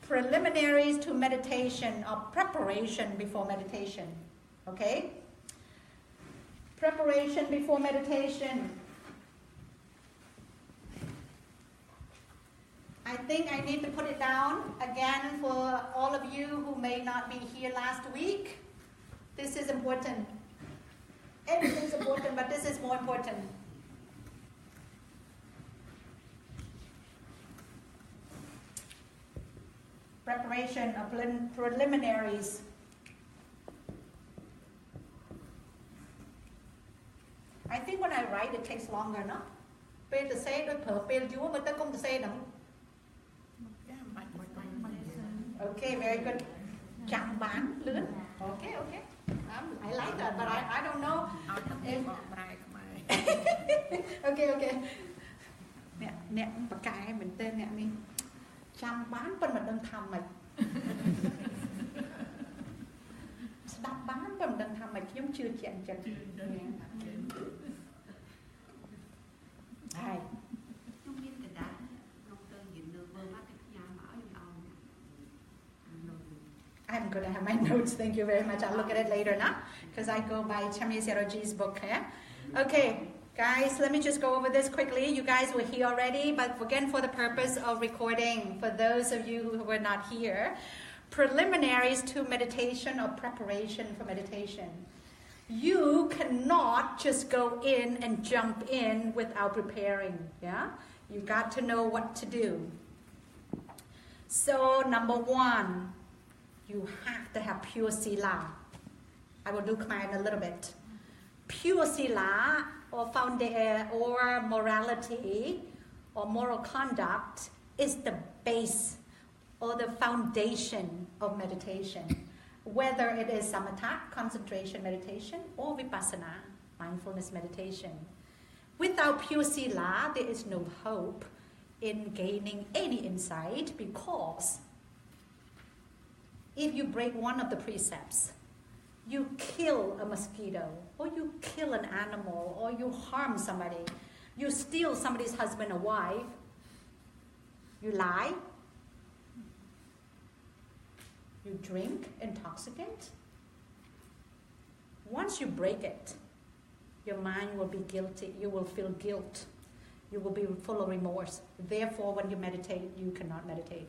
Preliminaries to meditation or preparation before meditation. Okay? Preparation before meditation. I think I need to put it down again for all of you who may not be here last week. This is important. Everything is important, but this is more important. Preparation of preliminaries. I think when I write, it takes longer, no? ពេលទៅសេដូចប្រើពេលយូរមើលទៅកុំទៅសេហ្នឹង Okay, very good. ចាំបានលឿន Okay. I like that, but I don't know. Okay. អ្នកបកកែមែនតើអ្នកនេះចាំបានប៉ុន្តែមិនដឹងថាម៉េចស្ដាប់បានប៉ុន្តែមិនដឹងថាម៉េចខ្ញុំជឿជាក់អញ្ចឹងហើយ I'm going to have my notes. Thank you very much. I'll look at it later now because I go by Chami Seroji's book. Yeah? Okay, guys, let me just go over this quickly. You guys were here already, but again, for the purpose of recording, for those of you who were not here, preliminaries to meditation or preparation for meditation. You cannot just go in and jump in without preparing. Yeah, you got to know what to do. So, number one, you have to have pure sila. I will do Khmer in a little bit. Pure sila or morality or moral conduct is the base or the foundation of meditation. Whether it is samatha, concentration meditation, or vipassana, mindfulness meditation. Without pure sila, there is no hope in gaining any insight because if you break one of the precepts, you kill a mosquito, or you kill an animal, or you harm somebody, you steal somebody's husband or wife, you lie, you drink intoxicant. Once you break it, your mind will be guilty, you will feel guilt, you will be full of remorse. Therefore, when you meditate, you cannot meditate.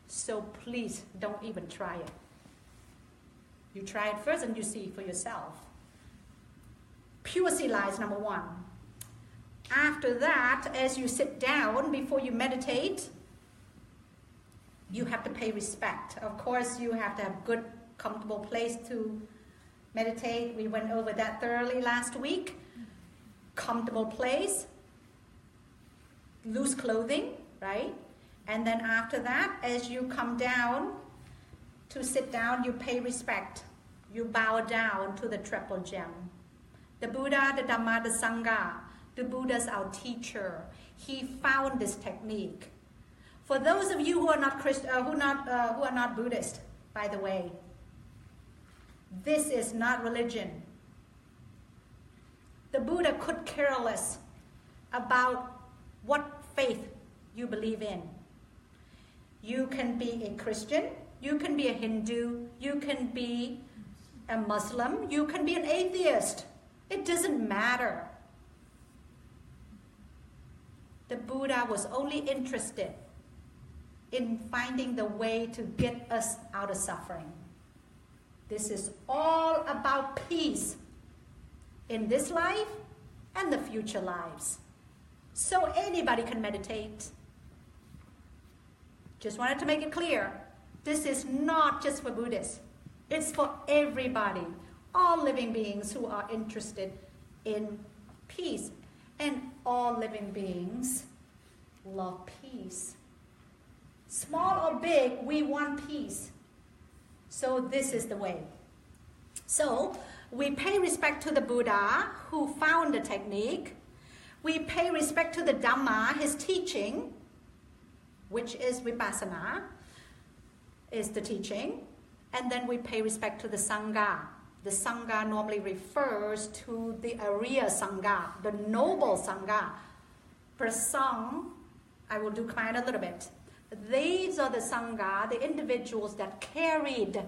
So please don't even try it. You try it first and you see for yourself. Pure sila is number one. After that, as you sit down before you meditate, you have to pay respect. Of course, you have to have good, comfortable place to meditate. We went over that thoroughly last week. Comfortable place, loose clothing, right? And then after that, as you come down to sit down, you pay respect. You bow down to the triple gem. The Buddha, the Dhamma, the Sangha. The Buddha is our teacher. He found this technique. For those of you who are not who are not Buddhist, by the way, this is not religion. The Buddha could care less about what faith you believe in. You can be a Christian, you can be a Hindu, you can be a Muslim, you can be an atheist. It doesn't matter. The Buddha was only interested in finding the way to get us out of suffering. This is all about peace in this life and the future lives. So anybody can meditate. Just wanted to make it clear. This is not just for Buddhists. It's for everybody. All living beings who are interested in peace. And all living beings love peace. Small or big, we want peace. So this is the way. So we pay respect to the Buddha who found the technique. We pay respect to the Dhamma, his teaching, which is Vipassana, is the teaching. And then we pay respect to the Sangha. The Sangha normally refers to the Arya Sangha, the noble Sangha. Prasang, I will do Khmer a little bit. These are the Sangha, the individuals that carried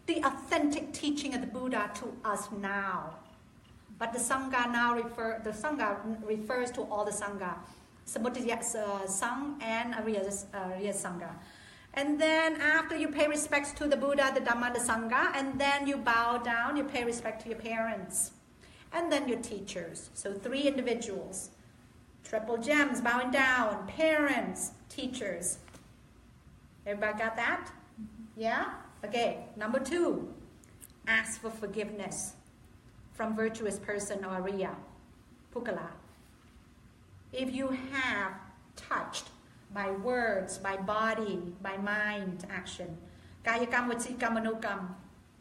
the authentic teaching of the Buddha to us now. But the Sangha now refers to all the Sangha. Samudaya Sang and Arya Sangha. And then after you pay respects to the Buddha, the Dhamma, the Sangha, and then you bow down, you pay respect to your parents. And then your teachers. So 3 individuals. Triple gems, bowing down, parents, teachers. Everybody got that? Yeah? Okay, number 2. Ask for forgiveness from virtuous person or Arya, Pukala. If you have touched by words, by body, by mind action, Kayakam, Vachikam, Manokam,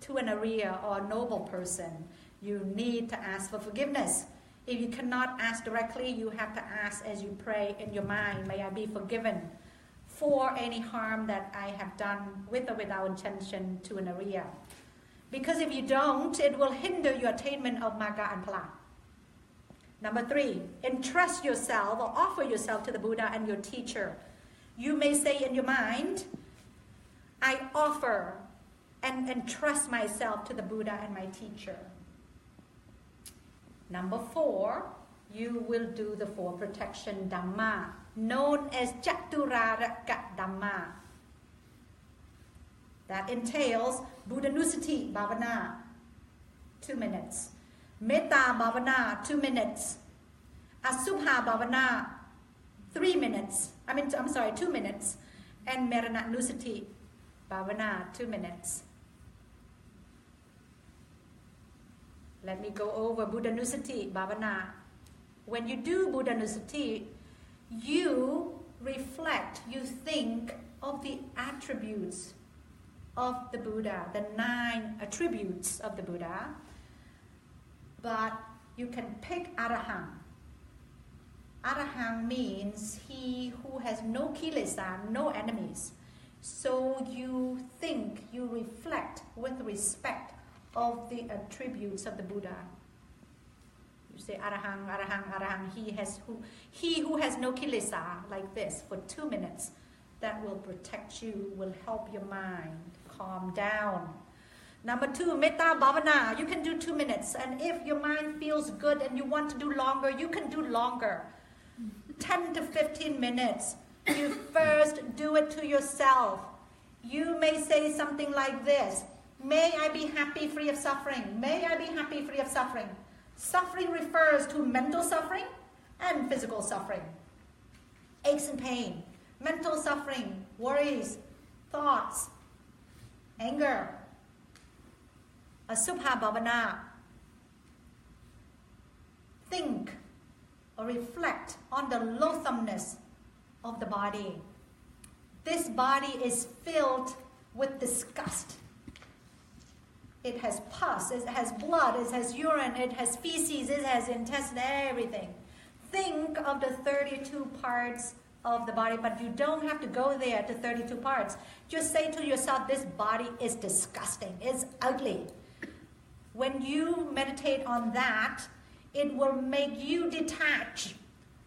to an Arya or a noble person, you need to ask for forgiveness. If you cannot ask directly, you have to ask as you pray in your mind, may I be forgiven for any harm that I have done with or without intention to an Arya. Because if you don't, it will hinder your attainment of Magga and Phala. Number 3, entrust yourself or offer yourself to the Buddha and your teacher. You may say in your mind, I offer and entrust myself to the Buddha and my teacher. Number 4, you will do the 4 protection Dhamma, known as Chaturaraka Dhamma. That entails Buddhanusati Bhavana, 2 minutes. Metta Bhavana, 2 minutes. Asubha Bhavana, 2 minutes. And Marananusati Bhavana, 2 minutes. Let me go over Buddhanusati Bhavana. When you do Buddhanusati, you reflect, you think of the attributes of the Buddha, the 9 attributes of the Buddha. But you can pick Arahant. Arahant means he who has no kilesa, no enemies. So you think, you reflect with respect of the attributes of the Buddha. You say Arahant, Arahant, Arahant. He who has no kilesa, like this, for 2 minutes. That will protect you, will help your mind calm down. Number 2, Metta Bhavana. You can do 2 minutes. And if your mind feels good and you want to do longer, you can do longer. 10 to 15 minutes. You first do it to yourself. You may say something like this. May I be happy, free of suffering. May I be happy, free of suffering. Suffering refers to mental suffering and physical suffering. Aches and pain. Mental suffering, worries, thoughts, anger. Asubha Bhavana. Think or reflect on the loathsomeness of the body. This body is filled with disgust. It has pus, it has blood, it has urine, it has feces, it has intestine, everything. Think of the 32 parts of the body, but you don't have to go there to 32 parts. Just say to yourself, this body is disgusting, it's ugly. When you meditate on that, it will make you detach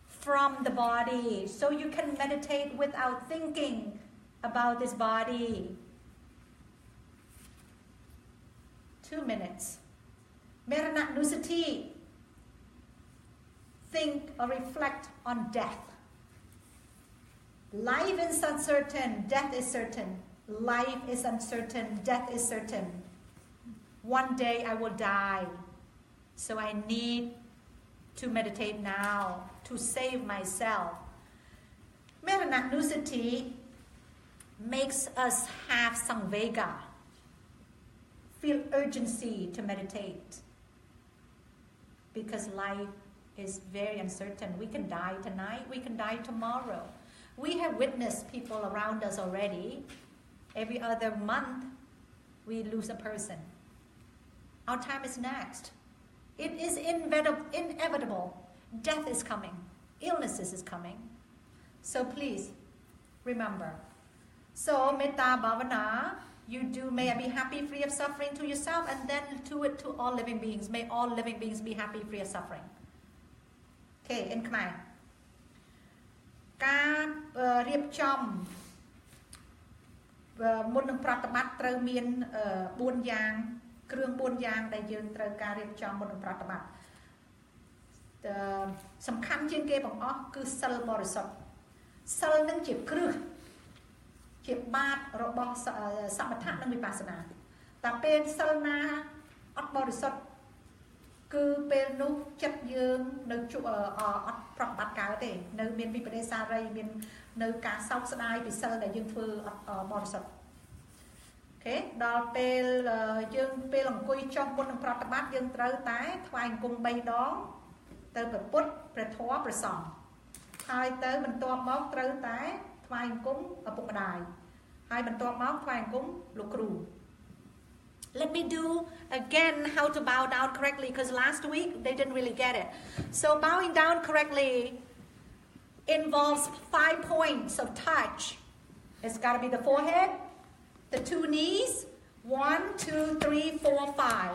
from the body. So you can meditate without thinking about this body. 2 minutes. Marananusati. Think or reflect on death. Life is uncertain, death is certain. Life is uncertain, death is certain. One day I will die. So I need to meditate now to save myself. Marananusati makes us have samvega, feel urgency to meditate. Because life is very uncertain. We can die tonight, we can die tomorrow. We have witnessed people around us already. Every other month, we lose a person. Our time is next. It is inevitable. Death is coming. Illnesses is coming. So please, remember. So, Metta Bhavana, you do, may I be happy, free of suffering to yourself, and then do it to all living beings. May all living beings be happy, free of suffering. Okay, in Khmer. ការរៀបចំមុននឹងប្រតិបត្តិត្រូវមាន4យ៉ាងគ្រឿង4យ៉ាងដែលយើងត្រូវការរៀបចំមុននឹងប្រតិបត្តិសំខាន់ជាងគេបង្អស់គឺសិលបរិសុទ្ធសិលនឹងជាគ្រឹះជាបាតរបស់សមថៈនិងវិបស្សនាតែពេលសិលណាអត់បរិសុទ្ធគឺពេលនោះចិត្តយើងនៅអត់ប្រតិបត្តិកើតទេនៅមានវិបដិសារីមាននៅការសោកស្ដាយពីសិលដែលយើងធ្វើអត់បរិសុទ្ធអូខេដល់ពេលយើងពេលអង្គុយចុះមុននឹងប្រតិបត្តិយើងត្រូវតែថ្វាយអង្គម3ដងទៅព្រះពុទ្ធព្រះធម៌ព្រះសង្ឃហើយទៅបន្ទាប់មកត្រូវតែថ្វាយអង្គមឪពុកម្ដាយហើយបន្ទាប់មកថ្វាយអង្គមលោកគ្រូ Let me do again how to bow down correctly because last week they didn't really get it. So bowing down correctly involves 5 points of touch. It's got to be the forehead, the 2 knees, 1, 2, 3, 4, 5.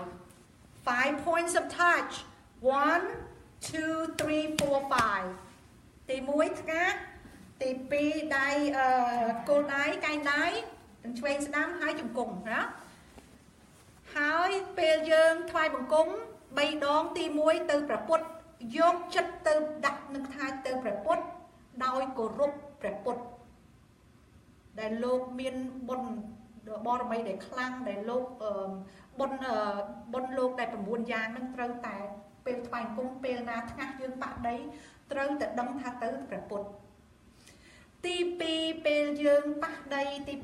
5 points of touch. 1, 2, 3, 4, 5. ទី1ថ្ងាសទី2ដៃគល់ដៃកែងដៃទាំងឆ្វេងស្ដាំហើយជង្គង់ណាហើយពេលយើងថ្វាយបង្គំ3ដងទី1ទៅព្រះពុទ្ធយកចិត្តទៅដាក់នឹងថ្វាយទៅព្រះពុទ្ធដោយគោរពព្រះពុទ្ធដែលលោកមានបុណ្យបរមីដែលខ្លាំងដែលលោកបុណ្យលោកដែល9យ៉ាងនឹងត្រូវតែពេលថ្វាយបង្គំពេលណាថ្ងាសយើងប៉ះដីត្រូវតែដឹងថាទៅព្រះពុទ្ធទី2ពេលយើងប៉ះដីទី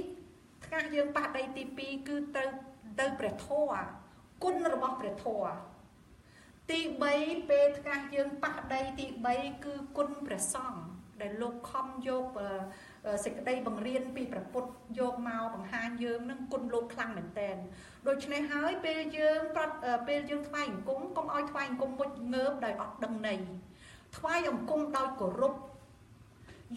2ថ្ងាសយើងប៉ះដីទី2គឺទៅព្រះធម៌គុណរបស់ព្រះធម៌ទី3ពេលថ្ងាសយើងប៉ះដីទី3គឺគុណព្រះសង្ឃដែលលោកខំយកសេចក្តីបង្រៀនពីព្រះពុទ្ធយកមកបង្ហាញយើងនឹងគុណលោកខ្លាំងមែនទែនដូច្នេះហើយពេលយើងថ្វាយអង្គមកុំឲ្យថ្វាយអង្គមមុជងើបដោយអត់ដឹងន័យថ្វាយអង្គមដោយគោរព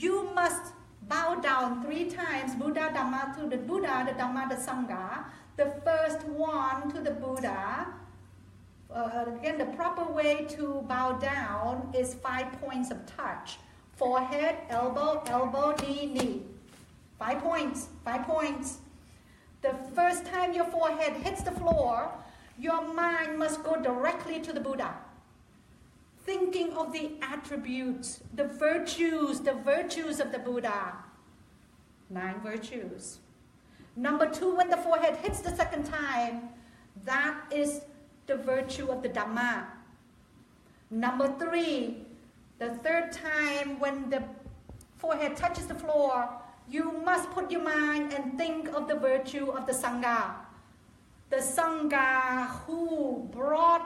You must bow down 3 times Buddha Dhamma to the Buddha the Dhamma the Sangha the first one to the Buddha again the proper way to bow down is 5 points of touch forehead elbow knee 5 points the first time your forehead hits the floor your mind must go directly to the Buddha thinking of the attributes the virtues of the Buddha 9 virtues Number 2, when the forehead hits the second time, that is the virtue of the Dhamma. Number 3, the third time when the forehead touches the floor, you must put your mind and think of the virtue of the Sangha. The Sangha who brought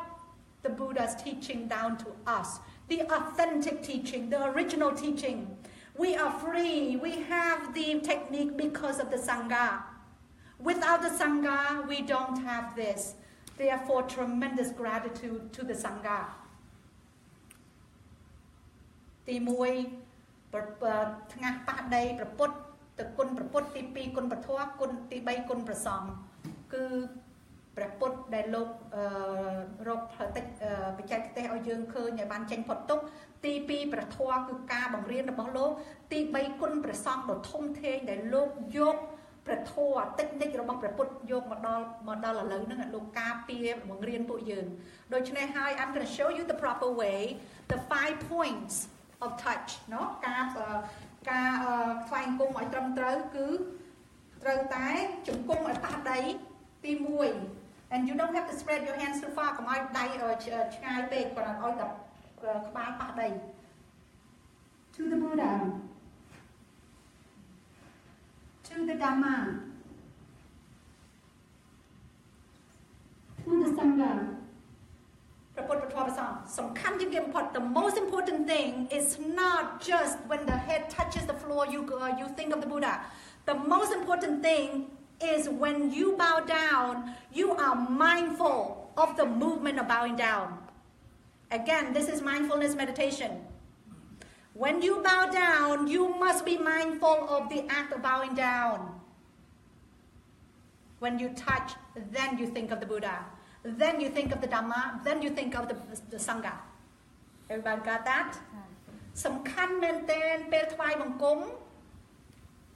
the Buddha's teaching down to us. The authentic teaching, the original teaching. We are free. We have the technique because of the Sangha. Without the Sangha, we don't have this. Therefore, tremendous gratitude to the Sangha. ទី1ថ្ងាសប៉ះដីព្រះពុទ្ធទៅគុណព្រះពុទ្ធទី2គុណព្រះធម៌គុណទី3គុណព្រះសង្ឃគឺព្រះពុទ្ធដែលលោករកផ្លូវទឹកបច្ចេកទេសឲ្យយើងឃើញឲ្យបានចេញផុតទុក្ខទី2ព្រះធម៌គឺការបង្រៀនរបស់លោកទី3គុណព្រះសង្ឃដ៏ធំធេងដែលលោកយកព្រះធម៌តិចនិចរបស់ព្រះពុទ្ធយកមកដល់ឥឡូវហ្នឹងលោកការពារបង្រៀនពួកយើងដូច្នេះហើយ I'm going to show you the proper way the 5 points of touch เนาะការថ្វាយអង្គមឲ្យត្រឹមត្រូវគឺត្រូវតែជង្គង់ឲ្យប៉ះដីទី1 and you don't have to spread your hands too far កុំឲ្យដៃឆ្ងាយពេកប៉ុន្តែឲ្យតែក្បាលប៉ះដី to the Buddha to the Dhamma to the Sangha ព្រះពុទ្ធព្រះធម៌ព្រះសង្ឃសំខាន់ជាងគេបំផុត the most important thing is not just when the head touches the floor you think of the Buddha the most important thing is when you bow down, you are mindful of the movement of bowing down. Again, this is mindfulness meditation. When you bow down, you must be mindful of the act of bowing down. When you touch, then you think of the Buddha. Then you think of the Dhamma. Then you think of the Sangha. Everybody got that? សំខាន់មែនទែនពេលថ្វាយបង្គំ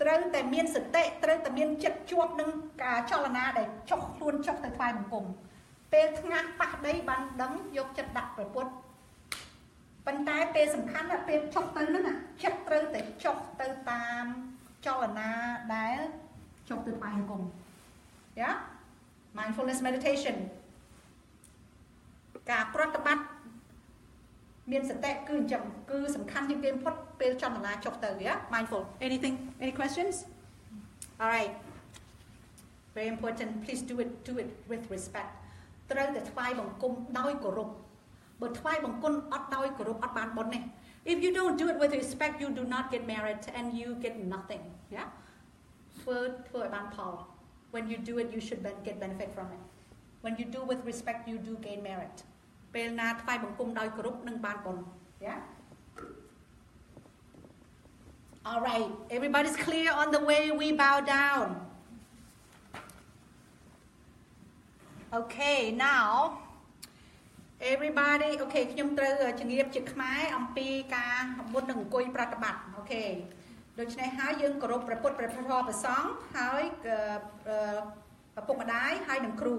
ត្រូវតែមានសតិត្រូវតែមានចិត្តជាប់នឹងការចលនាដែលចុះខ្លួនចុះទៅថ្វាយបង្គំពេលថ្ងាសប៉ះដីបានដឹងយកចិត្តដាក់ព្រះពុទ្ធប៉ុន្តែពេលសំខាន់ណាពេលចុះទៅហ្នឹងចិត្តត្រូវតែចុះទៅតាមចលនាដែលចុះទៅថ្វាយបង្គំ Yeah mindfulness meditation ការប្រតិបត្តិមានសតិគឺអញ្ចឹងគឺសំខាន់ជាងគេបំផុតពេលចលនាចុះទៅ Yeah mindful anything any questions all right very important please do it with respect ត្រូវតែថ្វាយបង្គំដោយគោរពបើថ្វាយបង្គំអត់ដោយគោរពអត់បានបុណ្យទេ if you don't do it with respect you do not get merit and you get nothing Yeah ធ្វើឲ្យបានផល when you do it you should get benefit from it when you do with respect you do gain merit ពេលណាថ្វាយបង្គំដោយគោរពនឹងបានបុណ្យ Yeah all right everybody's clear on the way we bow down okay now everybody okay ខ្ញុំត្រូវជំរាបជាខ្មែរអំពីការមុននឹងអង្គុយប្រតិបត្តិ okay ដូច្នេះហើយយើងគោរពព្រះពុទ្ធព្រះធម៌ព្រះសង្ឃហើយឪពុកម្ដាយហើយនឹងគ្រូ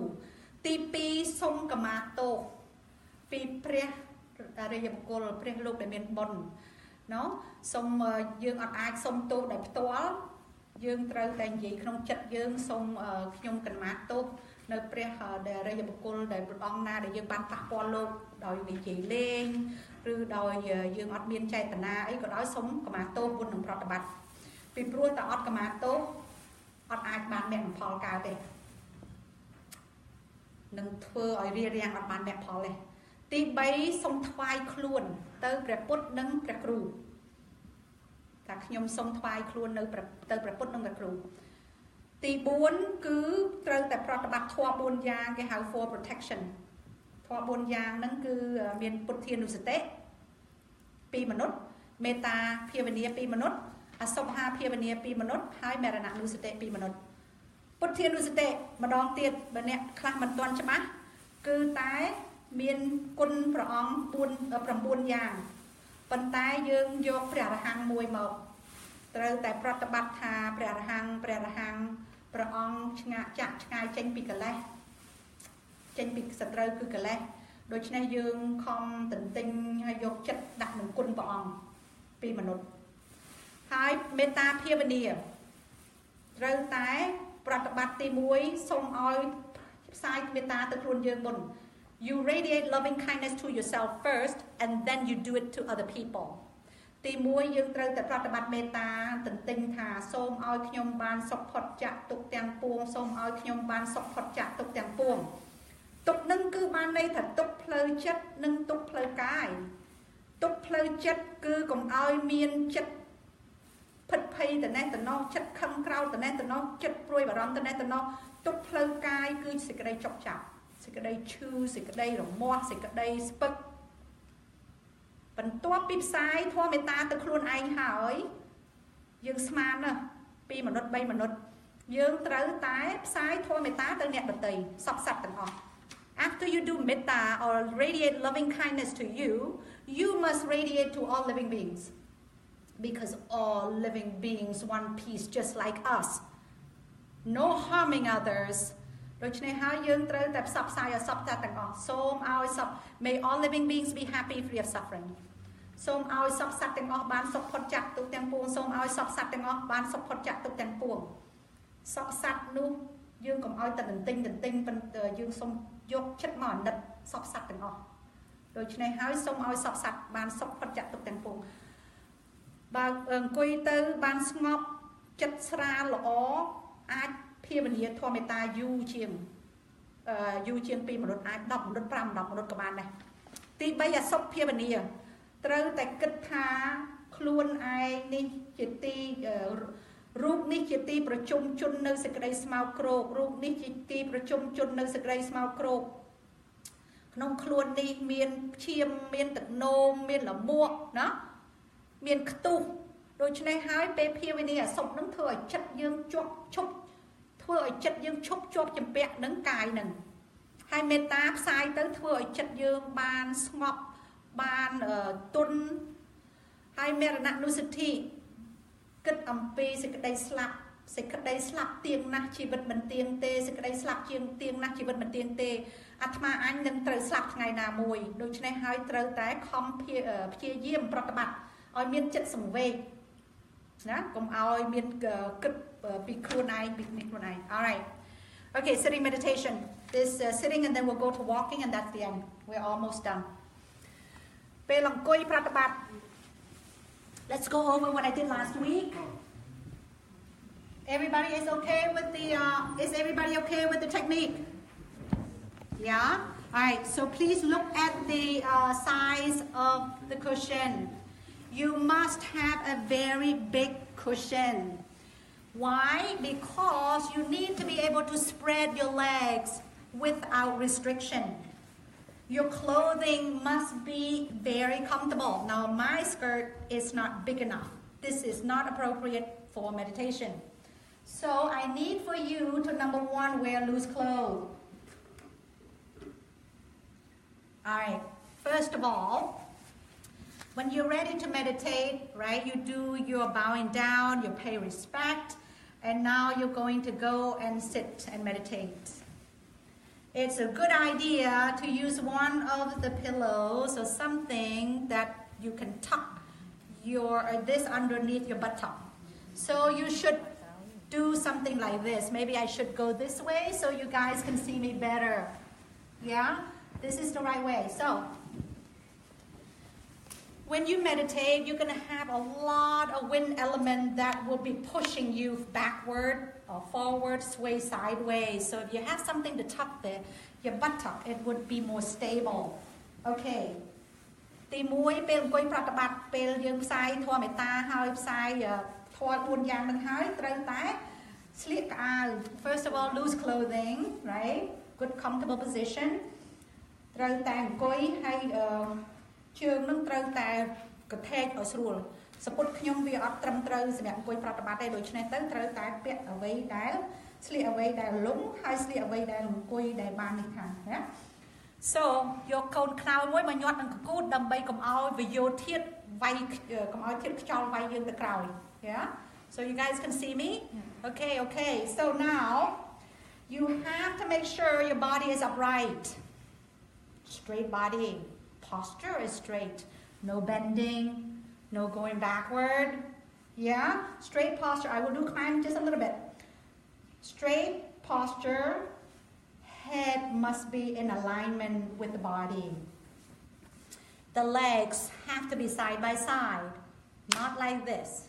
ទី2សូមកម្មាទោសពីព្រះរាជបុគ្គលព្រះលោកដែលមានបុណ្យណូសូមយើងអត់អាចសូមទោសដោយផ្ទាល់យើងត្រូវតែនិយាយក្នុងចិត្តយើងសូមខ្ញុំកម្មាទោសនៅព្រះដែលរាជបុគ្គលដែលព្រះអង្គណាដែលយើងបានប៉ះពាល់លោកដោយនិយាយលេងឬដោយយើងអត់មានចេតនាអីក៏ដោយសូមកម្មាទោសមុននឹងប្រតិបត្តិពីព្រោះតែអត់កម្មាទោសអត់អាចបានមគ្គផលកើតទេនឹងធ្វើឲ្យរារាំងអត់បានមគ្គផលទេទី3សូមថ្វាយខ្លួនទៅព្រះពុទ្ធនិងព្រះគ្រូតែខ្ញុំសូមថ្វាយខ្លួននៅទៅព្រះពុទ្ធនិងព្រះគ្រូទី4គឺត្រូវតែប្រតិបត្តិធម៌4យ៉ាងគេហៅ for protection ធម៌4យ៉ាងហ្នឹងគឺមានពុទ្ធានុសតិពីមនុស្សមេត្តាភាវនាពីមនុស្សអសុភាភាវនាពីមនុស្សហើយមរណនុសតិពីមនុស្សពុទ្ធានុសតិម្ដងទៀតបើអ្នកខ្លះមិនទាន់ច្បាស់គឺតែមានគុណព្រះអង្គ9យ៉ាងប៉ុន្តែយើងយកព្រះអរហង្គមួយមកត្រូវតែប្រតិបត្តិថាព្រះអរហង្គព្រះអង្គឆ្ងាយចេញពីកិលេសចេញពីសត្រូវគឺកិលេសដូច្នេះយើងខំទន្ទិញហើយយកចិត្តដាក់នឹងគុណព្រះអង្គពីមនុស្សហើយមេត្តាភាវនាត្រូវតែប្រតិបត្តិទី1សូមឲ្យផ្សាយមេត្តាទៅខ្លួនយើងមុនYou radiate loving kindness to yourself first and then you do it to other people ទី1យើងត្រូវតែប្រតិបត្តិមេត្តាទន្ទិញថាសូមឲ្យខ្ញុំបានសុខផុតចាកទុក្ខទាំងពួងសូមឲ្យខ្ញុំបានសុខផុតចាកទុក្ខទាំងពួងទុក្ខនឹងគឺបានន័យថាទុក្ខផ្លូវចិត្តនិងទុក្ខផ្លូវកាយទុក្ខផ្លូវចិត្តគឺកុំឲ្យមានចិត្តភិតភ័យទៅណេះទៅនោះចិត្តខឹងក្រោធទៅណេះទៅនោះចិត្តព្រួយបារម្ភទៅណេះទៅនោះទុក្ខផ្លូវកាយគឺសេចក្តីចុកចាប់សេចក្តីឈឺសេចក្តីរមាស់សេចក្តីស្ពឹកបន្ទាប់ពីផ្សាយធម៌មេត្តាទៅខ្លួនឯងហើយយើងស្មានណាពីមនុស្ស3មនុស្សយើងត្រូវតែផ្សាយធម៌មេត្តាទៅអ្នកដទៃសពសត្វទាំងអស់ After you do metta or radiate loving kindness to you, you must radiate to all living beings because all living beings want peace just like us. No harming others. ដូច្នេះហើយយើងត្រូវតែផ្សព្វផ្សាយឲ្យសពតែទាំងអស់សូមឲ្យសព May all living beings be happy free of suffering សូមឲ្យសពសត្វទាំងអស់បានសុខផុតចាកទុក្ខទាំងពួងសូមឲ្យសពសត្វទាំងអស់បានសុខផុតចាកទុក្ខទាំងពួងសពសត្វនោះយើងកុំឲ្យតែទន្ទិញយើងសូមយកចិត្តមកអាណិតសពសត្វទាំងអស់ដូច្នេះហើយសូមឲ្យសពសត្វបានសុខផុតចាកទុក្ខទាំងពួងបើអង្គុយទៅបានស្ងប់ចិត្តស្រាលល្អអាចភាវនាធម៌មេត្តាយូរជាងពីមនុស្សអាច10មនុស្ស5 10មនុស្សក៏បានដែរទី3អសុខភាវនាត្រូវតែគិតថាខ្លួនឯងនេះជាទី រូបនេះជាទីប្រជុំជននៅសេចក្តីស្មោកគ្រោករូបនេះជាទីប្រជុំជននៅសេចក្តីស្មោកគ្រោកក្នុងខ្លួននេះមានឈាមមានទឹកនោមមានលមួកណាមានខ្ទុះដូច្នេះហើយពេលភាវនាអសុបនឹងធ្វើឲ្យចិត្តយើងជាប់ឈប់ធ្វើឲ្យចិត្តយើងឈប់ជាប់ចម្ពាក់នឹងកាយនឹងហើយមេត្តាផ្សាយទៅធ្វើឲ្យចិត្តយើងបានស្ងប់បានទន់ហើយមរណនុសទ្ធិគិតអំពីសេចក្តីស្លាប់ទៀងណាស់ជីវិតមិនទៀងទេសេចក្តីស្លាប់ទៀងណាស់ជីវិតមិនទៀងទេអាត្មាអញនឹងត្រូវស្លាប់ថ្ងៃណាមួយដូច្នេះហើយត្រូវតែខំព្យាយាមប្រតិបត្តិឲ្យមានចិត្តសង្វេគណាកុំឲ្យមានគិតពីខ្លួនឯងពីខ្លួនឯង alright okay sitting meditation this sitting and then we'll go to walking and that's the end we're almost done ពេលអង្គុយប្រតិបត្តិ let's go over what I did last week everybody is okay with the is everybody okay with the technique yeah alright so please look at the size of the cushion you must have a very big cushion. Why? Because you need to be able to spread your legs without restriction. Your clothing must be very comfortable. Now my skirt is not big enough. This is not appropriate for meditation. So I need for you to number one, wear loose clothes. Alright, first of all, when you're ready to meditate, right, you do your bowing down, you pay respect, and now you're going to go and sit and meditate. It's a good idea to use one of the pillows or something that you can tuck this underneath your buttock. So you should do something like this. Maybe I should go this way so you guys can see me better. Yeah? This is the right way. So when you meditate, you're going to have a lot of wind element that will be pushing you backward or forward, sway sideways. So if you have something to tuck there, your buttock, it would be more stable. Okay. ទី1ពេលអង្គុយប្រតិបត្តិពេលយើងផ្សាយធម៌មេត្តាហើយផ្សាយធម៌4យ៉ាងនឹងហើយត្រូវតែស្លៀកក្អាវ First of all, loose clothing, right? Good comfortable position. ត្រូវតែអង្គុយហើយជើងនឹងត្រូវតែកថេកឲ្យស្រួលសពុតខ្ញុំវាអត់ត្រឹមត្រូវសម្រាប់អង្គុយប្រតិបត្តិទេដូច្នេះទៅត្រូវតែពាក់អ្វីដែលស្លៀកអ្វីដែលលំហើយស្លៀកអ្វីដែលអង្គុយដែលបាននេះខាងណា So យកកូនខ្នើយមួយមកញាត់នឹងកគូតដើម្បីកុំឲ្យវាយោធាតុវាយកុំឲ្យធាតុខ្យល់វាយយើងទៅក្រោយ Yeah So you guys can see me Okay So now you have to make sure your body is upright straight body Posture is straight, no bending, no going backward. Yeah, straight posture. I will do climb just a little bit. Straight posture, head must be in alignment with the body. The legs have to be side by side, not like this.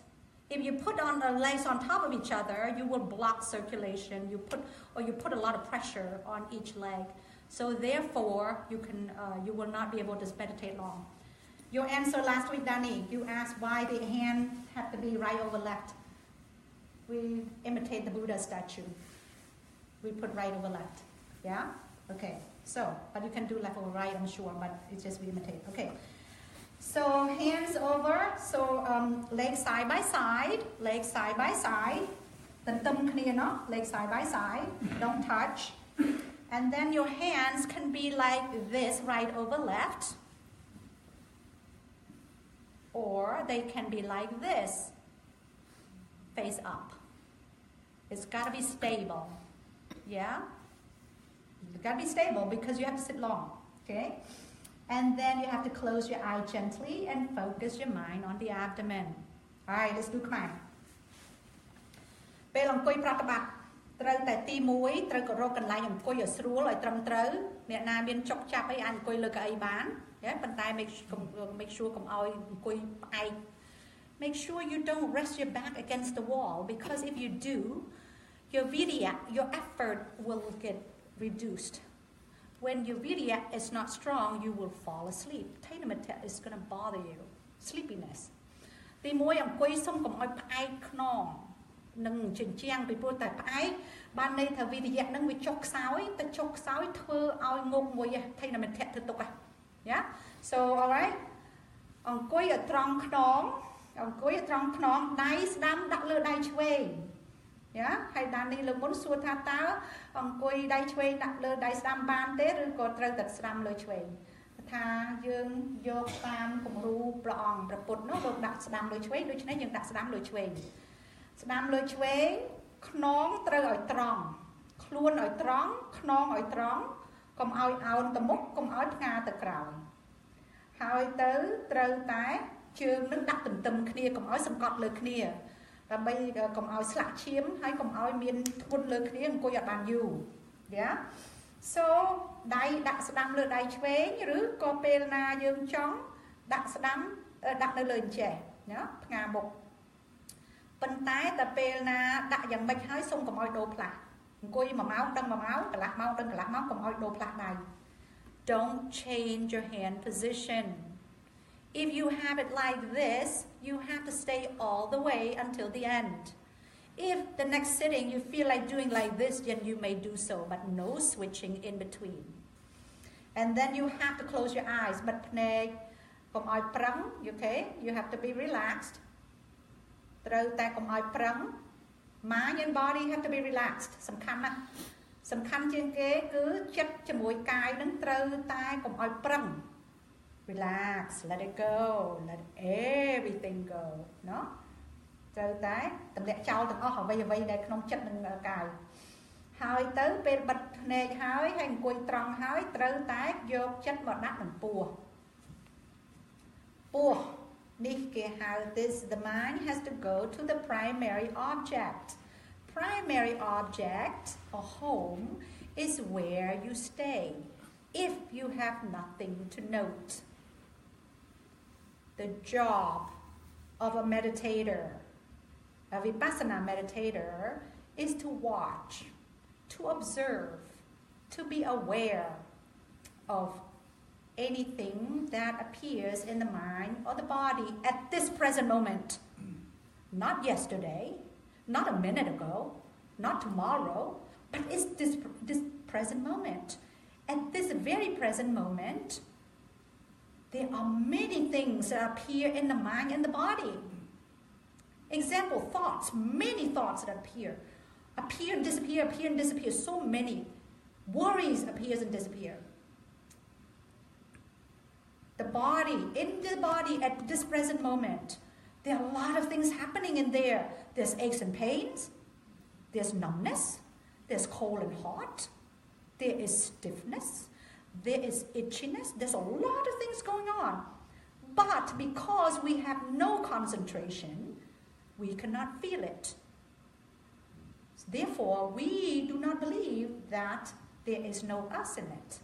If you put on the legs on top of each other, you will block circulation. You put a lot of pressure on each leg. So therefore, you will not be able to meditate long. Your answer last week, Danny, you asked why the hand had to be right over left. We imitate the Buddha statue. We put right over left. Yeah? Okay. So, but you can do left over right, I'm sure, but it's just we imitate. Okay. So hands over. So legs side by side. Legs side by side. Legs side by side. Don't touch. And then your hands can be like this, right over left. Or they can be like this, face up. It's got to be stable. Yeah? It's got to be stable because you have to sit long. Okay? And then you have to close your eye gently and focus your mind on the abdomen. Alright, let's do climb. ពេលអង្គុយប្រតិបត្តិត្រូវតែទី1ត្រូវក៏រកកន្លែងអង្គុយឲ្យស្រួលឲ្យត្រឹមត្រូវអ្នកណាមានចុកចាប់អីអាចអង្គុយលើកៅអីបានប៉ុន្តែ make sure កុំឲ្យអង្គុយផ្អែក make sure you don't rest your back against the wall because if you do your virya your effort will get reduced when your virya is not strong you will fall asleep tainamata is going to bother you sleepiness ទី1អង្គុយសុំកុំឲ្យផ្អែកខ្នង nâng chỉnh chiang bị buôn tại phải ban đây thờ vì thì dạng nâng bị chọc sói ta chọc sói thưa ao ngục mùi thay là mình thẹn thực tục à yeah so alright ông cúi ở trong nón đáy đám đặt lơ đáy chuê yeah hay đàn đi lưng muốn xua tha táo ông cúi đáy chuê đặt lơ đáy đám ban tết rồi còn trâu tật đám lơ chuê tha dương vô tam cùng ru plongประពុតនោះលោកដាក់ស្ដាំលើឆ្វេងដូច្នេះយើងដាក់ស្ដាំលើឆ្វេងស្ដាំលើឆ្វេងខ្នងត្រូវឲ្យត្រង់ខ្លួនឲ្យត្រង់ខ្នងឲ្យត្រង់កុំឲ្យអោនទៅមុខកុំឲ្យផ្ងាទៅក្រោយហើយទៅត្រូវតែជើងនឹងដាក់ទន្ទឹមគ្នាកុំឲ្យសង្កត់លើគ្នាដើម្បីកុំឲ្យស្លាក់ឈាមហើយកុំឲ្យមានធ្ងន់លើគ្នាអង្គុយឲ្យបានយូរយ៉ាso ដៃដាក់ស្ដាំលើដៃឆ្វេងឬក៏ពេលណាយើងចង់ដាក់ស្ដាំដាក់នៅលើអញ្ចេះណាផ្ងាមុខប៉ុន្តែតែពេលណាដាក់យ៉ាងម៉េចហើយសូមកុំឲ្យដូរផ្លាស់អង្គុយ1ម៉ោងដឹង1ម៉ោងកន្លះម៉ោងដឹងកន្លះម៉ោងកុំឲ្យដូរផ្លាស់ដៃ Don't change your hand position if you have it like this you have to stay all the way until the end If the next sitting you feel like doing like this, then you may do so, but no switching in between. And then you have to close your eyes. But okay, you have to be relaxed. Mind and body have to be relaxed. Some relax, let it go, let everything go. No? ត្រូវតែតម្លាក់ចោលទាំងអស់អ្វីដែលក្នុងចិត្តនឹងកាយហើយទៅពេលបិទភ្នែកហើយអង្គុយត្រង់ហើយត្រូវតែយកចិត្តមកដាក់នឹងពោះនេះគេហៅ this the mind has to go to the primary object or home is where you stay if you have nothing to note the job of a meditator A vipassana meditator is to watch, to observe, to be aware of anything that appears in the mind or the body at this present moment. Not yesterday, not a minute ago, not tomorrow, but it's this present moment. At this very present moment, there are many things that appear in the mind and the body. Example, thoughts, many thoughts that appear and disappear, so many. Worries appears and disappear. In the body at this present moment, there are a lot of things happening in there. There's aches and pains, there's numbness, there's cold and hot, there is stiffness, there is itchiness, there's a lot of things going on. But because we have no concentration, we cannot feel it. Therefore, we do not believe that there is no us in it.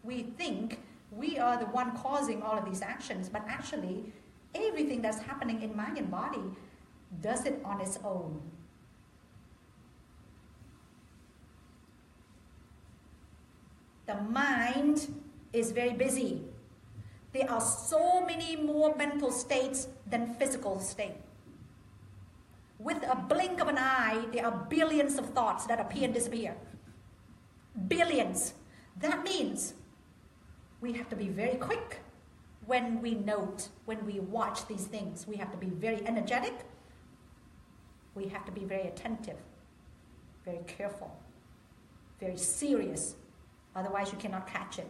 We think we are the one causing all of these actions, but actually, everything that's happening in mind and body does it on its own. The mind is very busy. There are so many more mental states than physical states. With a blink of an eye, there are billions of thoughts that appear and disappear. Billions. That means we have to be very quick when we note, when we watch these things. We have to be very energetic. We have to be very attentive, very careful, very serious. Otherwise, you cannot catch it.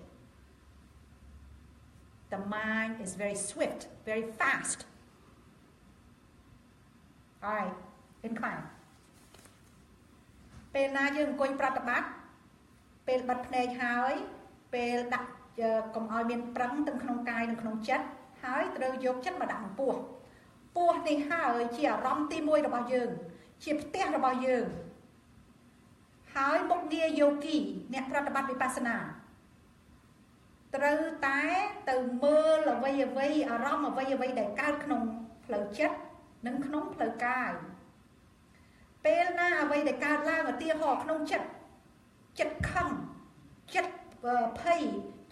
The mind is very swift, very fast. Alright, incline. ពេលណាយើងអង្គុយប្រតិបត្តិពេលបិទភ្នែកហើយពេលដាក់កុំឲ្យមានប្រឹងទាំងក្នុងកាយនិងក្នុងចិត្តហើយត្រូវយកចិត្តមកដាក់ក្នុងពោះនេះហើយជាអារម្មណ៍ទី1របស់យើងជាផ្ទះរបស់យើងហើយមុខងារយោគីអ្នកប្រតិបត្តិវិបស្សនាត្រូវតែទៅមើលអ្វីអារម្មណ៍អ្វីដែលកើតក្នុងផ្លូវចិត្តនិងក្នុងផ្លូវកាយពេលណាអ្វីដែលកើតឡើងឧទាហរណ៍ក្នុងចិត្តខឹងចិត្តភ័យ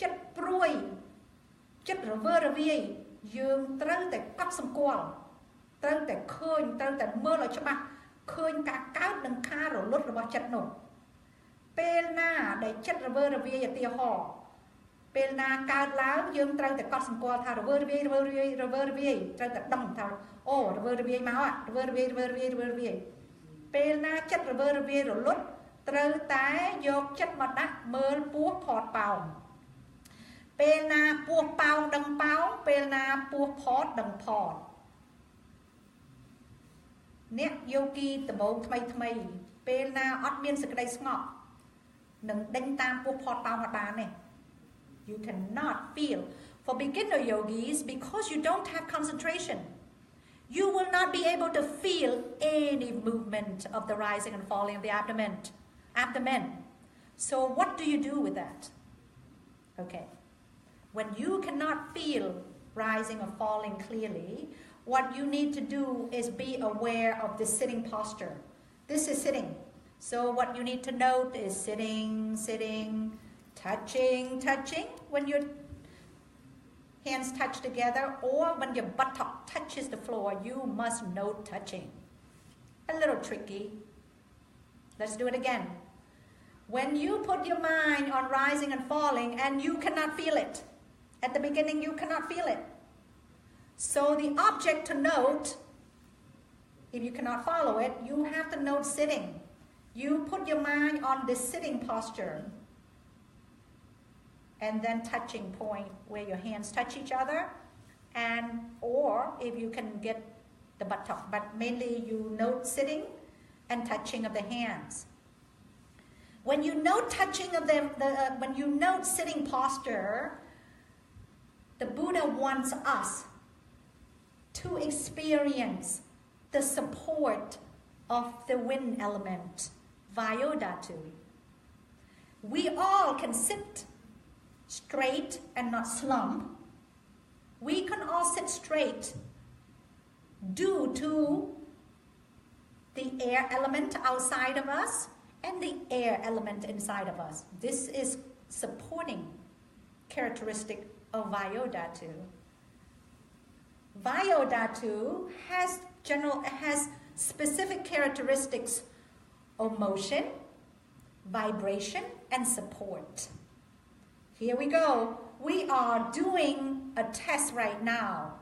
ចិត្តព្រួយចិត្តរវើរវាយយើងត្រូវតែកត់សម្គាល់ត្រូវតែឃើញត្រូវតែមើលឲ្យច្បាស់ khơi cả cáo đừng kha rồi lút rồi bao chất nổ pel na để chất rồi vơ rồi về tia họ pel na cao láo dương trâu để con sừng qua thà rồi vơ rồi về trâu để đâm thà ô rồi vơ rồi về máu ạ rồi vơ rồi về pel na chất rồi vơ rồi về rồi lút trâu tái vô chất mặt đá mơ buốt thọt bào pel na buộc bào đằng bào pel na buộc phót đằng phọt nét yogi từ bộ thay pel na ót miên sực đây ngọ nâng đánh tam buộc phọt bào hoạt bàn này you cannot feel for beginner yogis because you don't have concentration you will not be able to feel any movement of the rising and falling of the abdomen so what do you do with that okay when you cannot feel rising or falling clearly, what you need to do is be aware of the sitting posture. This is sitting. So what you need to note is sitting, touching. When your hands touch together or when your buttock touches the floor, you must note touching. A little tricky. Let's do it again. When you put your mind on rising and falling and you cannot feel it, at the beginning, you cannot feel it. So the object to note, if you cannot follow it, you have to note sitting. You put your mind on this sitting posture. And then touching point where your hands touch each other. Or if you can get the buttock. But mainly you note sitting and touching of the hands. When you note touching of when you note sitting posture, the Buddha wants us to experience the support of the wind element, Vayodhatu. We all can sit straight and not slump. We can all sit straight due to the air element outside of us and the air element inside of us. This is supporting characteristic of Vayodhatu. Vayodhatu has specific characteristics of motion, vibration, and support. Here we go. We are doing a test right now.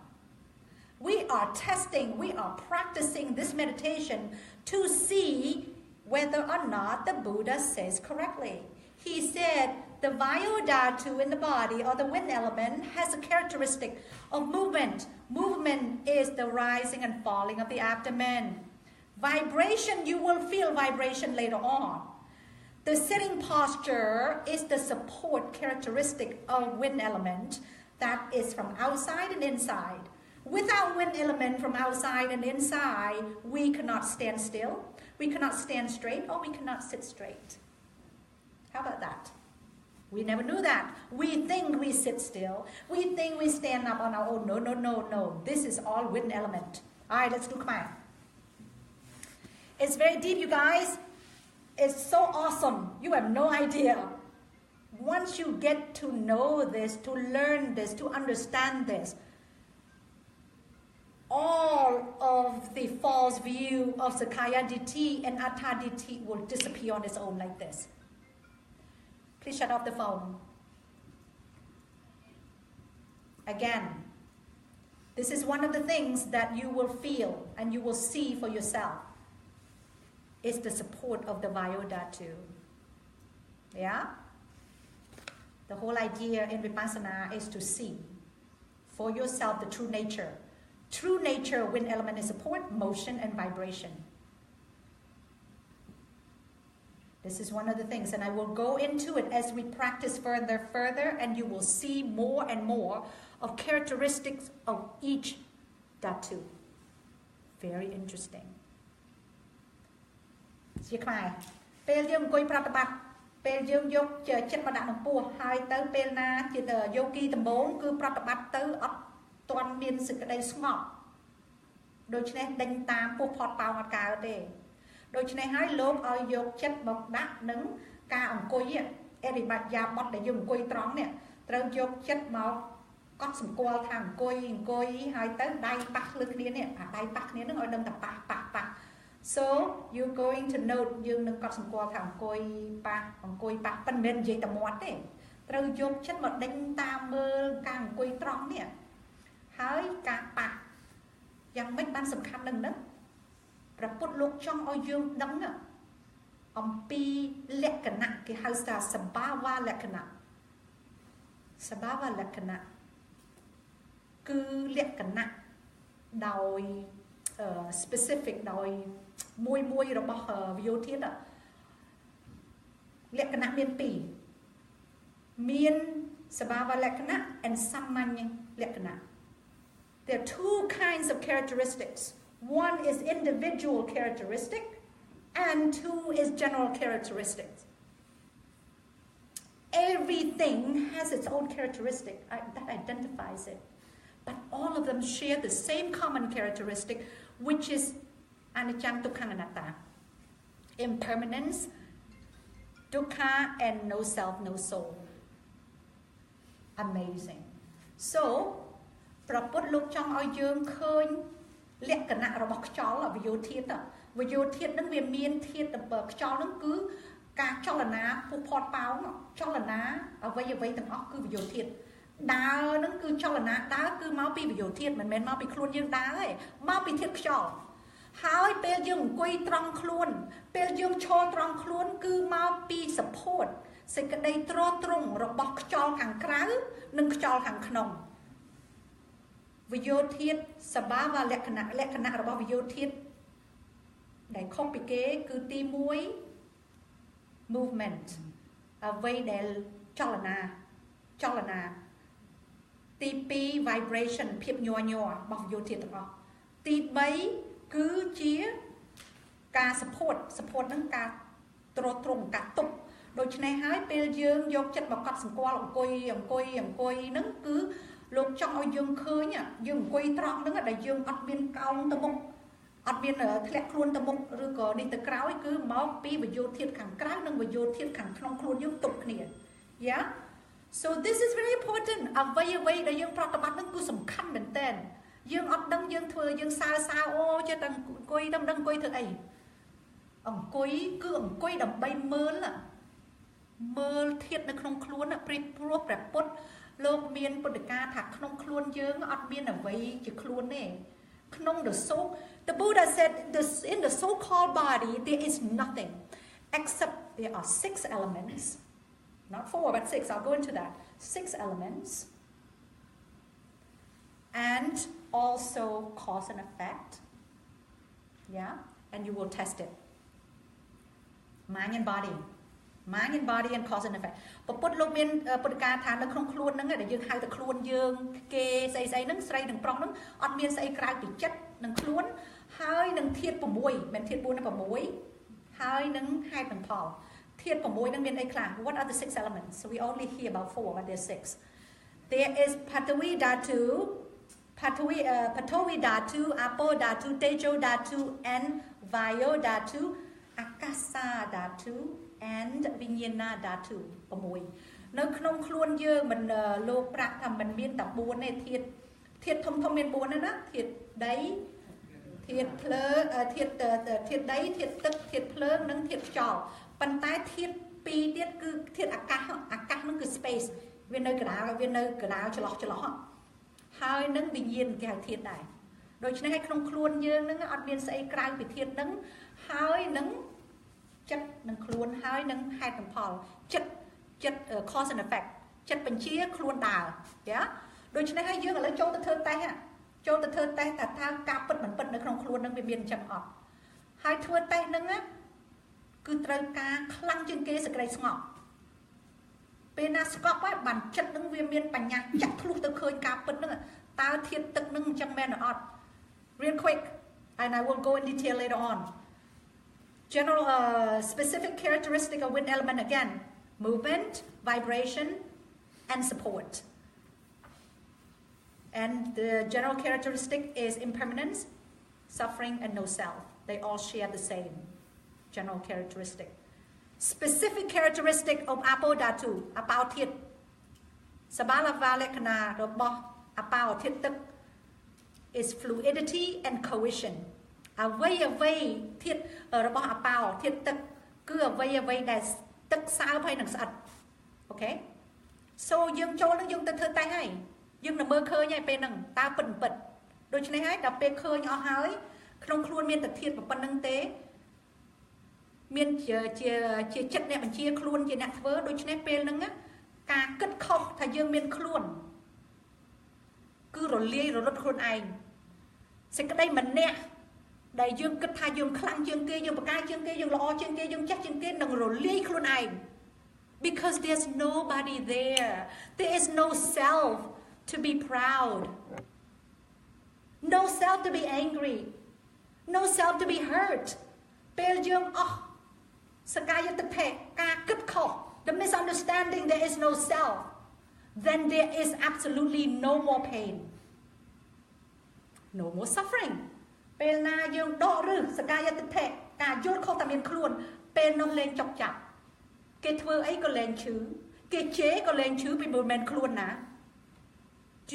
We are testing, we are practicing this meditation to see whether or not the Buddha says correctly. He said the Vayodhatu in the body, or the wind element, has a characteristic of movement. Movement is the rising and falling of the abdomen. Vibration, you will feel vibration later on. The sitting posture is the support characteristic of wind element that is from outside and inside. Without wind element from outside and inside, we cannot stand still, we cannot stand straight, or we cannot sit straight. How about that? We never knew that. We think we sit still. We think we stand up on our own. No. This is all wind element. All right, let's do Khmer. It's very deep, you guys. It's so awesome. You have no idea. Once you get to know this, to learn this, to understand this, all of the false view of Sakaya Ditti and Atta Ditti will disappear on its own like this. Please shut off the phone. Again, this is one of the things that you will feel and you will see for yourself. It's the support of the Vayodhatu. Yeah? The whole idea in Vipassana is to see for yourself the true nature. True nature, wind element is support, motion, and vibration. This is one of the things, and I will go into it as we practice further, and you will see more and more of characteristics of each dhatu. Very interesting. ជាខ្មែរពេលយើងអង្គុយប្រតិបត្តិពេលយើងយកចិត្តមកដាក់ក្នុងពោះហើយទៅពេលណាជាយោគីដំបូងគឺប្រតិបត្តិទៅអត់ទាន់មានសេចក្តីស្ងប់ដូច្នេះដេញតាមពោះផតប៉ោងអត់កើតទេដូច្នេះហើយលោកឲ្យយកចិត្តមកដាក់នឹងការអង្គុយអរិបត្តិយាប័តដែលយើងអង្គុយត្រង់នេះត្រូវយកចិត្តមកកត់សម្គាល់ថាអង្គុយហើយទៅដៃប៉ះលើគ្នានេះអាដៃប៉ះគ្នានឹងឲ្យដឹងតែប៉ះ So you're going to note យើងនឹងកត់សម្គាល់ថាអង្គុយប៉ះប៉ុន្មាននិយាយតែមាត់ទេត្រូវយកចិត្តមកដេញតាមមើលការអង្គុយត្រង់នេះហើយការប៉ះយ៉ាងម៉េចបានសំខាន់នឹងហ្នឹងព្រះពុទ្ធលោកចង់ឲ្យយើងដឹងអំពីលក្ខណៈគេហៅថាសបាវលក្ខណៈគឺលក្ខណៈដោយ specific ដោយមួយរបស់វិយោធាតុលក្ខណៈមានពីរមានសបាវលក្ខណៈ and សាមញ្ញលក្ខណៈ There are two kinds of characteristics. One is individual characteristic and two is general characteristics. Everything has its own characteristic that identifies it. But all of them share the same common characteristic, which is anicca dukkha anatta. Impermanence, dukkha, and no self, no soul. Amazing. So, ព្រះពុទ្ធលោកចង់ឲ្យយើងឃើញលក្ខណៈរបស់ខ្យល់វិយោធាតុនឹងវាមានធាតុខ្យល់នឹងគឺការចលនាពុះផាត់ប៉ោងចលនាអ្វីទាំងអស់គឺវិយោធាតុដើរនឹងគឺចលនាដើរគឺមកពីវិយោធាតុមិនមែនមកពីខ្លួនយើងដើរទេមកពីធាតុខ្យល់ហើយពេលយើងអង្គុយត្រង់ខ្លួនពេលយើងឈរត្រង់ខ្លួនគឺមកពី support សេចក្តីទ្រទ្រង់របស់ខ្យល់ខាងក្រៅនិងខ្យល់ខាងក្នុងវិយោធាតុសបាវលក្ខណៈរបស់វិយោធាតុដែលខុសពីគេគឺទី1 movement អ្វីដែលចលនាទី2 vibration ភាពញ័ររបស់វិយោធាតុទាំងអស់ទី3គឺជាការ support នឹងការទ្រទ្រង់ការទប់ដូច្នេះហើយពេលយើងយកចិត្តមកកត់សម្គាល់អង្គុយហ្នឹងគឺលោកចង់ឲ្យយើងឃើញយើងអង្គុយត្រង់ហ្នឹងដែលយើងអត់មានកោងទៅមុខអត់មានធ្លាក់ខ្លួនទៅមុខឬក៏នេះទៅក្រោយគឺមកពីវិយោធាតុខាងក្រៅនិងវិយោធាតុខាងក្នុងខ្លួនយើងទប់គ្នា Yeah So this is very important អ្វីដែលយើងប្រតិបត្តិហ្នឹងគឺសំខាន់មែនតើយើងអត់ដឹងយើងធ្វើយើងសើអូចេះតែអង្គុយតែមិនដឹងអង្គុយធ្វើអីអង្គុយគឺអង្គុយដើម្បីមើលធាតុនៅក្នុងខ្លួនព្រោះព្រះពុទ្ធលោកមានពុទ្ធកាថាក្នុងខ្លួនយើងអត់មានអ្វីជាខ្លួនទេក្នុង the Buddha said this in the so called body there is nothing except there are 6 elements not 4 but 6 I'll go into that 6 elements and also cause and effect yeah and you will test it mind and body and cause and effect ពុទ្ធលោកមានពុទ្ធកាថានៅក្នុងខ្លួនហ្នឹងដែលយើងហៅតែខ្លួនយើងគេស្អីហ្នឹងស្រីនិងប្រុសហ្នឹងអត់មានស្អីក្រៅពីចិត្តនិងខ្លួនហើយនឹងធាតុ6មិនធាតុ4ណា6ហើយនឹងហេតុនិងផលធាតុ6ហ្នឹងមានអីខ្លះ What are the 6 elements so we only hear about 4 but there's 6 there is Patavi Dhatu Apo Dhatu Tejo Dhatu and Vayo Dhatu Akasa Dhatu and Vinyana Dhatu 6នៅក្នុងខ្លួនយើងមិនលោកប្រាក់ថាមិនមានតែ4ទេធាតុធំមាន4ណាធាតុដីធាតុភ្លើងធាតុដីធាតុទឹកធាតុភ្លើងនិងធាតុខ្យល់ប៉ុន្តែធាតុ2ទៀតគឺធាតុអាកាសហ្នឹងគឺ space វានៅកណ្ដាលចន្លោះហើយនឹងវិញ្ញាណគេហៅធាតុដែរដូច្នេះឲ្យក្នុងខ្លួនយើងហ្នឹងអត់មានស្អីក្រៅពីធាតុហ្នឹងហើយនឹងចិត្តនឹងខ្លួនហើយនឹងហេតុនិងផលចិត្ត cause and effect ចិត្តបញ្ជាខ្លួនដើរយ៉ាដូច្នេះហើយយើងឥឡូវចូលទៅធ្វើតេស្តថាការពិតមិនពិតនៅក្នុងខ្លួននឹងវាមានអញ្ចឹងអត់ហើយធ្វើតេស្តហ្នឹងគឺត្រូវការខ្លាំងជាងគេសេចក្តីស្ងប់ពេលណាស្កប់ហើយបានចិត្តនឹងវាមានបញ្ញាចាក់ធ្លុះទៅឃើញការពិតហ្នឹងតើធាតុទឹកហ្នឹងអញ្ចឹងមែនអត់ Real quick and I will go in detail later on General specific characteristic of wind element again movement vibration and support and the general characteristic is impermanence suffering and no self they all share the same general characteristic specific characteristic of Apo Dhatu អបោធាតុសបាលវាលក្ខណៈរបស់អបោធាតុទឹក is fluidity and cohesion Away, tit, about a pow, tit, cứ away, that's tức sao hay nằng sạch. Okay? So, dương cho nó dương thơ tay hay. Dương là mơ khơi nhai bên nằng, ta bẩn bật. Đôi chân này hay, đập bê khơi nhỏ hơi. Không khuôn miên tật thiệt và bẩn nâng tế. Miên chia chất này mình chia khuôn chia nạc vớ. Đôi chân này bên nâng á. Cả cất khóc thà dương miên khuôn. Cứ rồi lia rồi rốt khuôn anh. Sẽ cái đây mình nè. Đại dương cất thà dương khăn dương kia, dương bạc ai dương kia, dương lo dương kia, dương chắc dương kia. Nâng rồi lia khuôn anh. Because there's nobody there. There is no self to be proud. No self to be angry. No self to be hurt. The misunderstanding, there is no self. Then there is absolutely no more pain. No more suffering. Do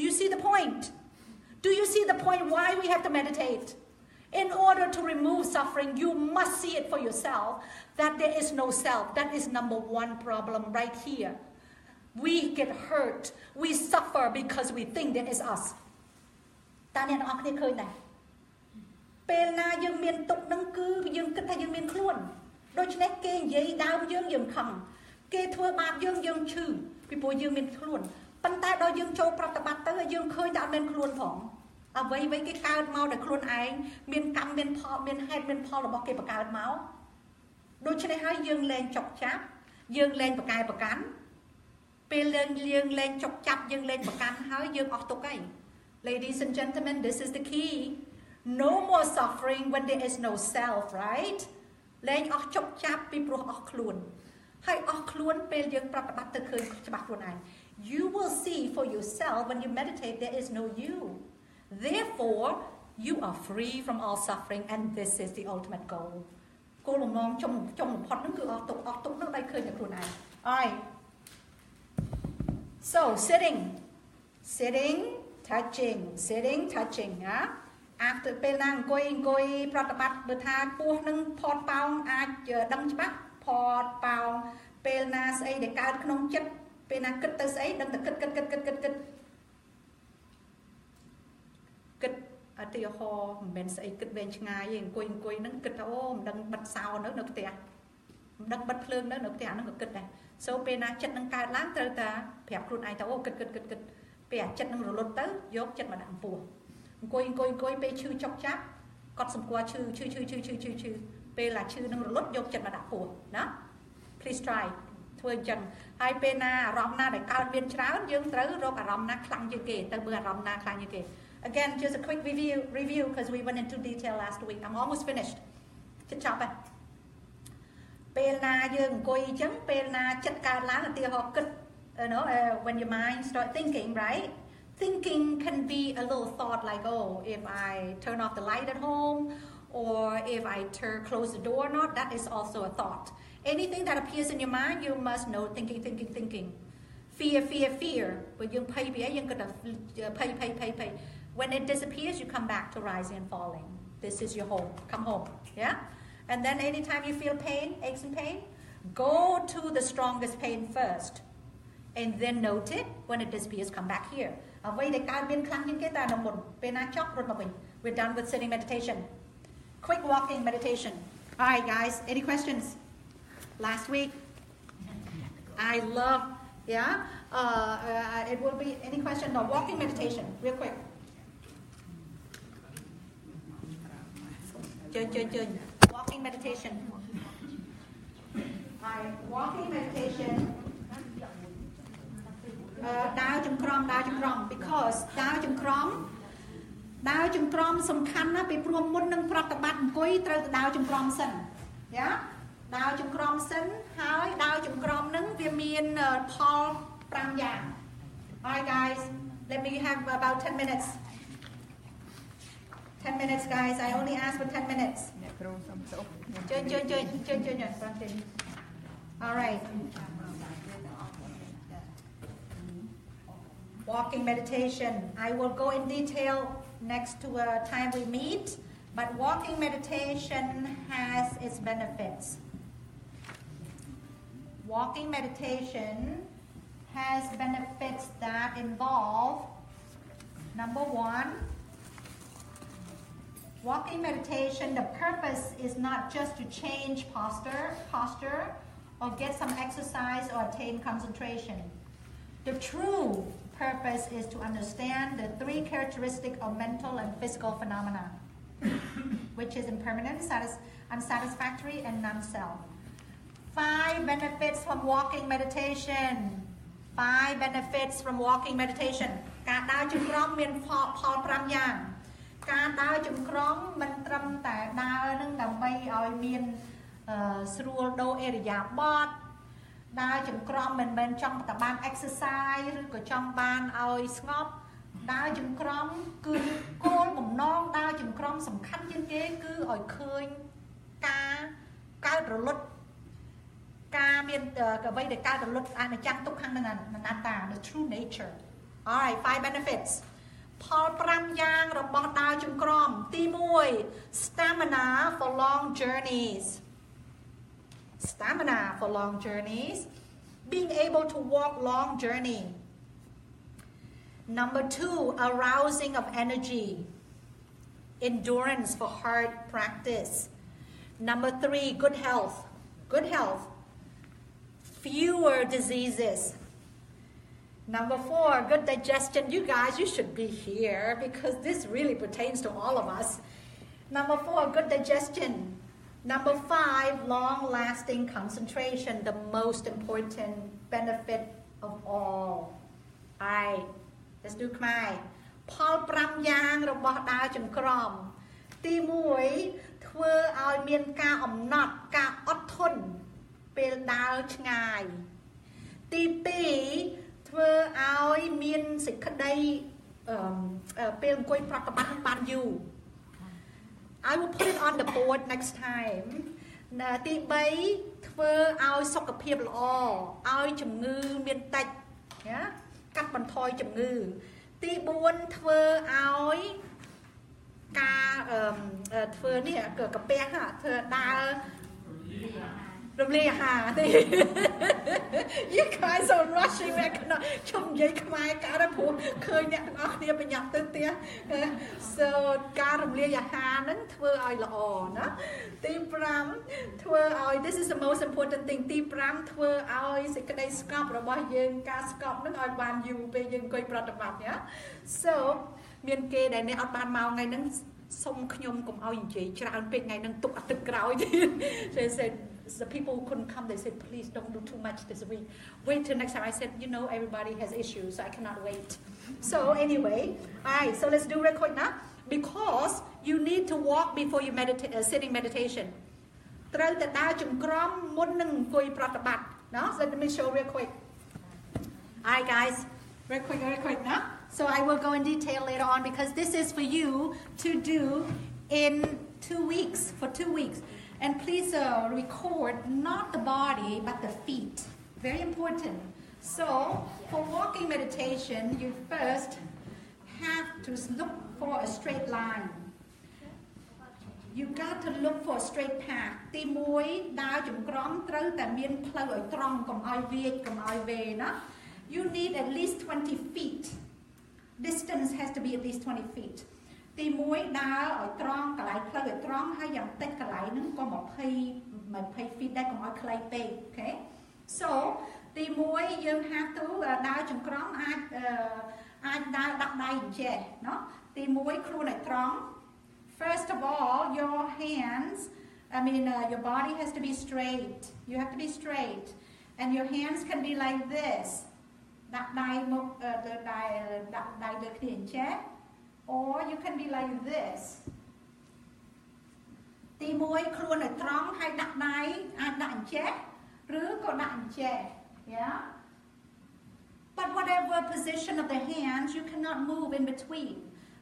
you see the point? Do you see the point why we have to meditate? In order to remove suffering, you must see it for yourself that there is no self. That is number one problem right here. We get hurt. We suffer because we think there is us. Ta nên học này khơi này.ពេលណាយើងមានទុកនឹងគឺយើងគិតថាយើងមានខ្លួនដូច្នេះគេនិយាយដើមយើងខឹងគេធ្វើបាបយើងឈឺពីព្រោះយើងមានខ្លួនប៉ុន្តែដល់យើងចូលប្រតិបត្តិទៅយើងឃើញតែអត់មានខ្លួនផងអ្វីគេកើតមកដោយខ្លួនឯងមានកម្មមានផលមានហេតុមានផលរបស់គេបង្កើតមកដូច្នេះហើយយើងលែងចុកចាប់យើងលែងប្រកែប្រកាន់ពេលយើងលែងចុកចាប់យើងលែងប្រកាន់ហើយយើងអស់ទុកហើយ Ladies and gentlemen, this is the key. No more suffering when there is no self, right? លែងអស់ចុកចាប់ពីព្រោះអស់ខ្លួនហើយអស់ខ្លួនពេលយើងប្រតិបត្តិទៅឃើញច្បាស់ខ្លួនឯង You will see for yourself when you meditate there is no you. Therefore, you are free from all suffering and this is the ultimate goal. គោលបំណងចុងបំផុតហ្នឹងគឺអស់ទុកហ្នឹងឲ្យឃើញតែខ្លួនឯង Alright. So, sitting, touching, yeah? After ពេលណាអង្គុយប្រតិបត្តិបើថាពោះនឹងផតប៉ោងអាចដឹងច្បាស់ផតប៉ោងពេលណាស្អីដែលកើតក្នុងចិត្តពេលណាគិតទៅស្អីដឹងតែគិតអតិហោមិនមែនស្អីគិតវែងឆ្ងាយទេអង្គុយហ្នឹងគិតថាអូមិនដឹងបិទសោនៅផ្ទះមិនដឹងបិទភ្លើងនៅផ្ទះហ្នឹងក៏គិតដែរ So ពេលណាចិត្តនឹងកើតឡើងត្រូវតែប្រាប់ខ្លួនឯងថាអូគិតពេលអាចិត្តនឹងរលត់ទៅយកចិត្តមកដាក់ពោះអង្គុយពេលឈឺចុកចាប់គាត់សម្គាល់ឈឺពេលឡាឈឺនឹងរលត់យកចិត្តមកដាក់ពោះណា Please try ធ្វើអញ្ចឹងហើយពេលណាអារម្មណ៍ណាដែលកើតមានច្រើនយើងត្រូវរកអារម្មណ៍ណាខ្លាំងជាងគេទៅមើលអារម្មណ៍ណាខ្លាំងជាងគេ Again just a quick review because we went into detail last week I'm almost finished ចិត្តចប់ហើយពេលណាយើងអង្គុយអញ្ចឹងពេលណាចិត្តកើតឡើងឧទាហរណ៍គិត when your mind start thinking right thinking can be a little thought like oh if I turn off the light at home or if I close the door or not that is also a thought anything that appears in your mind you must know thinking fear but យើងភ័យពីអីយើងគិតថាភ័យ when it disappears you come back to rising and falling this is your home come home yeah and then anytime you feel pain aches and pain go to the strongest pain first and then note it when it disappears come back hereអ្វីដែលកើតមានខ្លាំងជាងគេតែនៅមុនពេលណាចប់រត់មកវិញ we're done with sitting meditation quick walking meditation all right guys any questions last week I love it will be any question no walking meditation real quick chơi walking meditation all right walking meditation ដើរចង្ក្រម because ដើរចង្ក្រមសំខាន់ណាស់ពីព្រោះមុននឹងប្រតិបត្តិអង្គុយត្រូវទៅដើរចង្ក្រមសិនយ៉ាដើរចង្ក្រមសិនហើយដើរចង្ក្រមនឹងវាមានផល5យ៉ាង Alright guys let me have about 10 minutes 10 minutes guys I only ask for 10 minutes ជួយ Alright walking meditation I will go in detail next to a time we meet But walking meditation has its benefits. Walking meditation has benefits that involve, number one, walking meditation, the purpose is not just to change posture or get some exercise or attain concentration. The true purpose is to understand the three characteristics of mental and physical phenomena, which is impermanent, unsatisfactory, and non-self. 5 benefits from walking meditation. 5 benefits from walking meditation. ការដើរជង្គង់មានផល5យ៉ាង ការដើរជង្គង់មិនត្រឹមតែដើរនឹងដើម្បីឲ្យមានស្រួលដូរអេរយាបថ ដើរជង្គង់មិនមែនចង់តែបាន exercise ឬក៏ចង់បានឲ្យស្ងប់ដើរជង្គង់គឺគោលបំណងដើរជង្គង់សំខាន់ជាងគេគឺឲ្យឃើញការកើតរលត់ការមានអ្វីដែលកើតរលត់អនិច្ចំទុក្ខនិងអនត្តា the true nature. Alright, 5 benefits. ផល5យ៉ាងរបស់ដើរជង្គង់ទី1 stamina for long journeys. Stamina for long journeys, being able to walk long journey. Number 2, arousing of energy, endurance for hard practice. Number 3, good health, fewer diseases. Number 4, good digestion. You guys, you should be here because this really pertains to all of us. Number 4, good digestion. Number 5, long-lasting concentration, the most important benefit of all. Alright, let's do Khmer. ផល5យ៉ាងរបស់ដើរចង្ក្រមទី1ធ្វើឲ្យមានការអំណត់ការអត់ធន់ពេលដើរឆ្ងាយទី2ធ្វើឲ្យមានសេចក្តីពេលអង្គុយប្រតិបត្តិបានយូរ I will put it on the board next time. ទី3ធ្វើឲ្យសុខភាពល្អឲ្យជំងឺមានតិចណាកាត់បន្ថយជំងឺទី4ធ្វើឲ្យការធ្វើនេះកាពះធ្វើដើររំលាយអាហារទេ You guys are rushing me ខ្ញុំនិយាយខ្មែរកើតទៅព្រោះឃើញអ្នកទាំងអស់គ្នាប្រញាប់ទៅផ្ទះ So ការរំលាយអាហារហ្នឹងធ្វើឲ្យល្អណាទី5ធ្វើឲ្យ This is the most important thing ទី5ធ្វើឲ្យសេចក្តីស្ងប់របស់យើងការស្ងប់ហ្នឹងឲ្យបានយូរពេលយើងអង្គុយប្រតិបត្តិណា So មានគេដែលអ្នកអត់បានមកថ្ងៃហ្នឹងសុំខ្ញុំកុំឲ្យនិយាយច្រើនពេកថ្ងៃហ្នឹងទុកអាទិត្យក្រោយទៀត They said the people who couldn't come, they said, please don't do too much this week. Wait till next time. I said, you know, everybody has issues, so I cannot wait. So anyway, all right, so let's do real quick now. Because you need to walk before you meditate, sitting meditation.ត្រូវតែដើរចង្ក្រមមុននឹងអង្គុយប្រតិបត្តិ No? So let me show real quick. All right, guys, real quick now. So I will go in detail later on because this is for you to do in 2 weeks, for 2 weeks. And please record not the body but the feet. Very important. So for walking meditation, you first have to look for a straight line. You got to look for a straight path. ទី1ដើរចង្ក្រមត្រូវតែមានផ្លូវឲ្យត្រង់កុំឲ្យវាចកុំឲ្យវេណា You need at least 20 feet. Distance has to be at least 20 feet. ទី1ដើរឲ្យត្រង់កន្លែងផ្លូវឲ្យត្រង់ហើយយ៉ាងតិចកន្លែងហ្នឹងក៏20 feet ដែរកុំឲ្យខ្លីពេក Okay? So ទី1យើង have to ដើរចង្ក្រមអាចដើរដាក់ដៃអញ្ចេះเนาะទី1ខ្លួនឲ្យត្រង់ First of all, your hands, your body has to be straight. You have to be straight. And your hands can be like this. ដាក់ដៃមកដាក់ដៃលើគ្នាអញ្ចេះ Or you can be like this. ទី1ខ្លួនឲ្យត្រង់ហើយដាក់ដៃអាចដាក់អញ្ចេះឬក៏ដាក់អញ្ចេះ Yeah? But whatever position of the hands, you cannot move in between.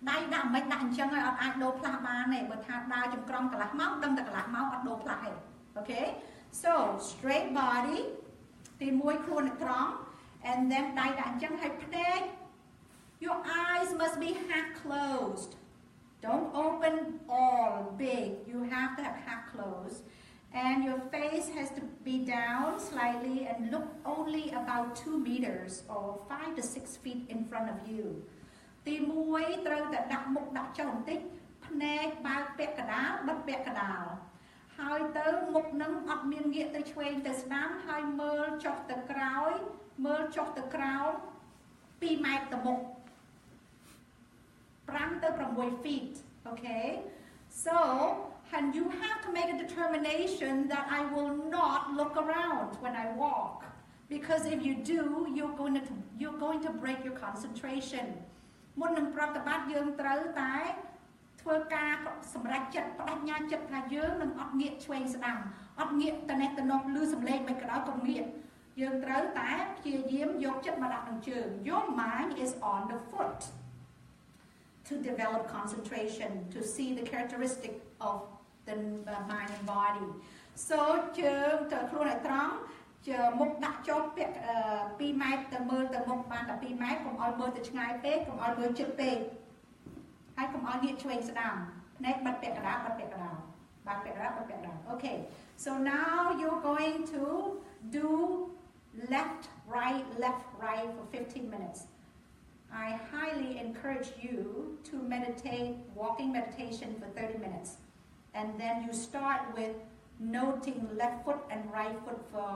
ដៃដាក់មិនដាក់អញ្ចឹងហើយអត់អាចដូរផ្លាស់បានទេបើថាដើរចង្ក្រមកន្លះម៉ោងដឹងតែកន្លះម៉ោងអត់ដូរផ្លាស់ទេ Okay? So straight body ទី1ខ្លួនឲ្យត្រង់ and then ដៃដាក់អញ្ចឹងហើយភ្នែកYour eyes must be half closed. Don't open all big. You have to have half closed. And your face has to be down slightly and look only about 2 meters or 5 to 6 feet in front of you. ទី1ត្រូវតែដាក់មុខដាក់ចុះបន្តិចភ្នែកបើកពាក់កណ្ដាលបិទពាក់កណ្ដាលហើយទៅមុខនឹងអត់មានងាកទៅឆ្វេងទៅស្ដាំហើយមើលចុះទៅក្រោយមើលចុះទៅក្រោម2ម៉ែត្រទៅមុខ5ទៅ6 feet. Okay? So, and you have to make a determination that I will not look around when I walk. Because if you do, you're going to break your concentration. មុននឹងប្រតិបត្តិយើងត្រូវតែធ្វើការសម្រេចចិត្តបដិញ្ញាចិត្តថាយើងនឹងអត់ងាកឆ្វេងស្ដាំអត់ងាកទៅនេះទៅនោះឮសំឡេងមិនក៏ដោយកុំងាកយើងត្រូវតែព្យាយាមយកចិត្តមកដាក់នឹងជើង Your mind is on the foot to develop concentration to see the characteristic of the mind and body. So ជើងទៅខ្លួនឲ្យត្រង់មុខដាក់ចុះពាក់2ម៉ែត្រទៅមើលទៅមុខបានតែ2ម៉ែត្រកុំឲ្យមើលទៅឆ្ងាយពេកកុំឲ្យមើលជិតពេកហើយកុំឲ្យងាកឆ្វេងស្ដាំភ្នែកបិទពាក់កណ្ដាលបិទពាក់កណ្ដាលបើកពាក់កណ្ដាលបិទពាក់កណ្ដាល Okay, so now you're going to do left right for 15 minutes. I highly encourage you to meditate walking meditation for 30 minutes and then you start with noting left foot and right foot for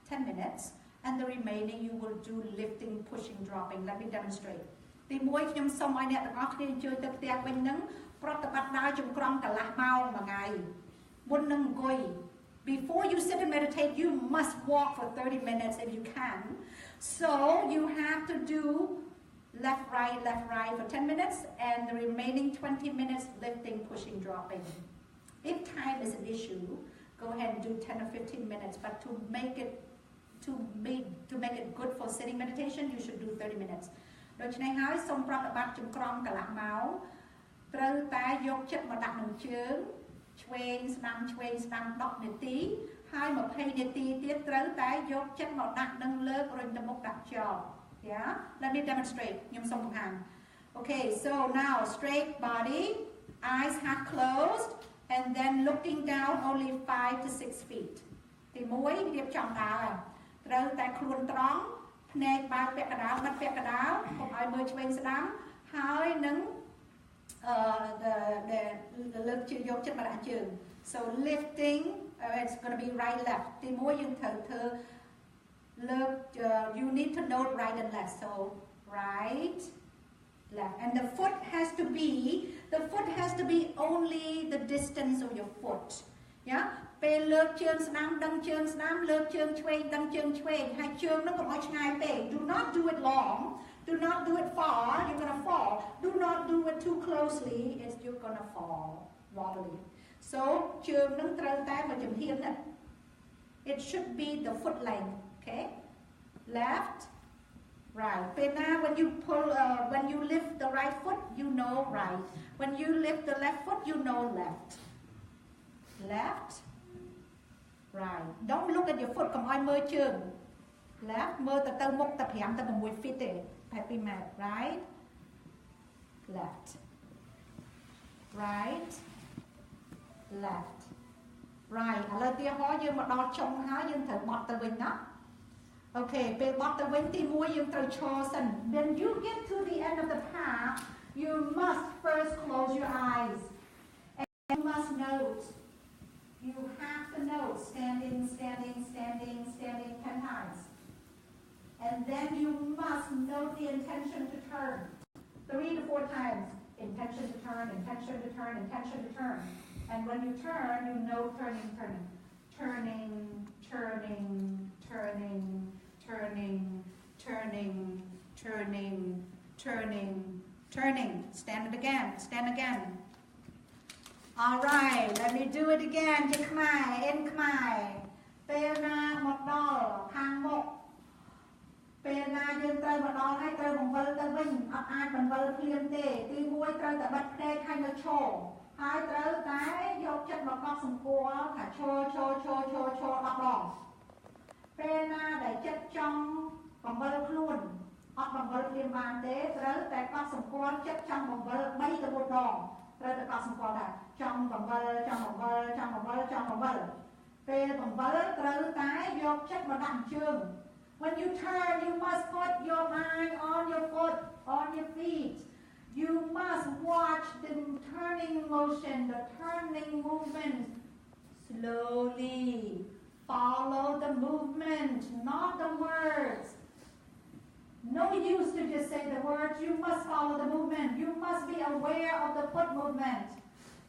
10 minutes and the remaining you will do lifting, pushing, dropping. Let me demonstrate. ទី1ខ្ញុំសូមឲ្យអ្នកទាំងអស់គ្នាជួយទៅផ្ទះវិញនឹងប្រតិបត្តិដើរចង្ក្រង់កន្លះម៉ោងមួយថ្ងៃមុននឹងអង្គុយ Before you sit and meditate, you must walk for 30 minutes if you can. So you have to do left, right for 10 minutes and the remaining 20 minutes lifting, pushing, dropping. If time is an issue, go ahead and do 10 or 15 minutes, but to make it good for sitting meditation, you should do 30 minutes. ដូច្នេះហើយសូមប្រតិបត្តិចង្ក្រង់កន្លះម៉ោងត្រូវតែយកចិត្តមកដាក់នឹងជើងឆ្វេងស្ដាំ10នាទីហើយ20នាទីទៀតត្រូវតែយកចិត្តមកដាក់នឹងលើករុញទៅមុខដាក់ចោល Yeah, let me demonstrate. ខ្ញុំសូមបង្ហាញ Okay, so now straight body, eyes half closed and then looking down only 5 to 6 feet. ទី1រៀបចំដើរត្រូវតែខ្លួនត្រង់ភ្នែកបើកពាក់កណ្ដាលបិទពាក់កណ្ដាលកុំឲ្យមើលឆ្វេងស្ដាំហើយនឹងលើកជើងយកចិត្តមកដាក់ជើង So lifting it's going to be right left ទី1យើងត្រូវធ្វើលើក you need to note right and left so right left and the foot has to be only the distance of your foot yeah ពេលលើកជើងស្ដាំដឹងជើងស្ដាំលើកជើងឆ្វេងដឹងជើងឆ្វេងហើយជើងនឹងកុំឲ្យឆ្ងាយពេក Do not do it long Do not do it far you're going to fall Do not do it too closely you're going to fall wobbly So ជើងនឹងត្រូវតែមកជំហានណា It should be the foot length okay left right ពេលណា when you lift the right foot you know right when you lift the left foot you know left right don't look at your foot កុំឲ្យមើលជើង left មើលទៅមុខតែ5ទៅ6 feet ទេ2 ម៉ែត្រ right left right left right ឥឡូវទីហោយើងមកដល់ចុងហើយយើងត្រូវបត់ទៅវិញណា Okay ពេលបត់ទៅវិញទី1យើងត្រូវឈរសិន When you get to the end of the path you must first close your eyes and you must note You have to note standing 10 times. And then you must note the intention to turn 3 to 4 times. Intention to turn. And when you turn, you know turning. Stand again. All right, let me do it again. ជាខ្មែរ in ខ្មែរពេលណាមកដល់ខាងមុខពេលណាយើងត្រូវមកដល់ហើយត្រូវបង្វិលទៅវិញអត់អាចបង្វិលភ្លាមទេទី1ត្រូវតែបិទភ្នែកហើយនៅឈរហើយត្រូវតែយកចិត្តមកកត់សម្គាល់ថាឈរ10ដងពេលណាដែលចិត្តចង់បង្វិលខ្លួនអត់បង្វិលភ្លាមបានទេត្រូវតែកត់សម្គាល់ចិត្តចង់បង្វិល3ទៅ4ដង ត្រូវតែកត់សម្គាល់ថាចង់បង្វិលចង់បង្វិលចង់បង្វិលចង់បង្វិលពេលបង្វិលត្រូវតែយកចិត្តមកដាក់ជើង When you turn, you must put your mind on your foot, on your feet. You must watch the turning motion, the turning movement slowly. Follow the movement, not the words. No use to just say the words. You must follow the movement. You must be aware of the foot movement.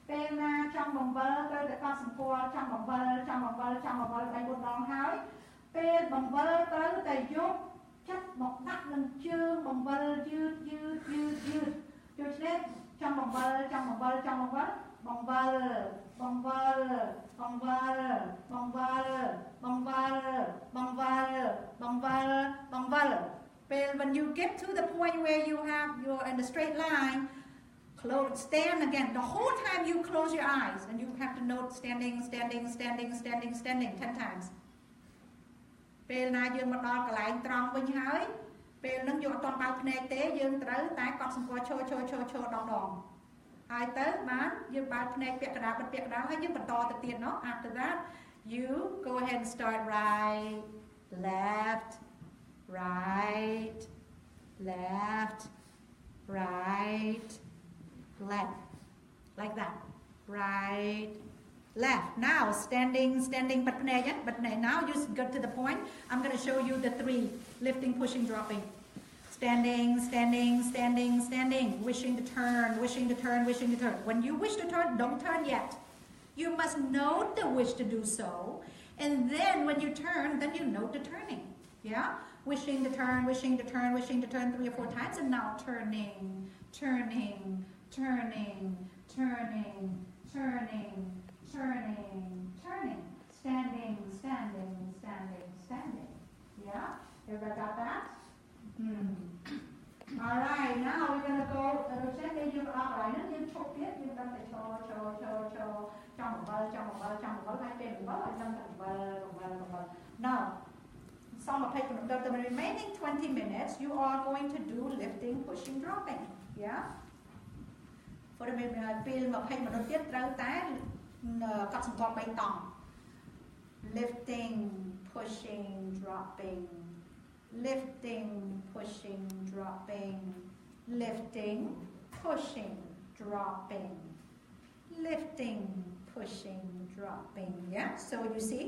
ពេលណាចង់បង្វិលត្រូវតែកត់សម្គាល់ចង់បង្វិលចង់បង្វិលចង់បង្វិល3 4 ដងហើយពេលបង្វិលត្រូវតែយកចិត្តមកដាក់នឹងជើងបង្វិលយឺតយឺតយឺតយឺតដូច្នេះចង់បង្វិលចង់បង្វិលចង់បង្វិលបង្វិលបង្វិលបង្វិលបង្វិលបង្វិលបង្វិលបង្វិលបង្វិលពេល when you get to the point where you have you're in the straight line close stand again the whole time you close your eyes and you have to note standing standing standing standing standing 10 times ពេលណាយើងមកដល់កន្លែងត្រង់វិញហើយពេលហ្នឹងយើងអត់ទាន់បើកភ្នែកទេយើងត្រូវតែកត់សម្គាល់ឈរឈរឈរឈរដងដងហើយទៅបានយើងបើកភ្នែកពាក់កណ្ដាលបិទពាក់កណ្ដាលហើយយើងបន្តទៅទៀតណោះ after that you go ahead and start right left right left right left like that right left now standing but now you get to the point I'm going to show you the 3 lifting pushing dropping standing standing standing standing wishing to turn wishing to turn wishing to turn when you wish to turn don't turn yet you must note the wish to do so and then when you turn then you note the turning yeah wishing to turn wishing to turn wishing to turn 3 or 4 times and now turning turning turning turning turning turning turning standing standing standing standing yeah everybody got that all right now we're going to go check that you've got right now you took it you've got the cho trong một bơ hai bên một bơ lại trong một bơ now some of the remaining 20 minutes you are going to do lifting pushing dropping yeah for the ពេល20 minutes ទៀតត្រូវតែកត់សម្គាល់3តង់ lifting pushing dropping lifting pushing dropping lifting pushing dropping lifting pushing dropping yeah so you see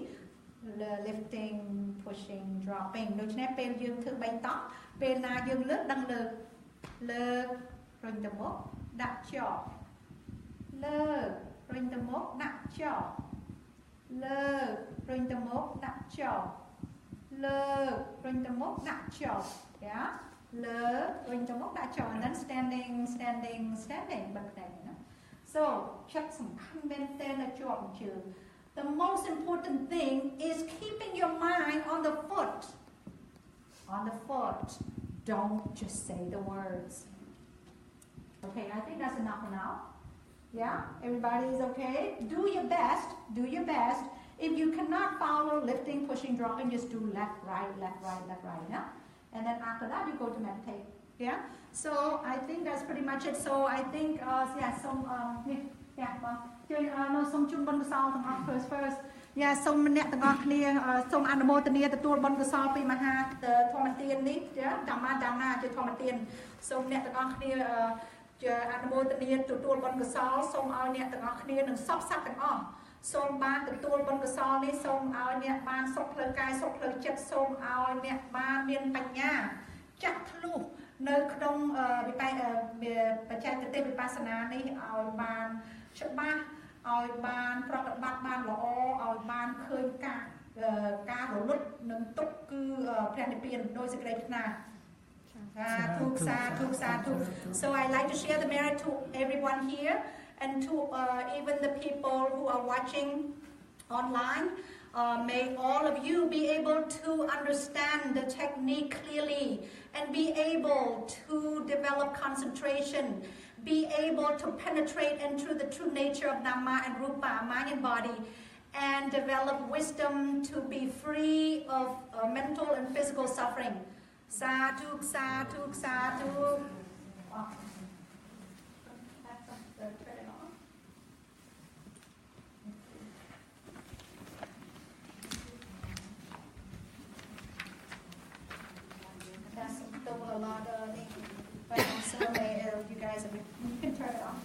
lifting pushing dropping ដូច្នេះពេលយើងធ្វើ3តង់ពេលណាយើងលើកដឹងលើករុញទៅមុខដាក់ចប់លើករុញទៅមុខដាក់ចប់លើករុញទៅមុខដាក់ចប់លើករុញទៅមុខដាក់ចប់ yeah លើករុញទៅមុខដាក់ចប់ and then standing standing standing បិទភ្នែកណា so ចិត្តសំខាន់មែនទែននៅជាប់ជើង the most important thing is keeping your mind on the foot don't just say the words okay I think that's enough for now yeah everybody is okay do your best if you cannot follow lifting pushing dropping just do left right yeah and then after that you go to meditate yeah so I think that's pretty much it so I think yeah some yeah ជួយនៅសូមជូនបុណ្យកុសលទាំងអស់ first yeah សូមអ្នកទាំងអស់គ្នាសូមអនុមោទនាទទួលបុណ្យកុសលពីមហាធម្មទាននេះចាំណាជាធម្មទានសូមអ្នកទាំងអស់គ្នាជាអនុមោទនាទទួលបុណ្យកុសលសូមឲ្យអ្នកទាំងអស់គ្នានឹងសពសត្វទាំងអស់សូមបានទទួលបុណ្យកុសលនេះសូមឲ្យអ្នកបានសុខផ្លូវកាយសុខផ្លូវចិត្តសូមឲ្យអ្នកបានមានបញ្ញាចាក់ធ្លុះនៅក្នុងបច្ចេកទេសវិបស្សនានេះឲ្យបានច្បាស់ឲ្យបានប្រតិបត្តិបានល្អឲ្យបានឃើញការរលត់នឹងទុក្ខគឺព្រះនិព្វានដោយសេចក្តីប្រាថ្នាSo I like to share the merit to everyone here and to even the people who are watching online. May all of you be able to understand the technique clearly and be able to develop concentration, be able to penetrate into the true nature of Dhamma and Rupa, mind and body, and develop wisdom to be free of mental and physical suffering. Sadhu, sadhu, sadhu. Oh. the link, but also you guys, you can turn it off.